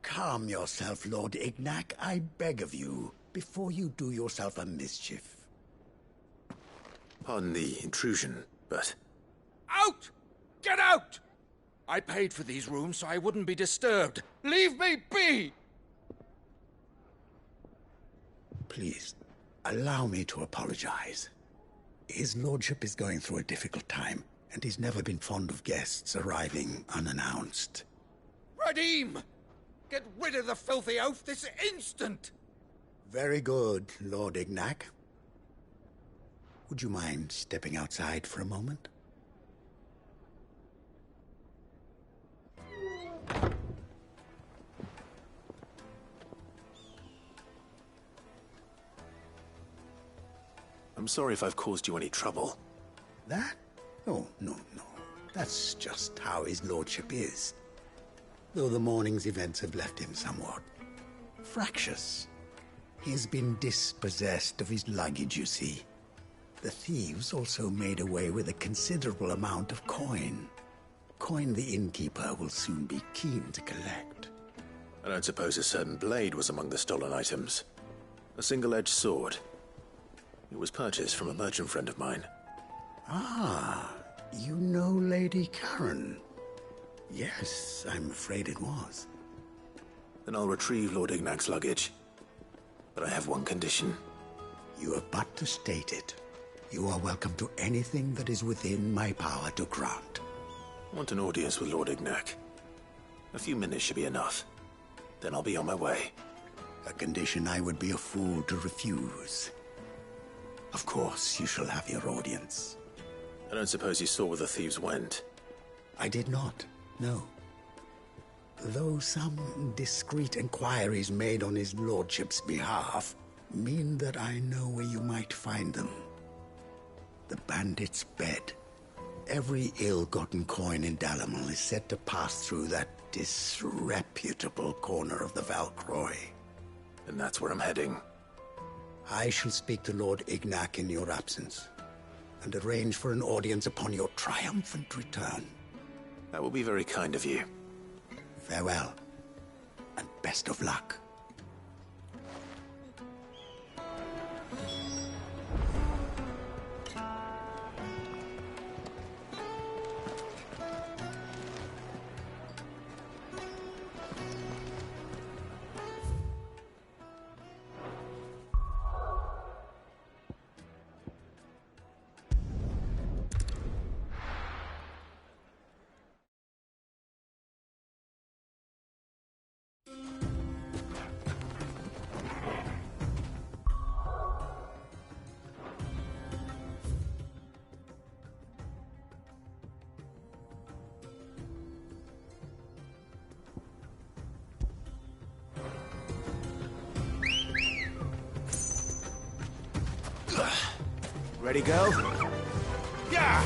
Calm yourself, Lord Ignac, I beg of you, before you do yourself a mischief. Pardon the intrusion, but... Out! Get out! I paid for these rooms so I wouldn't be disturbed. Leave me be! Please, allow me to apologize. His lordship is going through a difficult time, and he's never been fond of guests arriving unannounced. Radim! Get rid of the filthy oaf this instant! Very good, Lord Ignac. Would you mind stepping outside for a moment? I'm sorry if I've caused you any trouble. That? Oh, no. That's just how his lordship is. Though the morning's events have left him somewhat fractious. He has been dispossessed of his luggage, you see. The thieves also made away with a considerable amount of coin. Coin the innkeeper will soon be keen to collect. I don't suppose a certain blade was among the stolen items. A single-edged sword. It was purchased from a merchant friend of mine. Ah, you know Lady Karen. Yes, I'm afraid it was. Then I'll retrieve Lord Ignac's luggage. But I have one condition. You have but to state it. You are welcome to anything that is within my power to grant. I want an audience with Lord Ignac. A few minutes should be enough. Then I'll be on my way. A condition I would be a fool to refuse. Of course, you shall have your audience. I don't suppose you saw where the thieves went? I did not, no. Though some discreet inquiries made on his lordship's behalf mean that I know where you might find them. The bandit's bed. Every ill-gotten coin in Dalamal is said to pass through that disreputable corner of the Valcroy. And that's where I'm heading. I shall speak to Lord Ignac in your absence, and arrange for an audience upon your triumphant return. That will be very kind of you. Farewell, and best of luck. Ready, go? Yeah!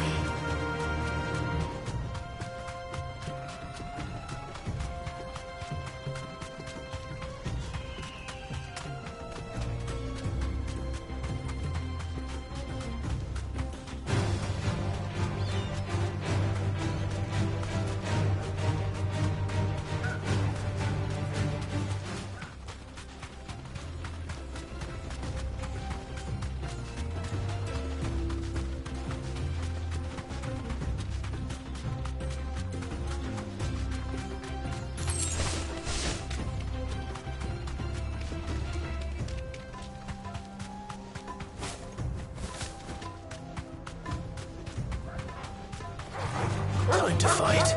Time to fight.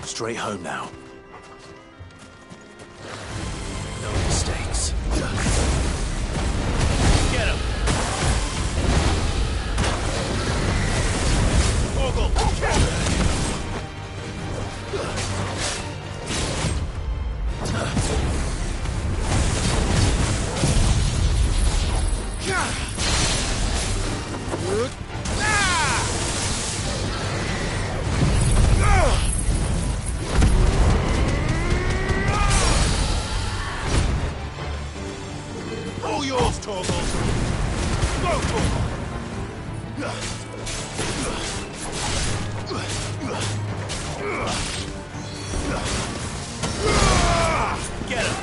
Straight home now. No mistakes. Get him! Ogle! All yours, Torvald. Go for it. Get him.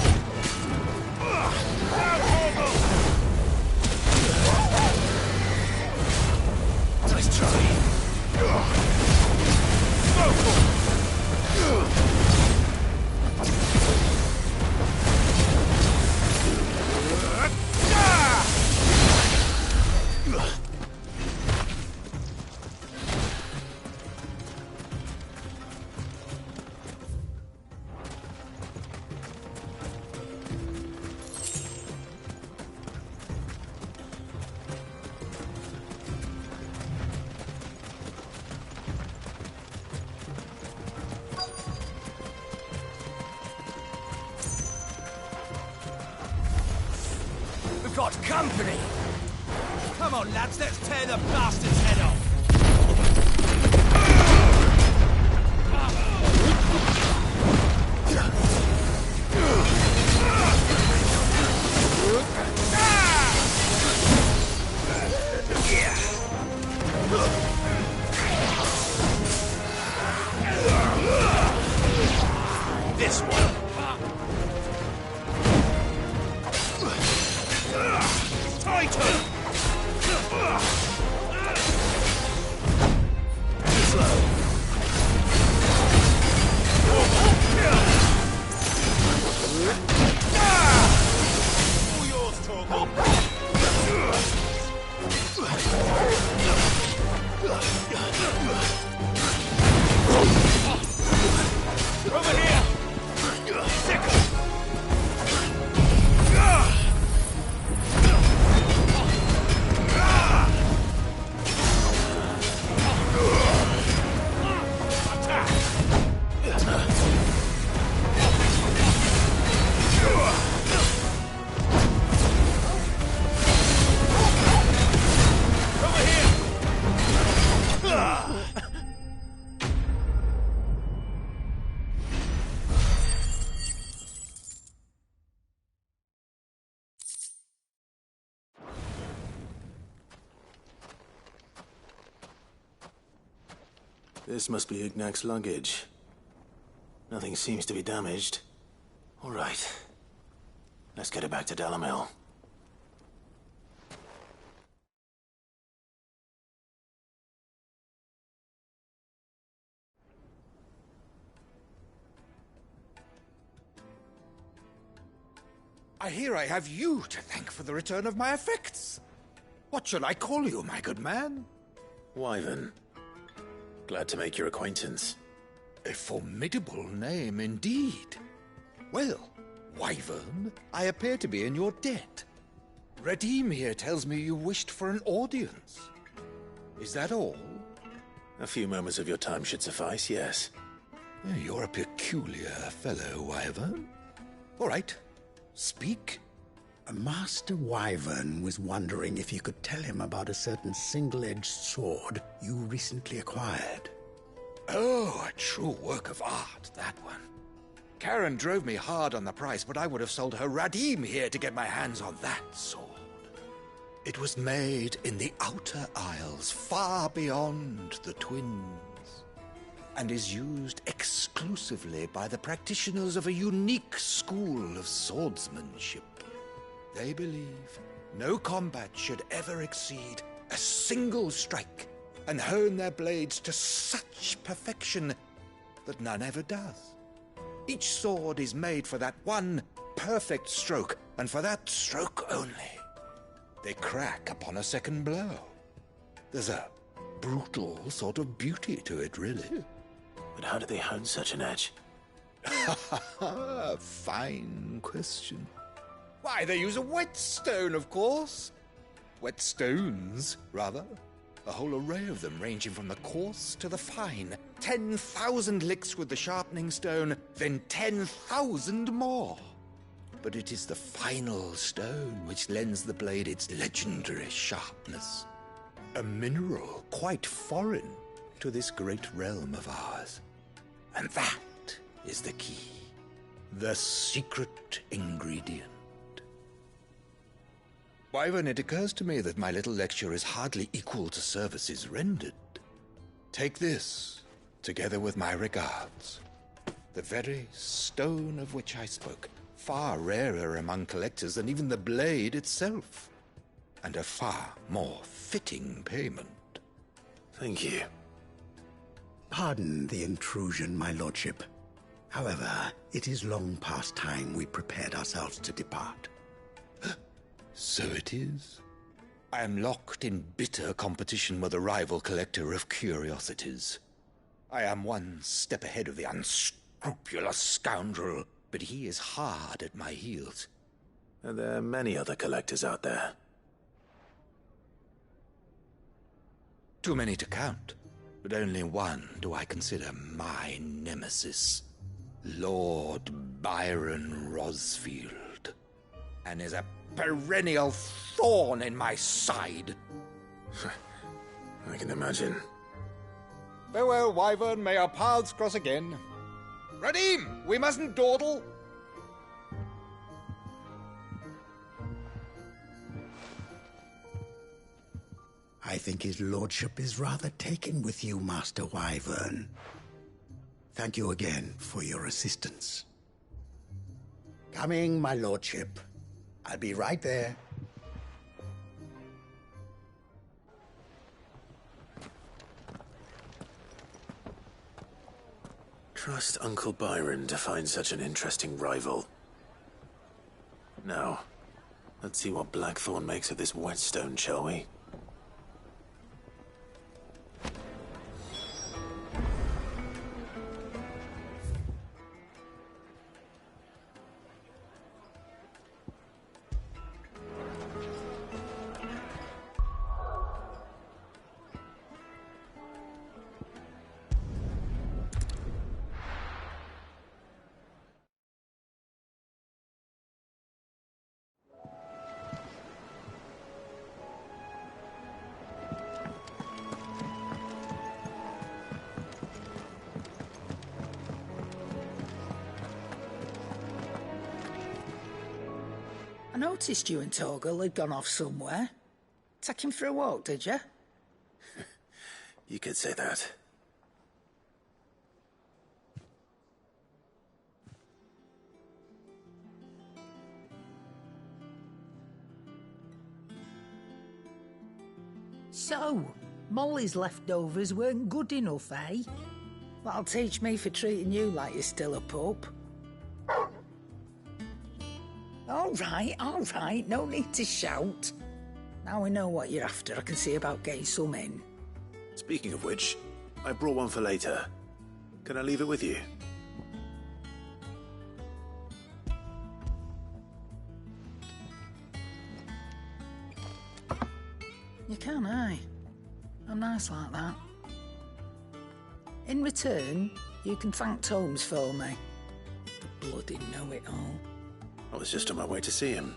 Nice try. Go for it. got company! Come on, lads, let's tear the bastard's head off! This one. Tighter! Slow. All yours, Torgal. Over here! This must be Ignac's luggage. Nothing seems to be damaged. All right. Let's get it back to Delamil. I hear I have you to thank for the return of my effects. What shall I call you, my good man? Wyvern. Glad to make your acquaintance. A formidable name indeed. Well, Wyvern, I appear to be in your debt. Redeem here tells me you wished for an audience. Is that all? A few moments of your time should suffice, yes. You're a peculiar fellow, Wyvern. All right, speak. Master Wyvern was wondering if you could tell him about a certain single-edged sword you recently acquired. Oh, a true work of art, that one. Karen drove me hard on the price, but I would have sold her Radim here to get my hands on that sword. It was made in the Outer Isles, far beyond the Twins, and is used exclusively by the practitioners of a unique school of swordsmanship. They believe no combat should ever exceed a single strike, and hone their blades to such perfection that none ever does. Each sword is made for that one perfect stroke, and for that stroke only. They crack upon a second blow. There's a brutal sort of beauty to it, really. But how do they hone such an edge? Fine question. Why, they use a whetstone, of course. Whetstones, rather. A whole array of them, ranging from the coarse to the fine. 10,000 licks with the sharpening stone, then 10,000 more. But it is the final stone which lends the blade its legendary sharpness. A mineral quite foreign to this great realm of ours. And that is the key. The secret ingredient. Wyvern, it occurs to me that my little lecture is hardly equal to services rendered. Take this, together with my regards. The very stone of which I spoke, far rarer among collectors than even the blade itself, and a far more fitting payment. Thank you. Pardon the intrusion, my lordship. However, it is long past time we prepared ourselves to depart. So it is. I am locked in bitter competition with a rival collector of curiosities. I am one step ahead of the unscrupulous scoundrel, but he is hard at my heels. And there are many other collectors out there. Too many to count, but only one do I consider my nemesis. Lord Byron Rosfield. And is a perennial thorn in my side. I can imagine. Farewell, Wyvern. May our paths cross again. Radim, we mustn't dawdle. I think his lordship is rather taken with you, Master Wyvern. Thank you again for your assistance. Coming, my lordship. I'll be right there. Trust Uncle Byron to find such an interesting rival. Now, let's see what Blackthorn makes of this whetstone, shall we? I noticed you and Torgal had gone off somewhere. Take him for a walk, did you? You could say that. So, Molly's leftovers weren't good enough, eh? That'll teach me for treating you like you're still a pup. All right, no need to shout. Now we know what you're after, I can see about getting some in. Speaking of which, I brought one for later. Can I leave it with you? You can, eh? I'm nice like that. In return, you can thank Tomes for me. The bloody know-it-all. I was just on my way to see him.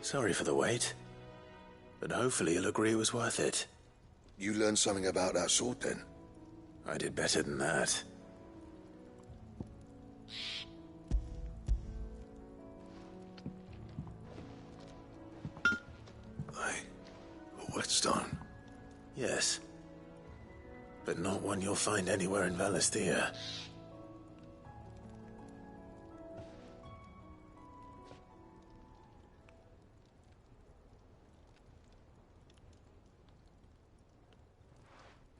Sorry for the wait, but hopefully you'll agree it was worth it. You learned something about that sword, then? I did better than that. A whetstone? Yes. But not one you'll find anywhere in Valisthea.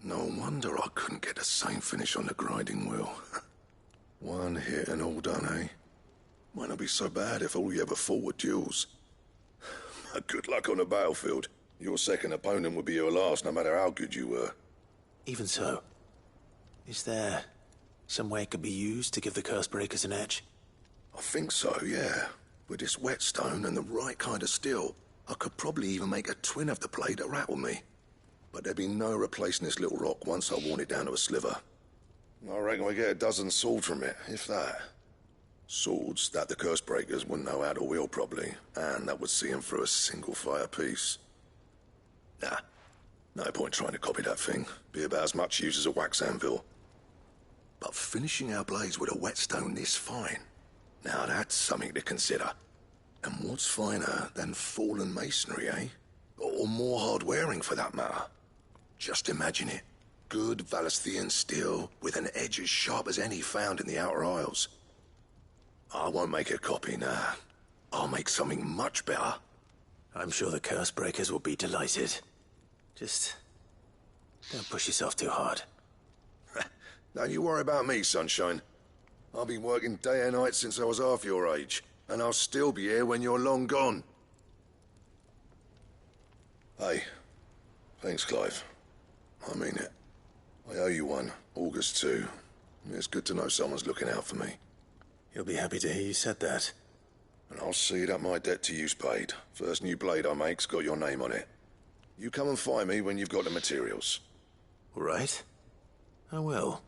No wonder I couldn't get the same finish on the grinding wheel. One hit and all done, eh? Might not be so bad if all you ever fought were duels. Good luck on the battlefield. Your second opponent would be your last, no matter how good you were. Even so, is there some way it could be used to give the Cursebreakers an edge? I think so, yeah. With this whetstone and the right kind of steel, I could probably even make a twin of the blade that rattled me. But there'd be no replacing this little rock once I worn it down to a sliver. I reckon we get a dozen swords from it, if that. Swords that the Cursebreakers wouldn't know how to wield properly, and that would see them through a single fire piece. Nah, no point trying to copy that thing. Be about as much use as a wax anvil. But finishing our blades with a whetstone this fine, now that's something to consider. And what's finer than fallen masonry, eh? Or more hard-wearing, for that matter. Just imagine it. Good Valisthean steel with an edge as sharp as any found in the Outer Isles. I won't make a copy, nah. I'll make something much better. I'm sure the Cursebreakers will be delighted. Just don't push yourself too hard. Don't you worry about me, sunshine. I've been working day and night since I was half your age, and I'll still be here when you're long gone. Hey, thanks, Clive. I mean it. I owe you one, August too. It's good to know someone's looking out for me. He'll be happy to hear you said that. And I'll see that my debt to you's paid. First new blade I make's got your name on it. You come and find me when you've got the materials. All right. I will.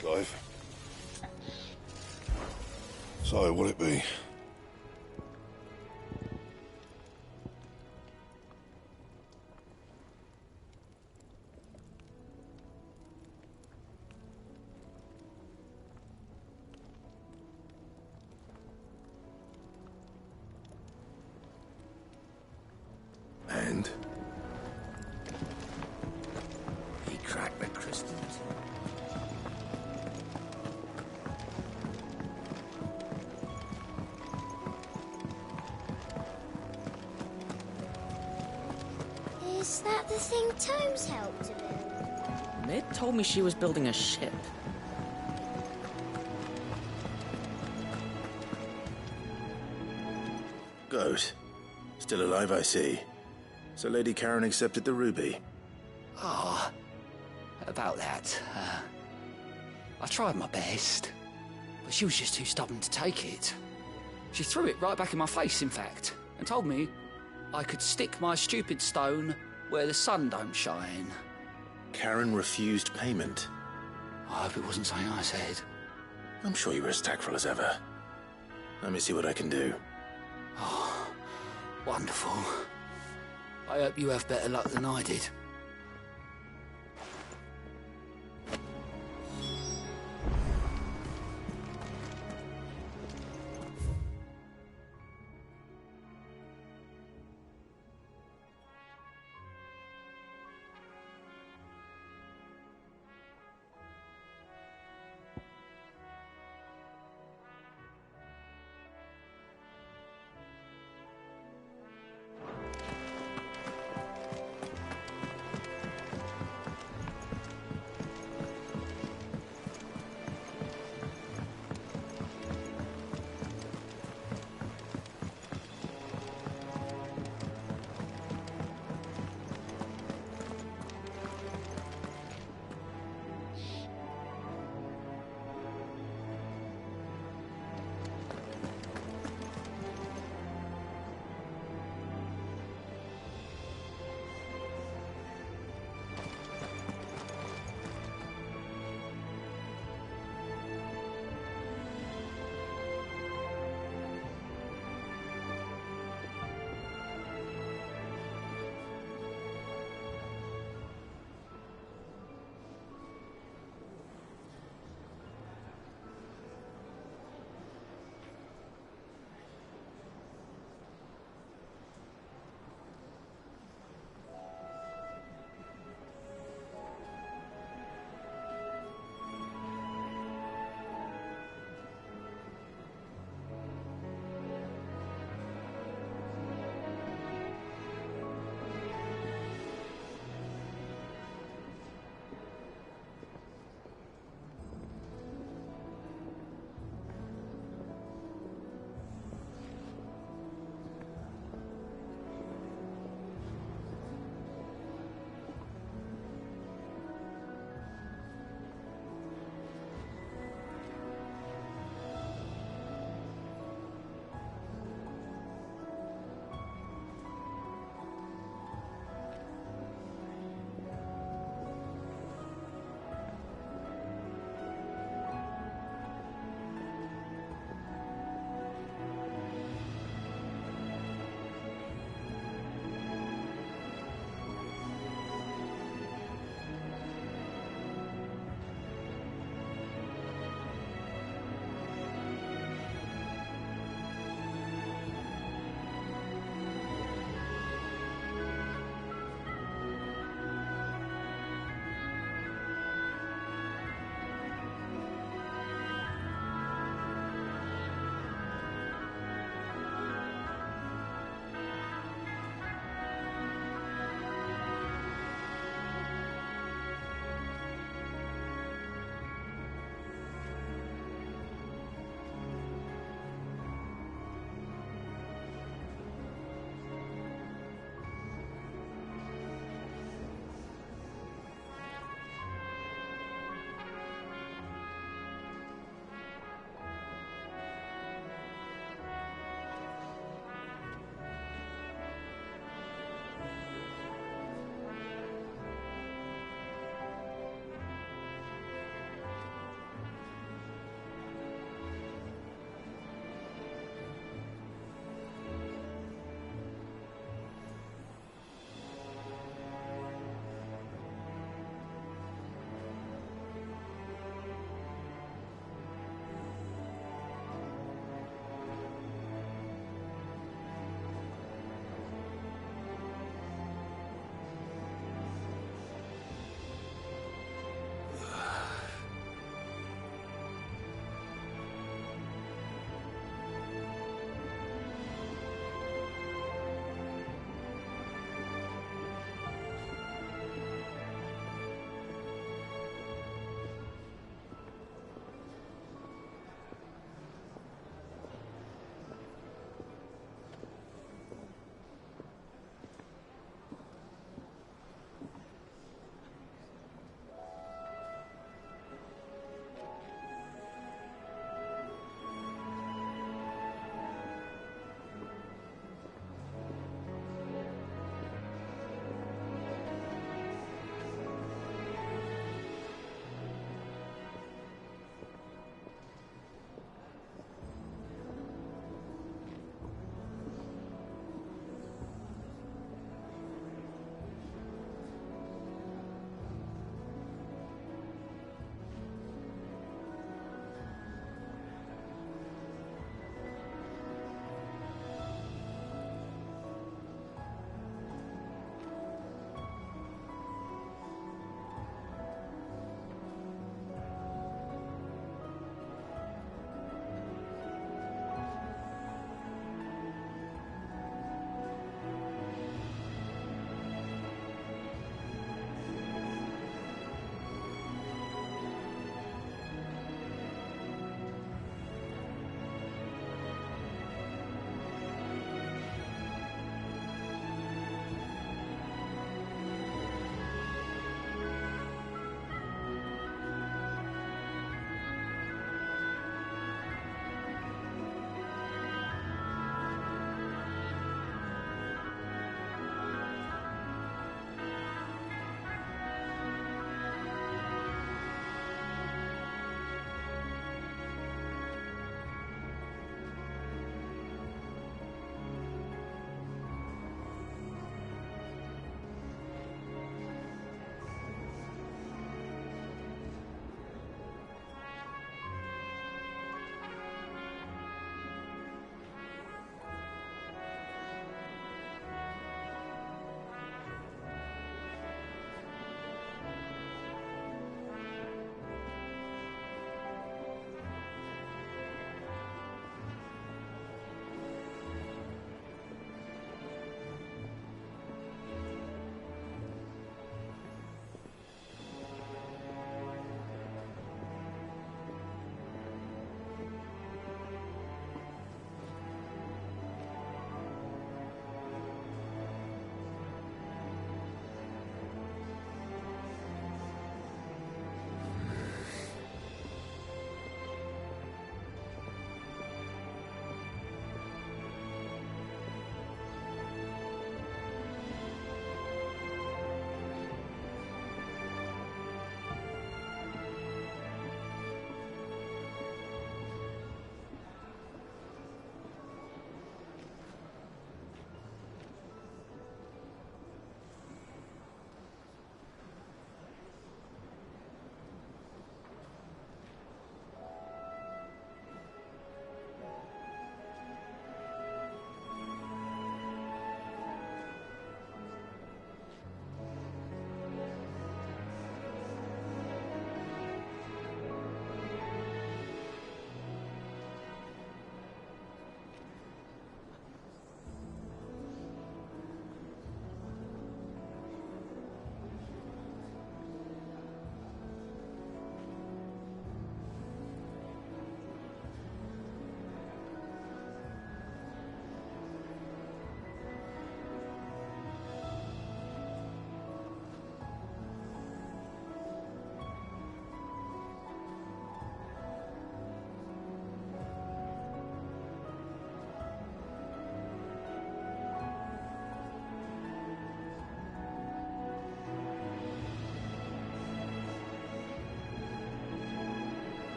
Clive. So, what'll it be? And? He cracked the crystals. Is that the thing Tomes helped to build? Mid told me she was building a ship. Goat. Still alive, I see. So Lady Karen accepted the ruby. Ah, about that. I tried my best, but she was just too stubborn to take it. She threw it right back in my face, in fact, and told me I could stick my stupid stone where the sun don't shine. Karen refused payment. I hope it wasn't something I said. I'm sure you were as tactful as ever. Let me see what I can do. Oh, wonderful. I hope you have better luck than I did.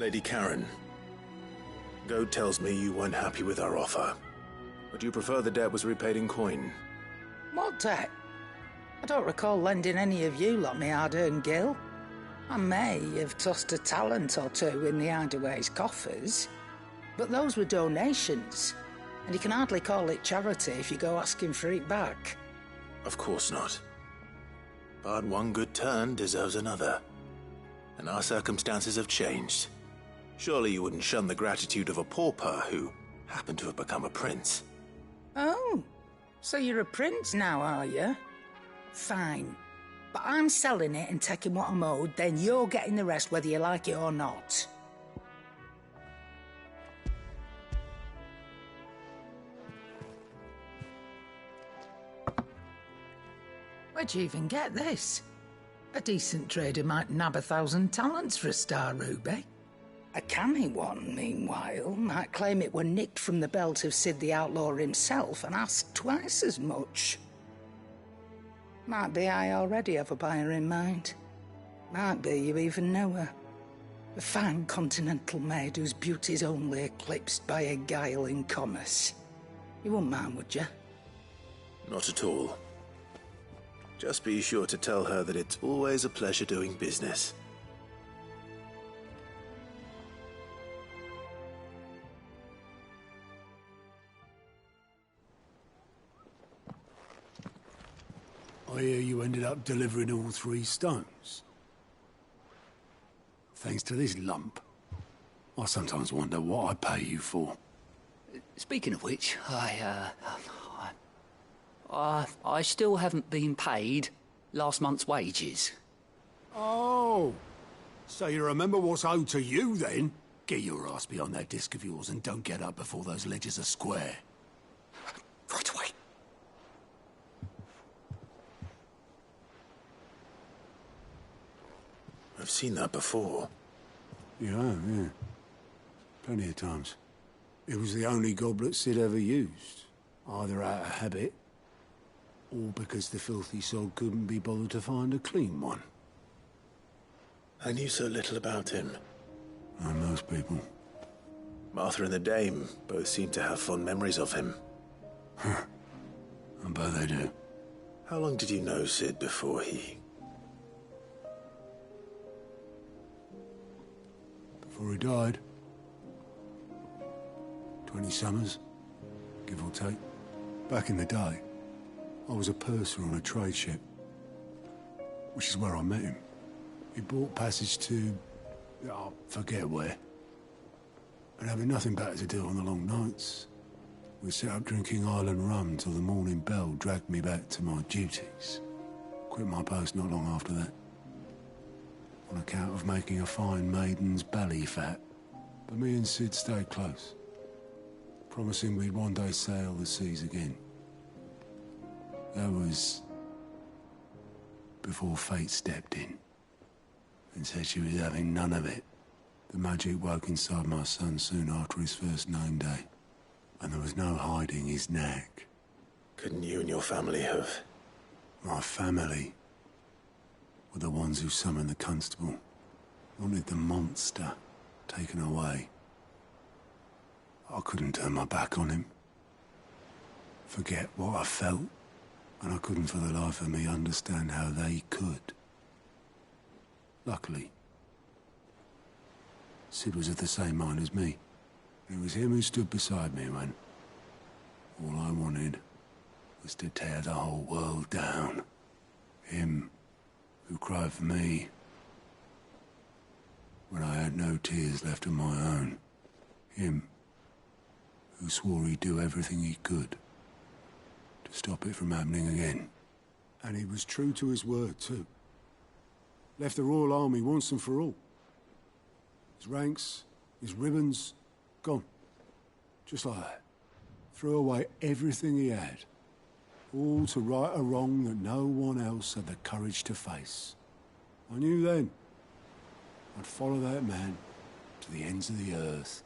Lady Karen, Goad tells me you weren't happy with our offer. Would you prefer the debt was repaid in coin? What debt? I don't recall lending any of you lot me hard-earned gil. I may have tossed a talent or two in the Hideaway's coffers, but those were donations, and you can hardly call it charity if you go asking for it back. Of course not. But one good turn deserves another. And our circumstances have changed. Surely you wouldn't shun the gratitude of a pauper who happened to have become a prince. Oh, so you're a prince now, are you? Fine. But I'm selling it and taking what I'm owed, then you're getting the rest whether you like it or not. Where'd you even get this? A decent trader might nab 1,000 talents for a star ruby. A canny one, meanwhile, might claim it were nicked from the belt of Sid the Outlaw himself and ask twice as much. Might be I already have a buyer in mind. Might be you even know her. A fine continental maid whose beauty's only eclipsed by a guile in commerce. You wouldn't mind, would you? Not at all. Just be sure to tell her that it's always a pleasure doing business. I hear you ended up delivering all 3 stones. Thanks to this lump. I sometimes wonder what I pay you for. Speaking of which, I still haven't been paid last month's wages. Oh, so you remember what's owed to you then? Get your ass behind that disc of yours and don't get up before those ledgers are square. Right away. I've seen that before. Yeah. Plenty of times. It was the only goblet Sid ever used. Either out of habit, or because the filthy sod couldn't be bothered to find a clean one. I knew so little about him. Like most people. Martha and the Dame both seem to have fond memories of him. I bet they do. How long did you know Sid before he... Before he died. 20 summers, give or take. Back in the day, I was a purser on a trade ship, which is where I met him. He bought passage to... I forget where. And having nothing better to do on the long nights, we set up drinking island rum till the morning bell dragged me back to my duties. Quit my post not long after that. On account of making a fine maiden's belly fat. But me and Sid stayed close, promising we'd one day sail the seas again. That was before fate stepped in and said she was having none of it. The magic woke inside my son soon after his first name day, and there was no hiding his knack. Couldn't you and your family have... My family were the ones who summoned the constable, wanted the monster taken away. I couldn't turn my back on him, forget what I felt, and I couldn't for the life of me understand how they could. Luckily, Sid was of the same mind as me. It was him who stood beside me when all I wanted was to tear the whole world down. Him who cried for me when I had no tears left of my own. Him who swore he'd do everything he could to stop it from happening again. And he was true to his word, too. Left the Royal Army once and for all. His ranks, his ribbons, gone. Just like that. Threw away everything he had. All to right a wrong that no one else had the courage to face. I knew then I'd follow that man to the ends of the earth.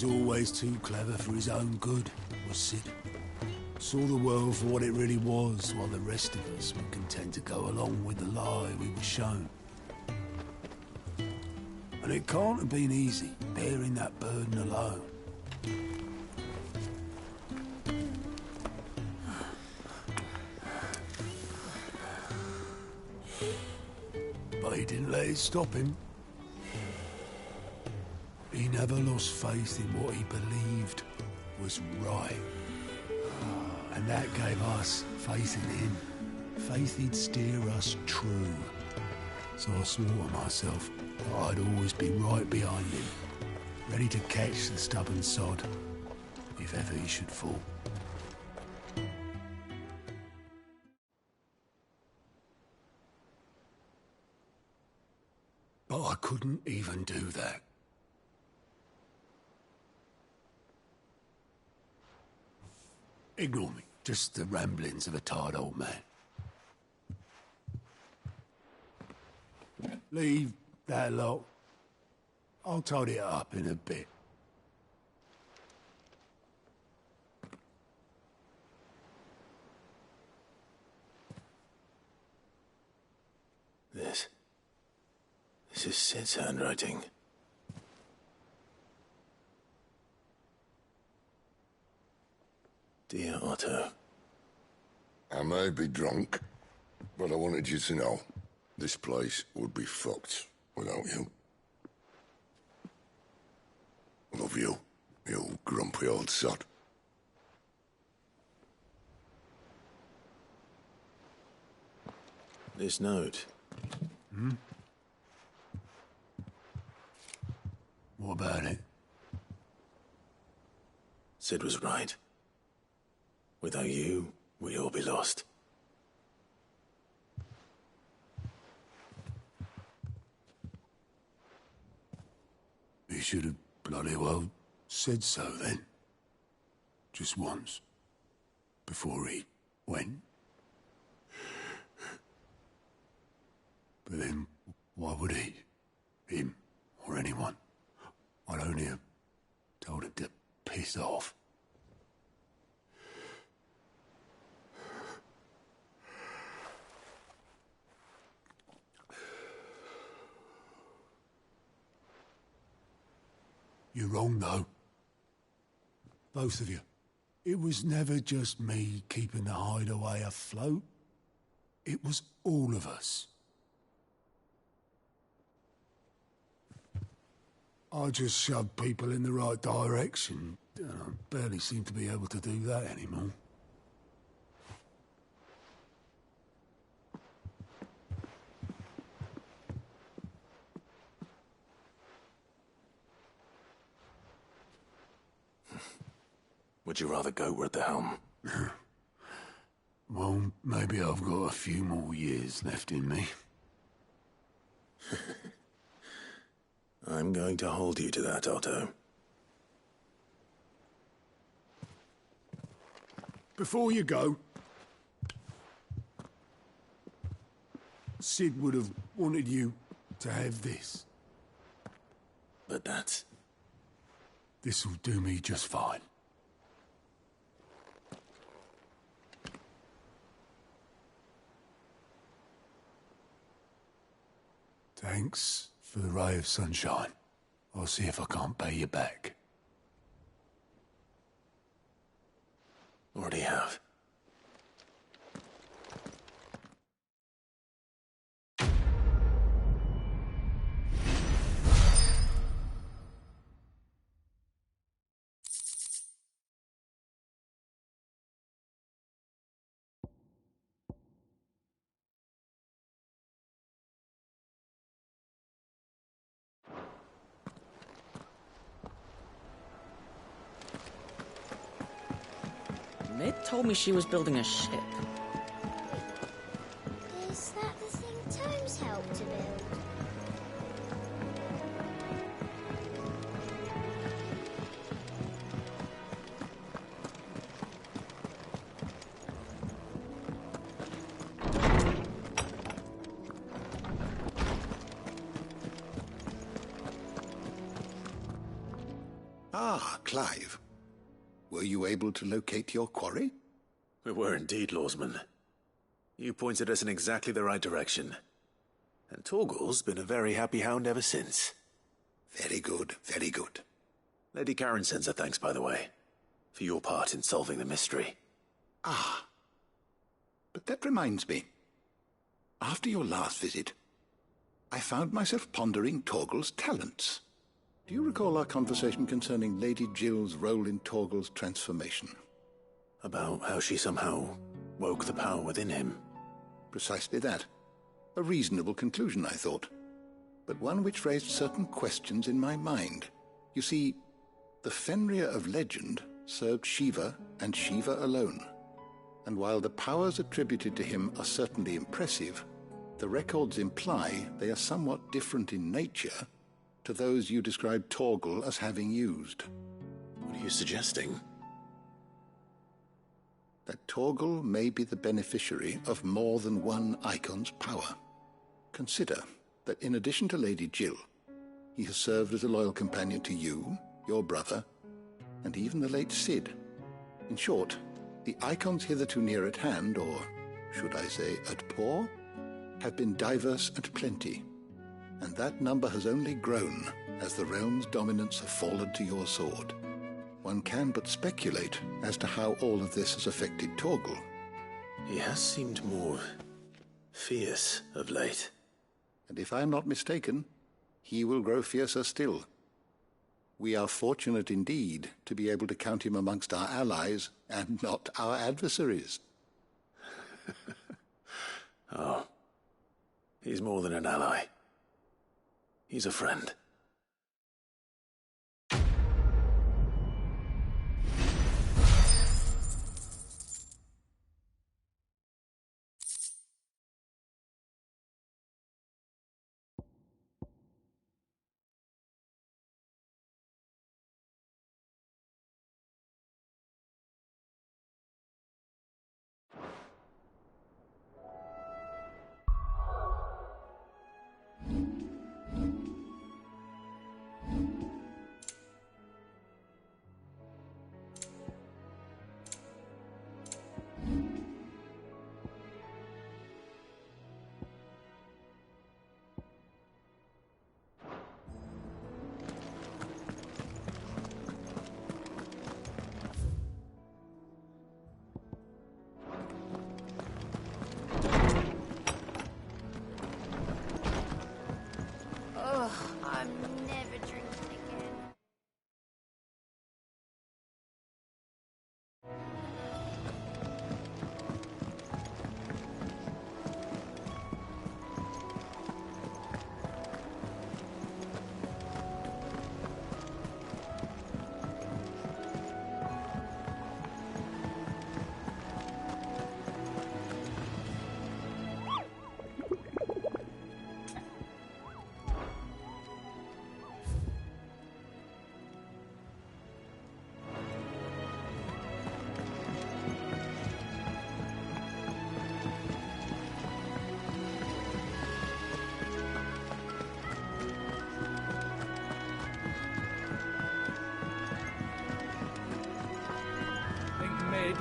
was always too clever for his own good, was Sid. Saw the world for what it really was, while the rest of us were content to go along with the lie we were shown. And it can't have been easy, bearing that burden alone. But he didn't let it stop him. He never lost faith in what he believed was right. And that gave us faith in him. Faith he'd steer us true. So I swore to myself that I'd always be right behind him, ready to catch the stubborn sod, if ever he should fall. But I couldn't even do that. Ignore me. Just the ramblings of a tired old man. Leave that lot. I'll tidy it up in a bit. This is Sid's handwriting. Dear Otto. I may be drunk, but I wanted you to know this place would be fucked without you. Love you, you grumpy old sod. This note. Hmm? What about it? Sid was right. Without you, we'd all be lost. He should have bloody well said so then. Just once. Before he went. But then, why would he? Him, or anyone? I'd only have told him to piss off. You're wrong, though. Both of you. It was never just me keeping the hideaway afloat. It was all of us. I just shoved people in the right direction. I barely seem to be able to do that anymore. Would you rather go at the helm? Well, maybe I've got a few more years left in me. I'm going to hold you to that, Otto. Before you go, Sid would have wanted you to have this. But that's... This'll do me just fine. Thanks for the ray of sunshine. I'll see if I can't pay you back. Already have. Mid told me she was building a ship. Is that the thing Tomes helped to build? Ah, Clive. Were you able to locate your quarry? We were indeed, Lawsman. You pointed us in exactly the right direction. And Torgal's been a very happy hound ever since. Very good, very good. Lady Karen sends her thanks, by the way, for your part in solving the mystery. Ah. But that reminds me. After your last visit, I found myself pondering Torgal's talents. Do you recall our conversation concerning Lady Jill's role in Torgal's transformation? About how she somehow woke the power within him. Precisely that. A reasonable conclusion, I thought, but one which raised certain questions in my mind. You see, the Fenrir of legend served Shiva and Shiva alone, and while the powers attributed to him are certainly impressive, the records imply they are somewhat different in nature to those you described Torgal as having used. What are you suggesting? That Torgal may be the beneficiary of more than one icon's power. Consider that in addition to Lady Jill, he has served as a loyal companion to you, your brother, and even the late Cid. In short, the icons hitherto near at hand, or should I say at paw, have been diverse and plenty, and that number has only grown as the realm's dominance have fallen to your sword. One can but speculate as to how all of this has affected Torgal. He has seemed more fierce of late. And if I am not mistaken, he will grow fiercer still. We are fortunate indeed to be able to count him amongst our allies and not our adversaries. Oh, he's more than an ally. He's a friend.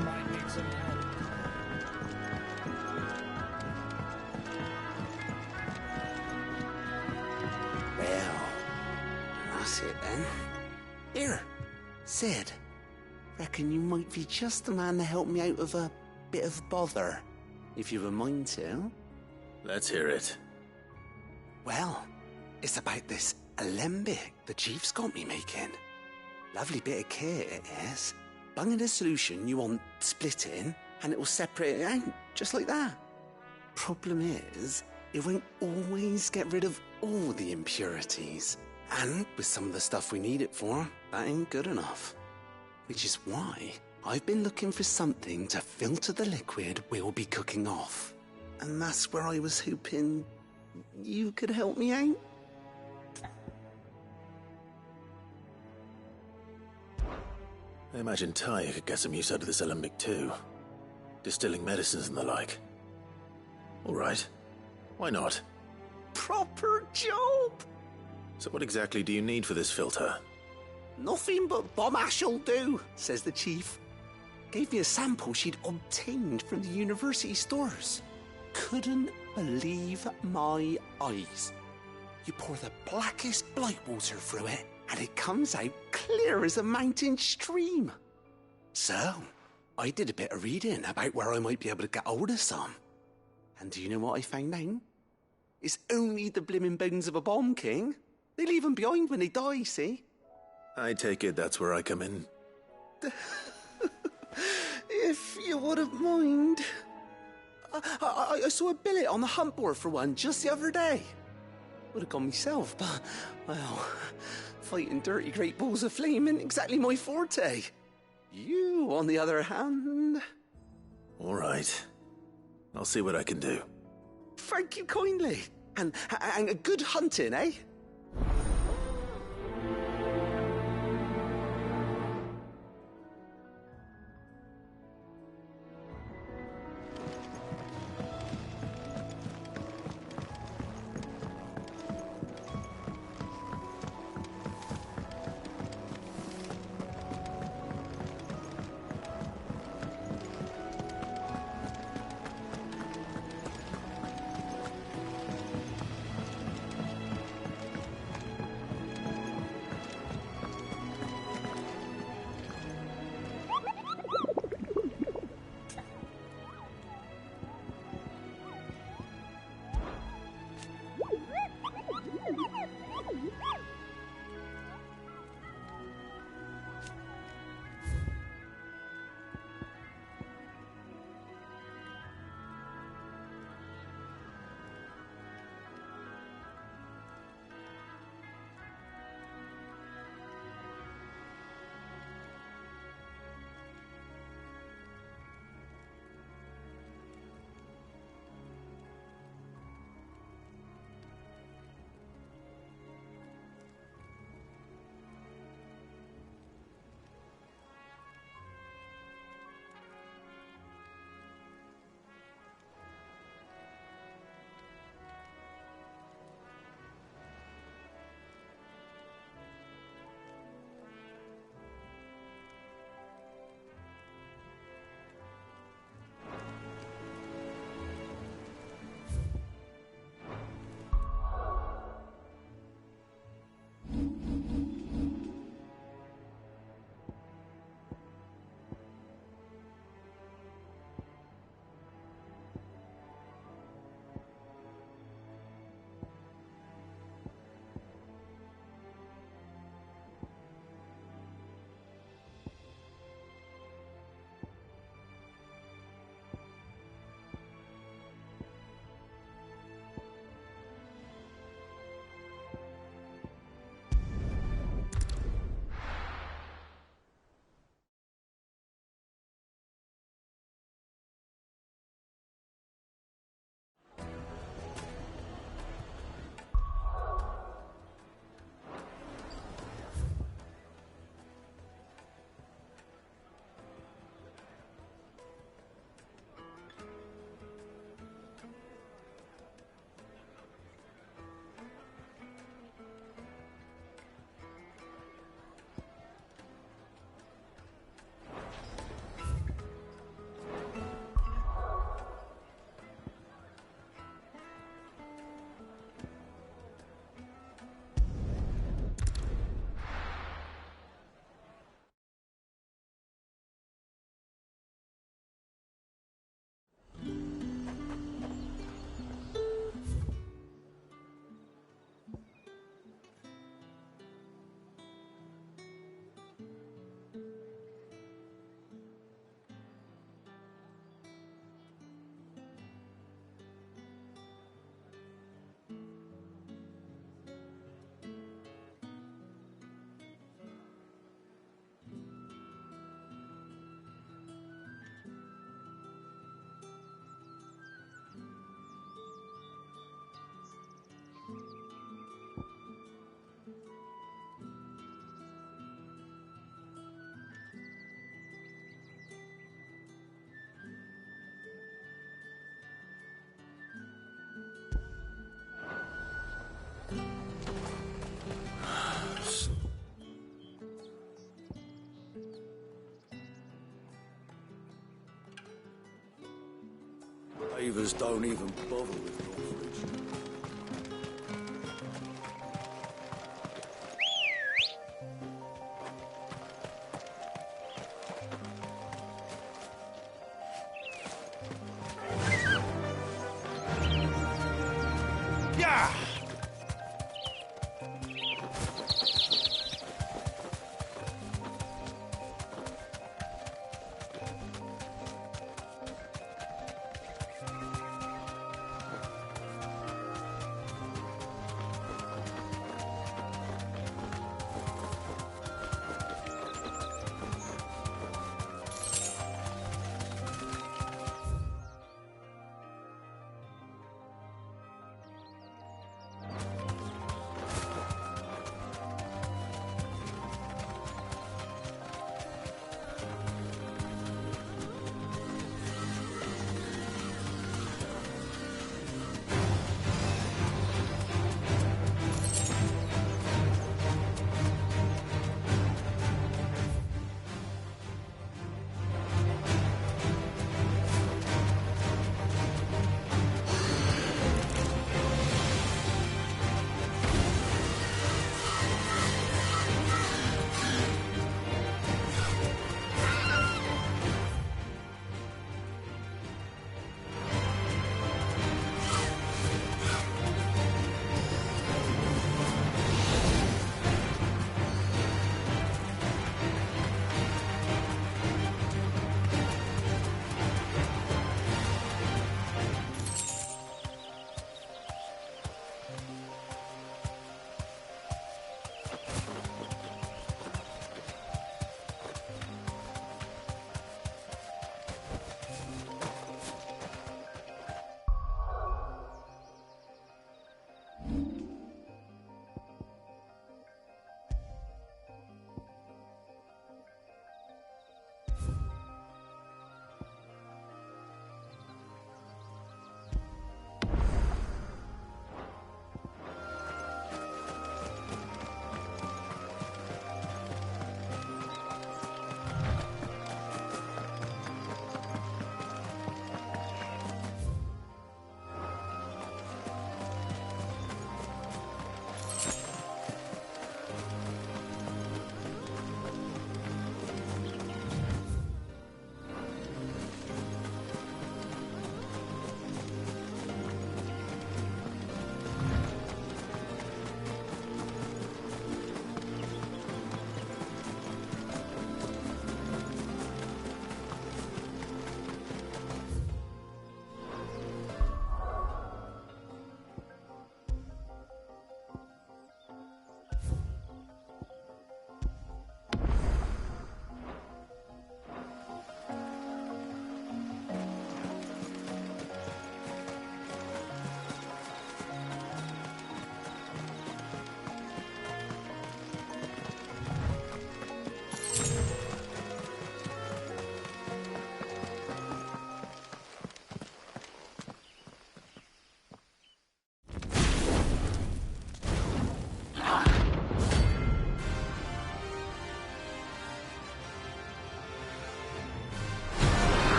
Might need some help. Well, that's it then. Here, Cid. Reckon you might be just the man to help me out of a bit of bother, if you've a mind to. Let's hear it. Well, it's about this alembic the chief's got me making. Lovely bit of kit it is. Bunging a solution you want splitting, and it will separate it out, just like that. Problem is, it won't always get rid of all the impurities. And with some of the stuff we need it for, that ain't good enough. Which is why I've been looking for something to filter the liquid we'll be cooking off. And that's where I was hoping you could help me out. I imagine Tyre could get some use out of this alembic too. Distilling medicines and the like. All right. Why not? Proper job! So what exactly do you need for this filter? Nothing but bomb ash'll do, says the chief. Gave me a sample she'd obtained from the university stores. Couldn't believe my eyes. You pour the blackest blight water through it, and it comes out clear as a mountain stream. So, I did a bit of reading about where I might be able to get hold of some. And do you know what I found out? It's only the blimmin' bones of a bomb king. They leave them behind when they die, see? I take it that's where I come in. If you wouldn't mind. I saw a billet on the hunt board for one just the other day. Would have gone myself, but, well, fighting dirty great balls of flame ain't exactly my forte. You, on the other hand... All right. I'll see what I can do. Thank you kindly. And good hunting, eh? Reavers don't even bother with Northridge. Yeah!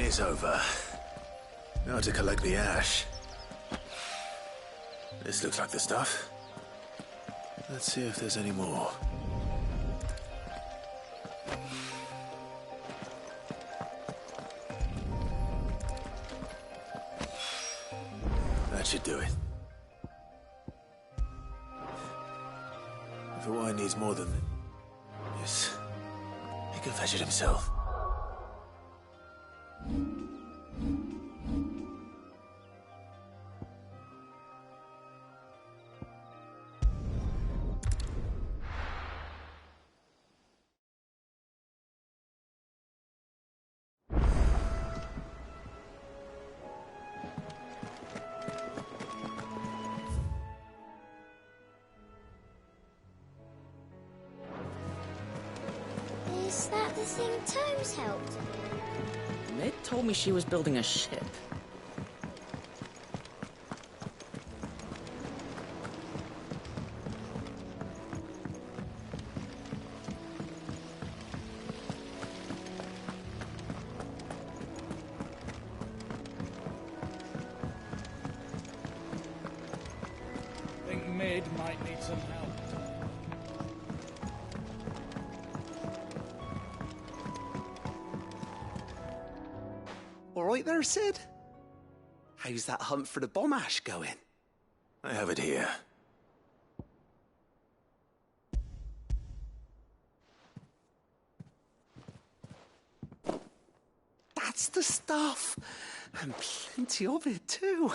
is over. Now to collect the ash. This looks like the stuff. Let's see if there's any more. That should do it. If the wine needs more than this, he can fetch it himself. Is that the thing Tomes helped? Mid told me she was building a ship. Think Mid might need some help. All right there, Sid? How's that hunt for the bomb ash going? I have it here. That's the stuff. And plenty of it, too.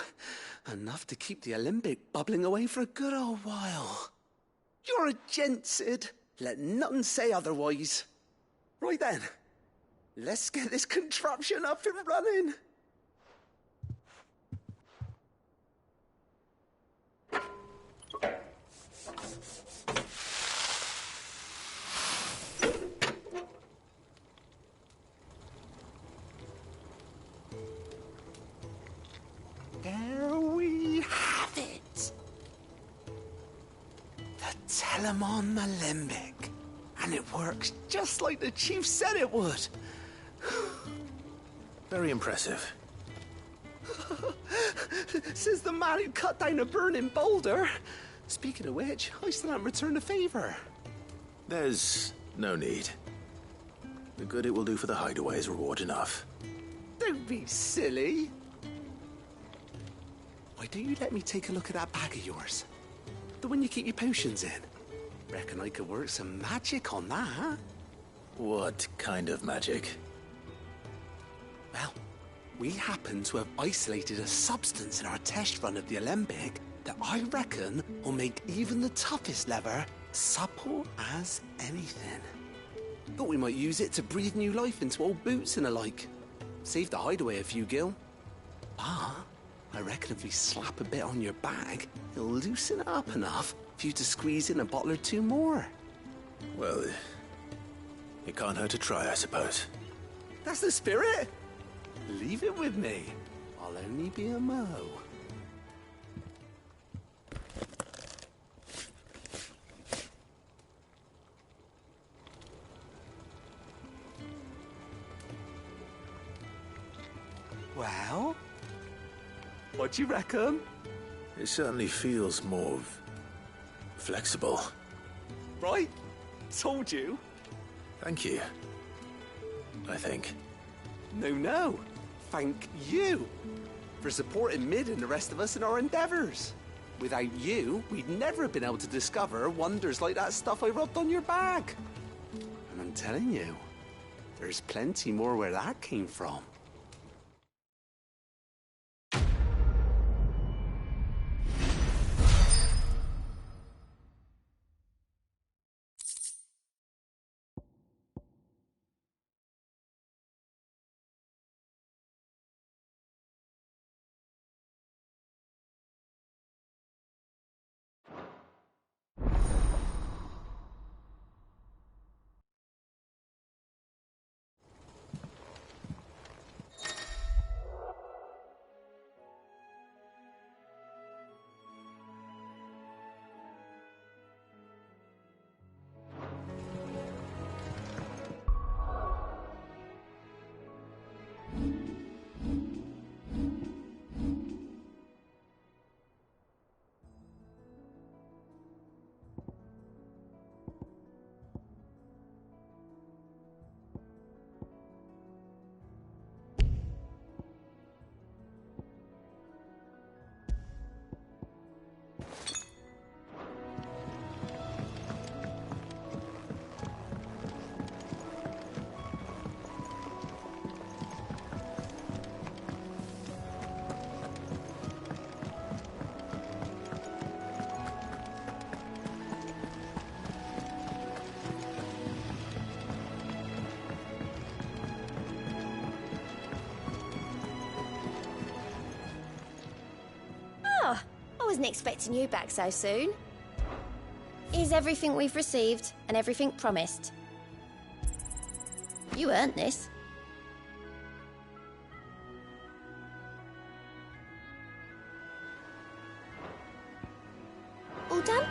Enough to keep the alembic bubbling away for a good old while. You're a gent, Sid. Let nothing say otherwise. Right then. Let's get this contraption up and running. There we have it. The Telemon Alembic. And it works just like the chief said it would. Very impressive. Says the man who cut down a burning boulder. Speaking of which, I still haven't returned the favor. There's no need. The good it will do for the hideaway is reward enough. Don't be silly. Why don't you let me take a look at that bag of yours? The one you keep your potions in. Reckon I could work some magic on that, huh? What kind of magic? Well, we happen to have isolated a substance in our test run of the alembic that I reckon will make even the toughest leather supple as anything. Thought we might use it to breathe new life into old boots and the like. Save the hideaway a few gil. But I reckon if we slap a bit on your bag, it'll loosen it up enough for you to squeeze in a bottle or two more. Well, it can't hurt to try, I suppose. That's the spirit. Leave it with me. I'll only be a mo. Well, what do you reckon? It certainly feels more flexible. Right? Told you. Thank you. I think. No. Thank you for supporting Mid and the rest of us in our endeavors. Without you, we'd never have been able to discover wonders like that stuff I rubbed on your bag. And I'm telling you, there's plenty more where that came from. wasn't expecting you back so soon. Here's everything we've received and everything promised. You earned this. All done?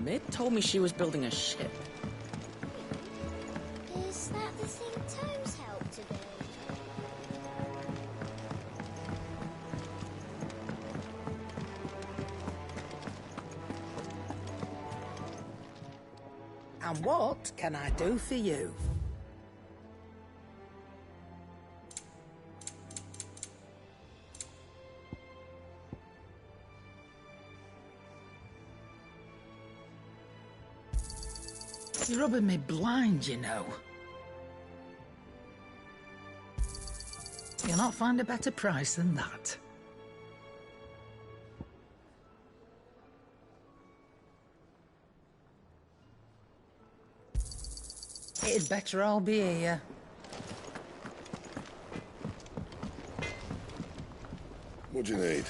Mid told me she was building a ship. Is that the thing Tomes helped to build? And what can I do for you? You're rubbing me blind, you know. You'll not find a better price than that. It'd better all be here. What do you need?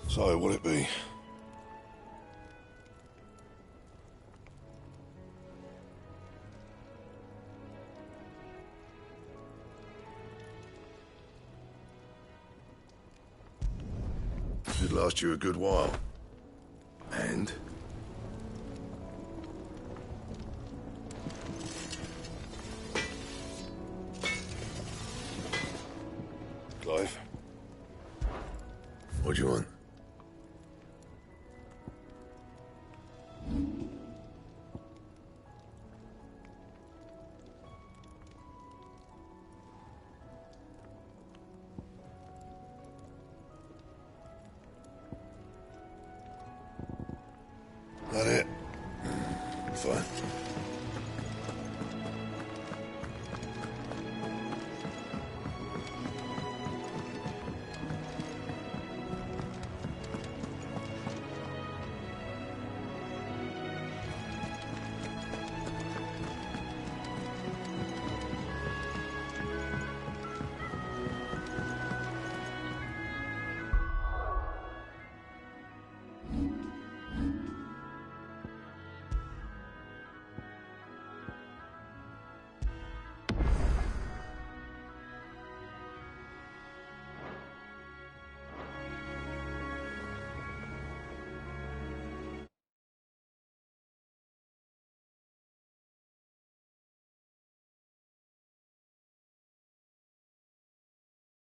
So, what'll it be? Should last you a good while. And? Clive? What do you want?